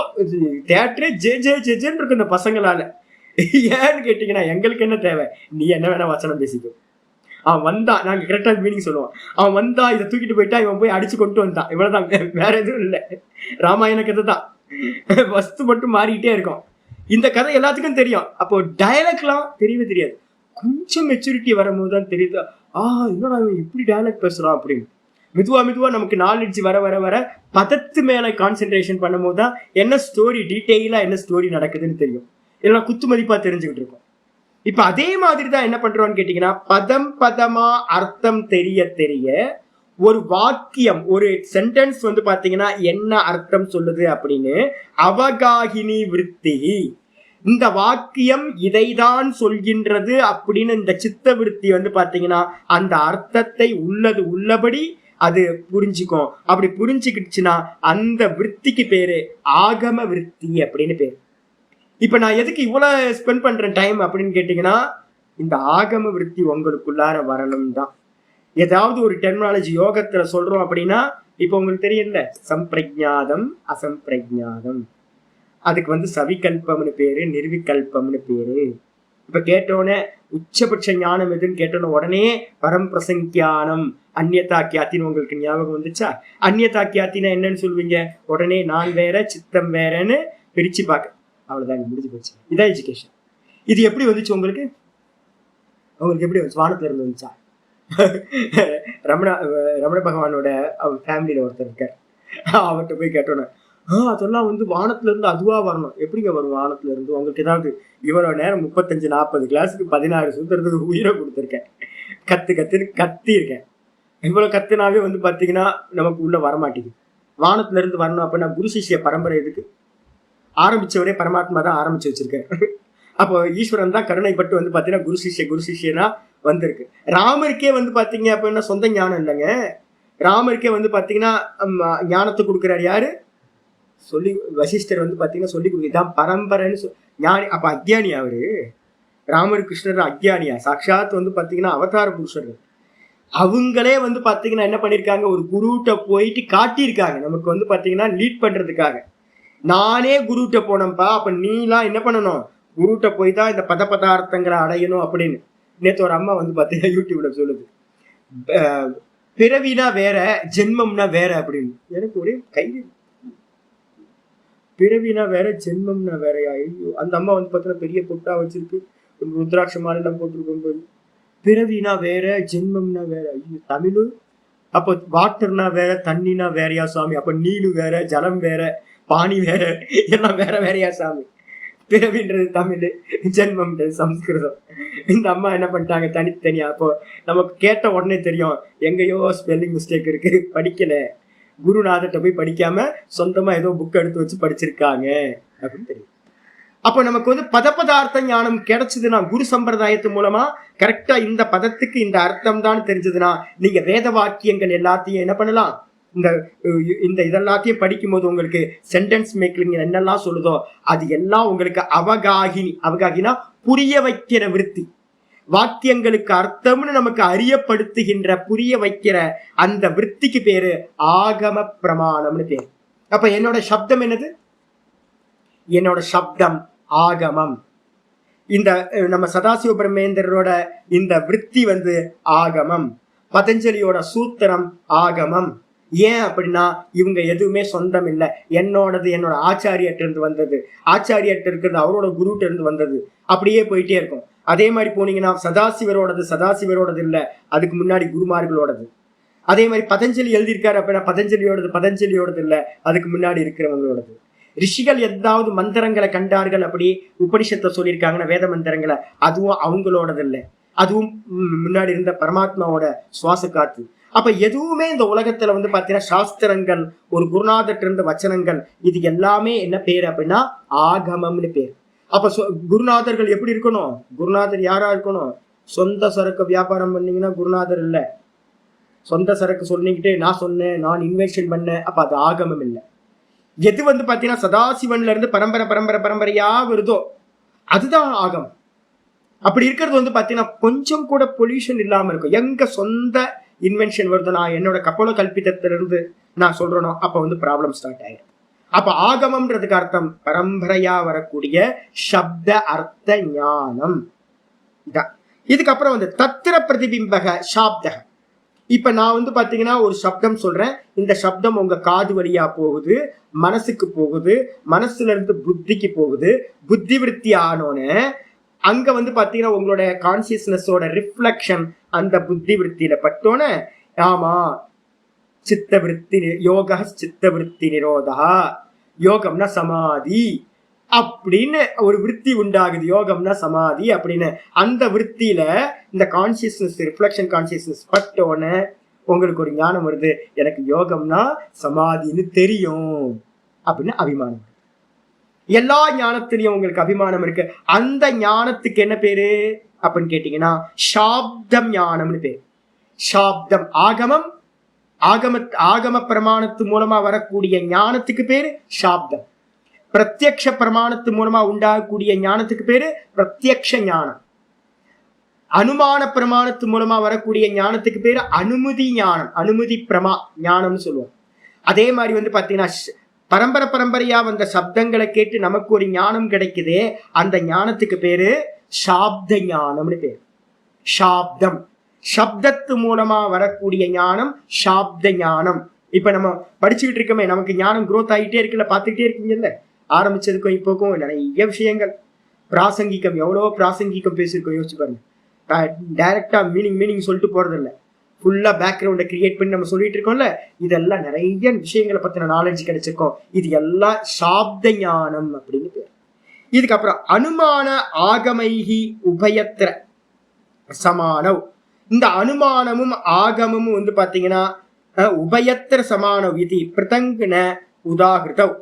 தியேட்டரே ஜேன்னு இருக்கு இந்த பசங்களால. ஏன்னு கேட்டீங்கன்னா எங்களுக்கு என்ன தேவை, நீ என்ன வேணா வச்சனம் பேசிக்கும். அவன் வந்தா நாங்க கரெக்டா மீனிங் சொல்லுவான். அவன் வந்தா இதை தூக்கிட்டு போயிட்டா, இவன் போய் அடிச்சு கொண்டு வந்தான், இவ்வளவுதான், வேற எதுவும் இல்லை. ராமாயண கதை தான், வஸ்து மட்டும் மாறிக்கிட்டே இருக்கும். இந்த கதை எல்லாத்துக்கும் தெரியும். அப்போ டயலாக்லாம் தெரியவே தெரியாது. கொஞ்சம் மெச்சூரிட்டி வரும்போது தான் தெரியுது, என்னடா இப்படி டயலாக் பேசுறான் அப்படின்னு. மெதுவா நமக்கு நாலேஜ் வர வர வர பதத்து மேல கான்சென்ட்ரேஷன் பண்ணும் போது தான் என்ன ஸ்டோரி, டீட்டெயிலா என்ன ஸ்டோரி நடக்குதுன்னு தெரியும். இல்லைன்னா குத்து மதிப்பா தெரிஞ்சுக்கிட்டு இருக்கோம். இப்ப அதே மாதிரி தான் என்ன பண்றோம்னு கேட்டீங்கன்னா, பதமா அர்த்தம் தெரிய ஒரு வாக்கியம், ஒரு சென்டென்ஸ் பாத்தீங்கன்னா என்ன அர்த்தம் சொல்லுது அப்படின்னு அவகாகினி விருத்தி. இந்த வாக்கியம் இதைதான் சொல்கின்றது அப்படின்னு இந்த சித்த விருத்தி பாத்தீங்கன்னா அந்த அர்த்தத்தை உள்ளபடி அது புரிஞ்சுக்கும். அப்படி புரிஞ்சுக்கிடுச்சுன்னா அந்த விற்த்திக்கு பேரு ஆகம விருத்தி அப்படின்னு பேரு. இப்ப நான் எதுக்கு இவ்வளவு ஸ்பெண்ட் பண்றேன் டைம் அப்படின்னு கேட்டீங்கன்னா, இந்த ஆகம விருத்தி உங்களுக்குள்ளார வரணும் தான். ஏதாவது ஒரு டெர்மினாலஜி யோகத்துல சொல்றோம் அப்படின்னா, இப்ப உங்களுக்கு தெரியல, சம்பிரஜாதம் அசம்பிரஜாதம், அதுக்கு சவிகல்பம்னு பேரு, நிர்விகல்பம்னு பேரு. இப்ப கேட்டோன்னே உச்சபட்ச ஞானம் எதுன்னு கேட்டோன்னு உடனே பரம்பிரசங்கியானம் அந்நியதா கியாத்தின்னு உங்களுக்கு ஞாபகம் வந்துச்சா? அந்நியதா கியாத்தினா என்னன்னு சொல்லுவீங்க? உடனே நான் வேற சித்தம் வேறன்னு பிரிச்சு பார்க்க. அவ்வளவுதான், முடிஞ்சு போச்சு. இதான் எஜுகேஷன். இது எப்படி வந்துச்சு உங்களுக்கு? எப்படி வந்துச்சு? வானத்துல இருந்து வந்துச்சா? ரமண பகவானோட அவர் ஃபேமிலியில ஒருத்தர் இருக்கார். அவர்கிட்ட போய் கேட்டோன்னே, அதெல்லாம் வானத்துல இருந்து அதுவா வரணும். எப்படிங்க வரும் வானத்துல இருந்து? உங்களுக்கு ஏதாவது இவ்வளவு நேரம் 35-40 கிளாஸுக்கு 16 சூத்திரத்துக்கு உயிரை கொடுத்துருக்கேன். கத்துன்னு கத்தி இருக்கேன். இவ்வளவு கத்துனாவே பாத்தீங்கன்னா நமக்கு உள்ள வரமாட்டேங்குது. வானத்துல இருந்து வரணும் அப்படின்னா குரு சிஷ்ய பரம்பரை எதுக்கு? ஆரம்பிச்சவரே பரமாத்மா தான் ஆரம்பிச்சு வச்சிருக்காரு. அப்போ ஈஸ்வரன் தான் கருணைப்பட்டு பாத்தீங்கன்னா குரு சிஷ்யனா வந்திருக்கு. ராமருக்கே பாத்தீங்க அப்படின்னா சொந்த ஞானம் இல்லைங்க. ராமருக்கே பாத்தீங்கன்னா ஞானத்தை கொடுக்குறாரு யாரு? சொல்லி வசிஷ்டர் பாத்தீங்கன்னா சொல்லி கொடுக்கு, இதான் பரம்பரைன்னு ஞானி. அப்ப அக்ஞானி அவரு? ராமர் கிருஷ்ணர் அக்ஞானியா? சாட்சாத் பாத்தீங்கன்னா அவதார புருஷர். அவங்களே பாத்தீங்கன்னா என்ன பண்ணிருக்காங்க, ஒரு குருட்ட போயிட்டு காட்டியிருக்காங்க நமக்கு பாத்தீங்கன்னா லீட் பண்றதுக்காக. நானே குருட்ட போனப்பா, அப்ப நீலாம் என்ன பண்ணணும், குருட்ட போய் தான் இந்த பதார்த்தங்களை அடையணும் அப்படின்னு. நேற்று ஒரு அம்மா பாத்தீங்கன்னா யூடியூப்ல சொல்லுது, பிறவினா வேற, ஜென்மம்னா வேற அப்படின்னு எனக்கு ஒரே கைது. பிறவினா வேற, ஜென்மம்னா வேறையா? ஐயோ, அந்த அம்மா வந்து பார்த்தீங்கன்னா பெரிய பொட்டா வச்சிருக்கு, ருத்ராட்ச மாலைலாம் போட்டிருக்கும். பிறவினா வேற, ஜென்மம்னா வேற. ஐயோ, தமிழ். அப்போ வாட்டர்னா வேற, தண்ணினா வேறையா சாமி? அப்ப நீரு வேற, ஜலம் வேற, பானி வேற, எல்லாம் வேற வேறையா சாமி? பிறவின்றது தமிழ், ஜென்மம்ன்றது சம்ஸ்கிருதம். இந்த அம்மா என்ன பண்ணிட்டாங்க தனித்தனியா. அப்போ நமக்கு கேட்ட உடனே தெரியும் எங்கேயோ ஸ்பெல்லிங் மிஸ்டேக் இருக்கு, படிக்கல, குருநாதர்கிட்ட போய் படிக்காம சொந்தமா ஏதோ புக் எடுத்து வச்சு படிச்சிருக்காங்க அப்படின்னு தெரியும். அப்ப நமக்கு வந்து பதப்பதார்த்த ஞானம் கிடைச்சதுன்னா, குரு சம்பிரதாயத்து மூலமா கரெக்டா இந்த பதத்துக்கு இந்த அர்த்தம் தான் தெரிஞ்சதுன்னா, நீங்க வேத வாக்கியங்கள் எல்லாத்தையும் என்ன பண்ணலாம், இந்த இதெல்லாத்தையும் படிக்கும் போது உங்களுக்கு சென்டென்ஸ் மேக்கிங் என்னெல்லாம் சொல்லுதோ அது எல்லாம் உங்களுக்கு அவகாகினா புரிய வைக்கிற விருத்தி, வாக்கியங்களுக்கு அர்த்தம்னு நமக்கு அறியப்படுத்துகின்ற புரிய வைக்கிற அந்த விற்த்திக்கு பேரு ஆகம பிரமாணம்னு பேரு. அப்ப என்னோட சப்தம் என்னது? என்னோட சப்தம் ஆகமம். இந்த நம்ம சதாசிவ பிரம்மேந்திரோட இந்த விற்பி வந்து ஆகமம், பதஞ்சலியோட சூத்திரம் ஆகமம். ஏன் அப்படின்னா இவங்க எதுவுமே சொந்தம் இல்லை, என்னோடது என்னோட ஆச்சாரியர்கிட்ட இருந்து வந்தது, ஆச்சாரியர்கிட்ட இருக்கிறது அவரோட குருட்ட இருந்து வந்தது, அப்படியே போயிட்டே இருக்கும். அதே மாதிரி போனீங்கன்னா சதாசிவரோடது இல்லை, அதுக்கு முன்னாடி குருமார்களோடது. அதே மாதிரி பதஞ்சலி எழுதியிருக்காரு அப்படின்னா பதஞ்சலியோடது இல்லை, அதுக்கு முன்னாடி இருக்கிறவங்களோடது. ரிஷிகள் ஏதாவது மந்திரங்களை கண்டார்கள், அப்படி உபனிஷத்தை சொல்லியிருக்காங்கன்னா வேத மந்திரங்களை, அதுவும் அவங்களோடது இல்லை, அதுவும் முன்னாடி இருந்த பரமாத்மாவோட சுவாச காத்து. அப்ப எதுவுமே இந்த உலகத்துல வந்து பாத்தீங்கன்னா சாஸ்திரங்கள், ஒரு குருநாதர்கிட்ட இருந்த வச்சனங்கள், இது எல்லாமே என்ன பேர் அப்படின்னா ஆகமம்னு பேர். அப்ப குருநாதர்கள் எப்படி இருக்கணும்? குருநாதர் யாரா இருக்கணும்? சொந்த சரக்கு வியாபாரம் பண்ணீங்கன்னா குருநாதர் இல்ல. சொந்த சரக்கு சொல்லிக்கிட்டு நான் சொன்னேன், நான் இன்வென்ஷன் பண்ணேன், அப்ப அது ஆகமம் இல்லை. எது வந்து பாத்தீங்கன்னா சதாசிவன்ல இருந்து பரம்பரையா வருதோ அதுதான் ஆகமம். அப்படி இருக்கிறது வந்து பாத்தீங்கன்னா கொஞ்சம் கூட பொல்யூஷன் இல்லாம இருக்கும். எங்க சொந்த இன்வென்ஷன் வருது, நான் என்னோட கப்போல கல்பித்தத்திலிருந்து நான் சொல்றேனோ அப்ப வந்து ப்ராப்ளம் ஸ்டார்ட் ஆயிடும். அப்ப ஆகமம்ன்றதுக்கு அர்த்தம் பரம்பரையா வரக்கூடிய சப்த அர்த்த ஞானம். இதுக்கப்புறம் வந்து தத்திர பிரதிபிம்பக சாப்தக. இப்ப நான் வந்து பாத்தீங்கன்னா ஒரு சப்தம் சொல்றேன், இந்த சப்தம் உங்க காது வழியா போகுது, மனசுக்கு போகுது, மனசுல இருந்து புத்திக்கு போகுது, புத்தி விருத்தி ஆனோன்னு அங்க வந்து பாத்தீங்கன்னா உங்களோட கான்சியஸ்னஸோட ரிஃப்ளெக்ஷன் அந்த புத்தி விருத்தியில பட்டோன்னு, ஆமா சித்த விருத்தி யோக சித்த விருத்தி நிரோதா, யோகம்னா சமாதி அப்படின்னு ஒரு விருத்தி உண்டாகுது, யோகம்னா சமாதி அப்படின்னு. அந்த விருத்தியில இந்த கான்சியஸ்னஸ் ரிஃப்ளெக்ஷன் கான்சியஸ்னஸ் பட்டோன்னு உங்களுக்கு ஒரு ஞானம் வருது, எனக்கு யோகம்னா சமாதின்னு தெரியும் அப்படின்னு அபிமானம். எல்லா ஞானத்திலையும் உங்களுக்கு அபிமானம் இருக்கு. அந்த ஞானத்துக்கு என்ன பேரு அப்படின்னு கேட்டீங்கன்னா சாப்தம் ஞானம்னு பேரு. சாப்தம் ஆகமம், ஆகம பிரமாணத்து மூலமா வரக்கூடிய ஞானத்துக்கு பேரு சாப்தம். பிரத்யக்ஷ பிரமாணத்து மூலமா உண்டாகக்கூடிய ஞானத்துக்கு பேரு பிரத்யக்ஷ ஞானம். அனுமான பிரமாணத்து மூலமா வரக்கூடிய ஞானத்துக்கு பேரு அனுமதி ஞானம், அனுமதி பிரமா ஞானம்னு சொல்லுவோம். அதே மாதிரி வந்து பாத்தீங்கன்னா பரம்பரையா வந்த சப்தங்களை கேட்டு நமக்கு ஒரு ஞானம் கிடைக்குது, அந்த ஞானத்துக்கு பேரு சாப்த ஞானம்னு பேரு. சாப்தம், சப்தத்து மூலமா வரக்கூடிய ஞானம் சாப்த ஞானம். இப்ப நம்ம படிச்சுக்கிட்டு இருக்கோமே, நமக்கு ஞானம் குரோத் ஆகிட்டே இருக்குல்ல, பார்த்துக்கிட்டே இருக்கீங்கல்ல. ஆரம்பிச்சதுக்கும் இப்போக்கும் நிறைய விஷயங்கள், பிராசங்கிகம், எவ்வளோ பிராசங்கிகம் பேசியிருக்கோம் யோசிச்சு பாருங்க. டைரக்டா மீனிங் சொல்லிட்டு போறது இல்லை, ஃபுல்லா பேக்ரவுண்டை கிரியேட் பண்ணி நம்ம சொல்லிட்டு இருக்கோம்ல. இதெல்லாம் நிறைய விஷயங்களை பத்தின நாலேஜ் கிடைச்சிருக்கோம். இது எல்லாம் சாப்த ஞானம் அப்படின்னு பேர். இதுக்கப்புறம் அனுமான ஆகமைகி உபயத்திர சமானவ். இந்த அனுமானமும் ஆகமும் வந்து பாத்தீங்கன்னா உபயத்திர சமானவ் இது பிரதங்கன உதாகிருதவ்.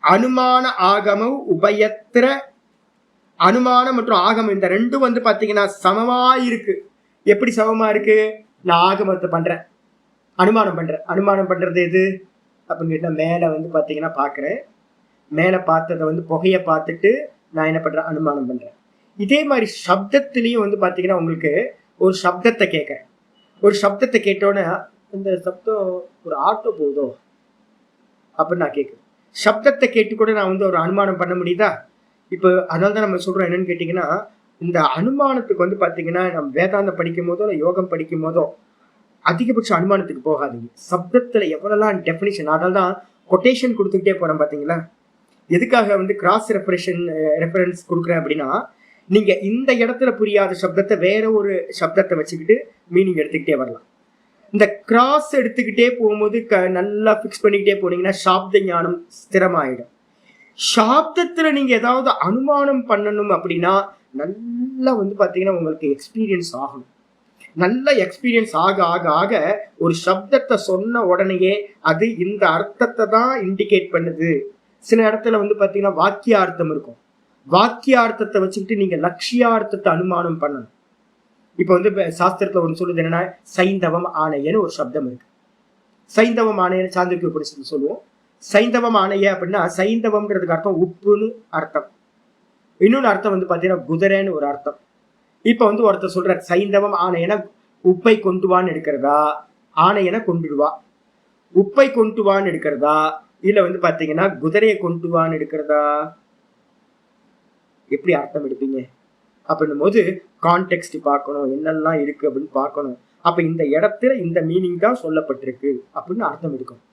அனுமான ஆகமம் உபயத்திர, அனுமானம் மற்றும் ஆகமம் இந்த ரெண்டும் வந்து பாத்தீங்கன்னா சமமா இருக்கு. எப்படி சமமா இருக்கு? நான் ஆகமத்தை பண்றேன், அனுமானம் பண்றேன். அனுமானம் பண்றது எது அப்படின்னு கேட்டா, மேல வந்து பாத்தீங்கன்னா பாக்குறேன், மேல பார்த்ததை வந்து புகைய பார்த்துட்டு நான் என்ன பண்றேன், அனுமானம் பண்றேன். இதே மாதிரி சப்தத்திலையும் வந்து பாத்தீங்கன்னா உங்களுக்கு ஒரு சப்தத்தை கேட்கறேன், ஒரு சப்தத்தை கேட்டோன்னே இந்த சப்தம் ஒரு ஆட்டோ போகுதோ அப்படின்னு நான் கேட்குறேன். சப்தத்தை கேட்டு கூட நான் வந்து ஒரு அனுமானம் பண்ண முடியுதா? இப்போ அதனால தான் நம்ம சொல்றோம் என்னன்னு கேட்டீங்கன்னா, இந்த அனுமானத்துக்கு வந்து பாத்தீங்கன்னா நம்ம வேதாந்தம் படிக்கும் போதோ இல்லை யோகம் படிக்கும் போதோ அதிகபட்ச அனுமானத்துக்கு போகாதீங்க. சப்தத்துல எவ்வளவுலாம் டெபினிஷன், அதெல்லாம் கொட்டேஷன் கொடுத்துக்கிட்டே போறேன் பாத்தீங்களா. எதுக்காக வந்து கிராஸ் ரெஃபரன்ஸ் கொடுக்குறேன் அப்படின்னா, நீங்க இந்த இடத்துல புரியாத சப்தத்தை வேற ஒரு சப்தத்தை வச்சுக்கிட்டு மீனிங் எடுத்துக்கிட்டே வரலாம். இந்த கிராஸ் எடுத்துக்கிட்டே போகும்போது நல்லா பிக்ஸ் பண்ணிக்கிட்டே போனீங்கன்னா சாப்த ஞானம் ஸ்திரமாயிடும். சாப்தத்துல நீங்க ஏதாவது அனுமானம் பண்ணணும் அப்படின்னா நல்லா வந்து பாத்தீங்கன்னா உங்களுக்கு எக்ஸ்பீரியன்ஸ் ஆகணும். நல்ல எக்ஸ்பீரியன்ஸ் ஆக ஆக ஆக ஒரு சப்தத்தை சொன்ன உடனேயே அது இந்த அர்த்தத்தை தான் இண்டிகேட் பண்ணுது. சில இடத்துல வந்து பாத்தீங்கன்னா வாக்கியார்த்தம் இருக்கும். வாக்கியார்த்தத்தை வச்சுக்கிட்டு நீங்க லட்சியார்த்தத்தை அனுமானம் பண்ணணும். இப்ப வந்து சாஸ்திரத்துல ஒன்று சொல்லுது என்னன்னா, சைந்தவம் ஆணையன்னு ஒரு சப்தம் இருக்கு. சைந்தவம் ஆணையன்னு சாந்திரிக உபநிஷத்துல சொல்லுவோம். சைந்தவம் ஆணைய அப்படின்னா சைந்தவம்ன்றதுக்கு அர்த்தம் உப்புன்னு அர்த்தம். இன்னொன்று அர்த்தம் வந்து பாத்தீங்கன்னா குதிரைன்னு ஒரு அர்த்தம். இப்ப வந்து ஒருத்தர் சொல்ற சைந்தவம் ஆணையன உப்பை கொண்டுவான்னு எடுக்கிறதா, ஆணையன கொண்டுடுவா. உப்பை கொண்டுவான்னு எடுக்கிறதா, இல்ல வந்து பாத்தீங்கன்னா குதிரையை கொண்டுவான்னு எடுக்கிறதா, எப்படி அர்த்தம் எடுப்பீங்க? அப்படின்னும் போது கான்டெக்ட் பார்க்கணும், என்னெல்லாம் இருக்கு அப்படின்னு பார்க்கணும். அப்ப இந்த இடத்துல இந்த மீனிங் தான் சொல்லப்பட்டிருக்கு அப்படின்னு அர்த்தம் எடுக்கணும்.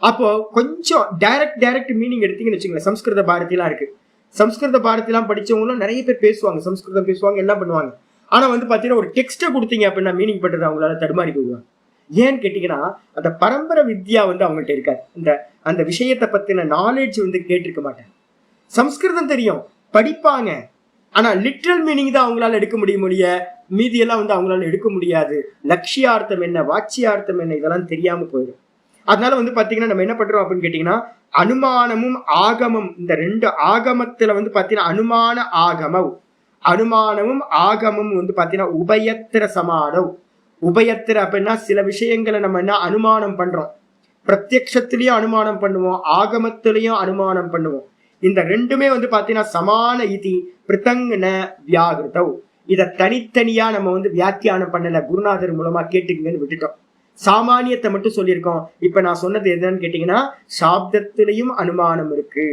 அப்போ கொஞ்சம் டைரக்ட் மீனிங் எடுத்தீங்கன்னு வச்சுங்களேன். சம்ஸ்கிருத பாரதிலாம் இருக்கு. சம்ஸ்கிருத பாரதிலாம் படிச்சவங்களும் நிறைய பேர் பேசுவாங்க, சம்ஸ்கிருதம் பேசுவாங்க, எல்லாம் பண்ணுவாங்க. ஆனா வந்து பாத்தீங்கன்னா ஒரு டெக்ஸ்ட்டை கொடுத்தீங்க அப்படின்னா மீனிங் பண்றது அவங்களால தடுமாறி போயிடுவாங்க. ஏன்னு கேட்டீங்கன்னா அந்த பரம்பரை வித்யா வந்து அவங்கள்ட்ட இருக்காது. அந்த விஷயத்தை பத்தின நாலேஜ் வந்து கேட்டிருக்க மாட்டாங்க. சம்ஸ்கிருதம் தெரியும், படிப்பாங்க, ஆனா லிட்ரல் மீனிங் தான் அவங்களால எடுக்க முடிய மீதியெல்லாம் வந்து அவங்களால எடுக்க முடியாது. லட்சியார்த்தம் என்ன, வாட்சியார்த்தம் என்ன, இதெல்லாம் தெரியாம போயிடும். அதனால வந்து பாத்தீங்கன்னா நம்ம என்ன பண்றோம் அப்படின்னு கேட்டீங்கன்னா, அனுமானமும் ஆகமம், இந்த ரெண்டு ஆகமத்துல வந்து பாத்தீங்கன்னா அனுமான ஆகமம், அனுமானமும் ஆகமும் வந்து பாத்தீங்கன்னா உபயத்திர சமானம். உபயத்திர அப்படின்னா சில விஷயங்களை நம்ம என்ன அனுமானம் பண்றோம். பிரத்யக்ஷத்திலையும் அனுமானம் பண்ணுவோம், ஆகமத்திலையும் அனுமானம் பண்ணுவோம். இந்த ரெண்டுமே வந்து பாத்தீங்கன்னா சமான இதி பிருத்தங்ன வியாகிருதவ். இதை தனித்தனியா நம்ம வந்து வியாக்கியானம் பண்ணல, குருநாதர் மூலமா கேட்டுக்குங்கன்னு விட்டுட்டோம். சாமானியத்தை மட்டும் சொல்லியிருக்கோம். இப்ப நான் சொன்னது என்னன்னு கேட்டீங்கன்னா, சாப்தத்திலையும் அனுமானம் இருக்கு,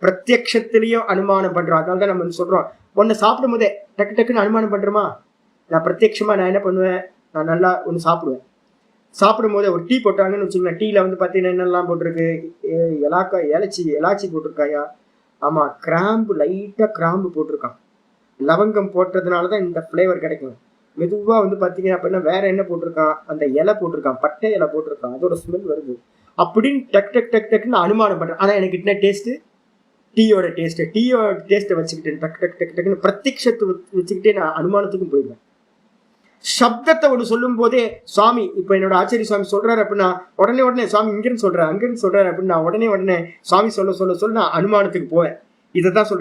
பிரத்யக்ஷத்திலையும் அனுமானம் பண்றோம். அதனாலதான் நம்ம சொல்றோம், ஒன்னு சாப்பிடும் போதே டக்குன்னு அனுமானம் பண்றோமா. நான் பிரத்யக்ஷமா நான் என்ன பண்ணுவேன், நான் நல்லா ஒன்று சாப்பிடுவேன். சாப்பிடும் போதே ஒரு டீ போட்டாங்கன்னு வச்சுக்கோங்களேன். டீல வந்து பாத்தீங்கன்னா என்னெல்லாம் போட்டிருக்கு, ஏலச்சி போட்டிருக்காயா, ஆமா கிராம்பு, லைட்டா கிராம்பு போட்டிருக்கான். லவங்கம் போட்டதுனாலதான் இந்த பிளேவர் கிடைக்கும். மெதுவா வந்து பாத்தீங்கன்னா அப்படின்னா வேற என்ன போட்டிருக்கான், அந்த இலை போட்டிருக்கான், பட்டை இலை போட்டிருக்கான், அதோட ஸ்மெல் வருது அப்படின்னு டக்குன்னு அனுமானம் பண்றேன். ஆனா எனக்கு என்ன டேஸ்ட், டீயோட டேஸ்ட்டை வச்சுக்கிட்டு டக்குன்னு பிரத்யக்ஷத்தை வச்சுக்கிட்டே நான் அனுமானத்துக்கும் போயிடுவேன். சப்தத்தை ஒன்று சொல்லும் போதே சுவாமி, இப்ப என்னோட ஆச்சாரிய சுவாமி சொல்றாரு அப்படின்னா உடனே சுவாமி இங்கிருந்து சொல்றாரு அங்கிருந்து சொல்றாரு அப்படின்னு நான் உடனே சுவாமி சொல்ல நான் அனுமானத்துக்கு போவேன். இதைதான்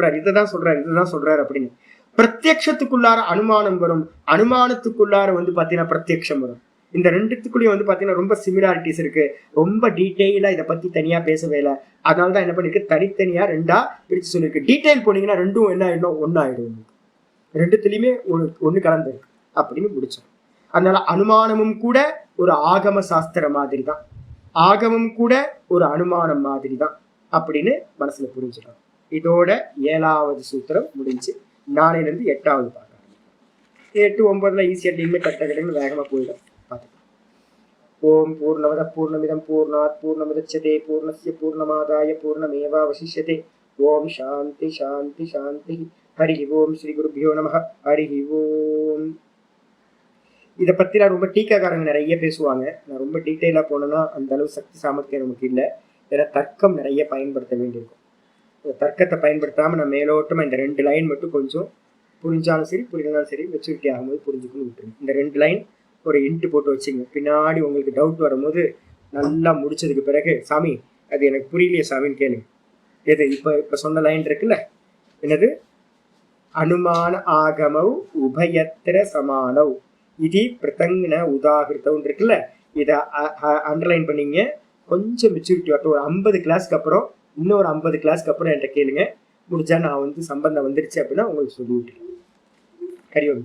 சொல்றாரு அப்படின்னு. பிரத்யக்ஷத்துக்குள்ளார அனுமானம் வரும், அனுமானத்துக்குள்ளார வந்து பாத்தீங்கன்னா பிரத்யக்ஷம் வரும். இந்த ரெண்டுத்துக்குள்ளேயும் வந்து பாத்தீங்கன்னா ரொம்ப சிமிலாரிட்டிஸ் இருக்கு. ரொம்ப டீட்டெயிலா இதை பத்தி தனியா பேசவே இல்லை. அதனாலதான் என்ன பண்ணிருக்கு, தனித்தனியா ரெண்டா பிரிச்சு சொல்லிருக்கு. டீட்டெயில் போனீங்கன்னா ரெண்டும் என்ன ஆயிடும், ஒன்னாயிடும். ரெண்டுத்துலயுமே ஒண்ணு கலந்து இருக்கு அப்படின்னு முடிச்சோம். அதனால அனுமானமும் கூட ஒரு ஆகம சாஸ்திர மாதிரி தான், ஆகமம் கூட ஒரு அனுமானம் மாதிரி தான் அப்படின்னு மனசுல புரிஞ்சிடும். இதோட 7வது சூத்திரம் முடிஞ்சு. நாளையில இருந்து 8வது பார்க்க ஆரம்பிக்கும். 8, 9ல ஈஸியா டீமே கட்டன்னு வேகமா போயிடும். பார்த்துக்கலாம். ஓம் பூர்ணமத பூர்ணமிதம் பூர்ணாத் பூர்ணமுதச்யதே பூர்ணஸ்ய பூர்ணமாதாய பூர்ணமேவாவசிஷ்யதே. ஓம் சாந்தி சாந்தி சாந்தி. ஹரி ஓம். ஸ்ரீ குருபியோ நமஹ. ஹரி ஓம். இதை பத்தி நான் ரொம்ப டீக்காக்காரங்க நிறைய பேசுவாங்க. நான் ரொம்ப டீட்டெயிலா போனேன்னா அந்த அளவு சக்தி சாமர்த்தியம் நமக்கு இல்லை. ஏன்னா தர்க்கம் நிறைய பயன்படுத்த வேண்டியிருக்கும். தர்க்கத்தை பயன்படுத்தாம நான் மேலோட்டமா இந்த 2 லைன் மட்டும் கொஞ்சம் புரிஞ்சாலும் சரி புரிஞ்சாலும் சரி மெச்சூரிட்டி ஆகும்போது புரிஞ்சுக்கணும் விட்டுருங்க. இந்த 2 லைன் ஒரு இன்ட்டு போட்டு வச்சுங்க. பின்னாடி உங்களுக்கு டவுட் வரும்போது நல்லா முடிச்சதுக்கு பிறகு சாமி அது எனக்கு புரியலையே சாமின்னு கேளுங்க. எது இப்ப சொன்ன லைன் இருக்குல்ல, என்னது, அனுமான ஆகமவ் உபயத்திர சமானவ் இது பிரதங்ன உதாகிருத்தம் இருக்குல்ல, இதை அண்டர்லைன் பண்ணீங்க. கொஞ்சம் மெச்சூரிட்டி வரட்டும். ஒரு 50 கிளாஸ்க்கு அப்புறம், இன்னொரு 50 கிளாஸ்க்கு அப்புறம் என்கிட்ட கேளுங்க. முடிஞ்சா நான் வந்து சம்பந்தம் வந்துருச்சு அப்படின்னா உங்களுக்கு சொல்லி விட்டுருக்கேன். ஹரி ஓம்.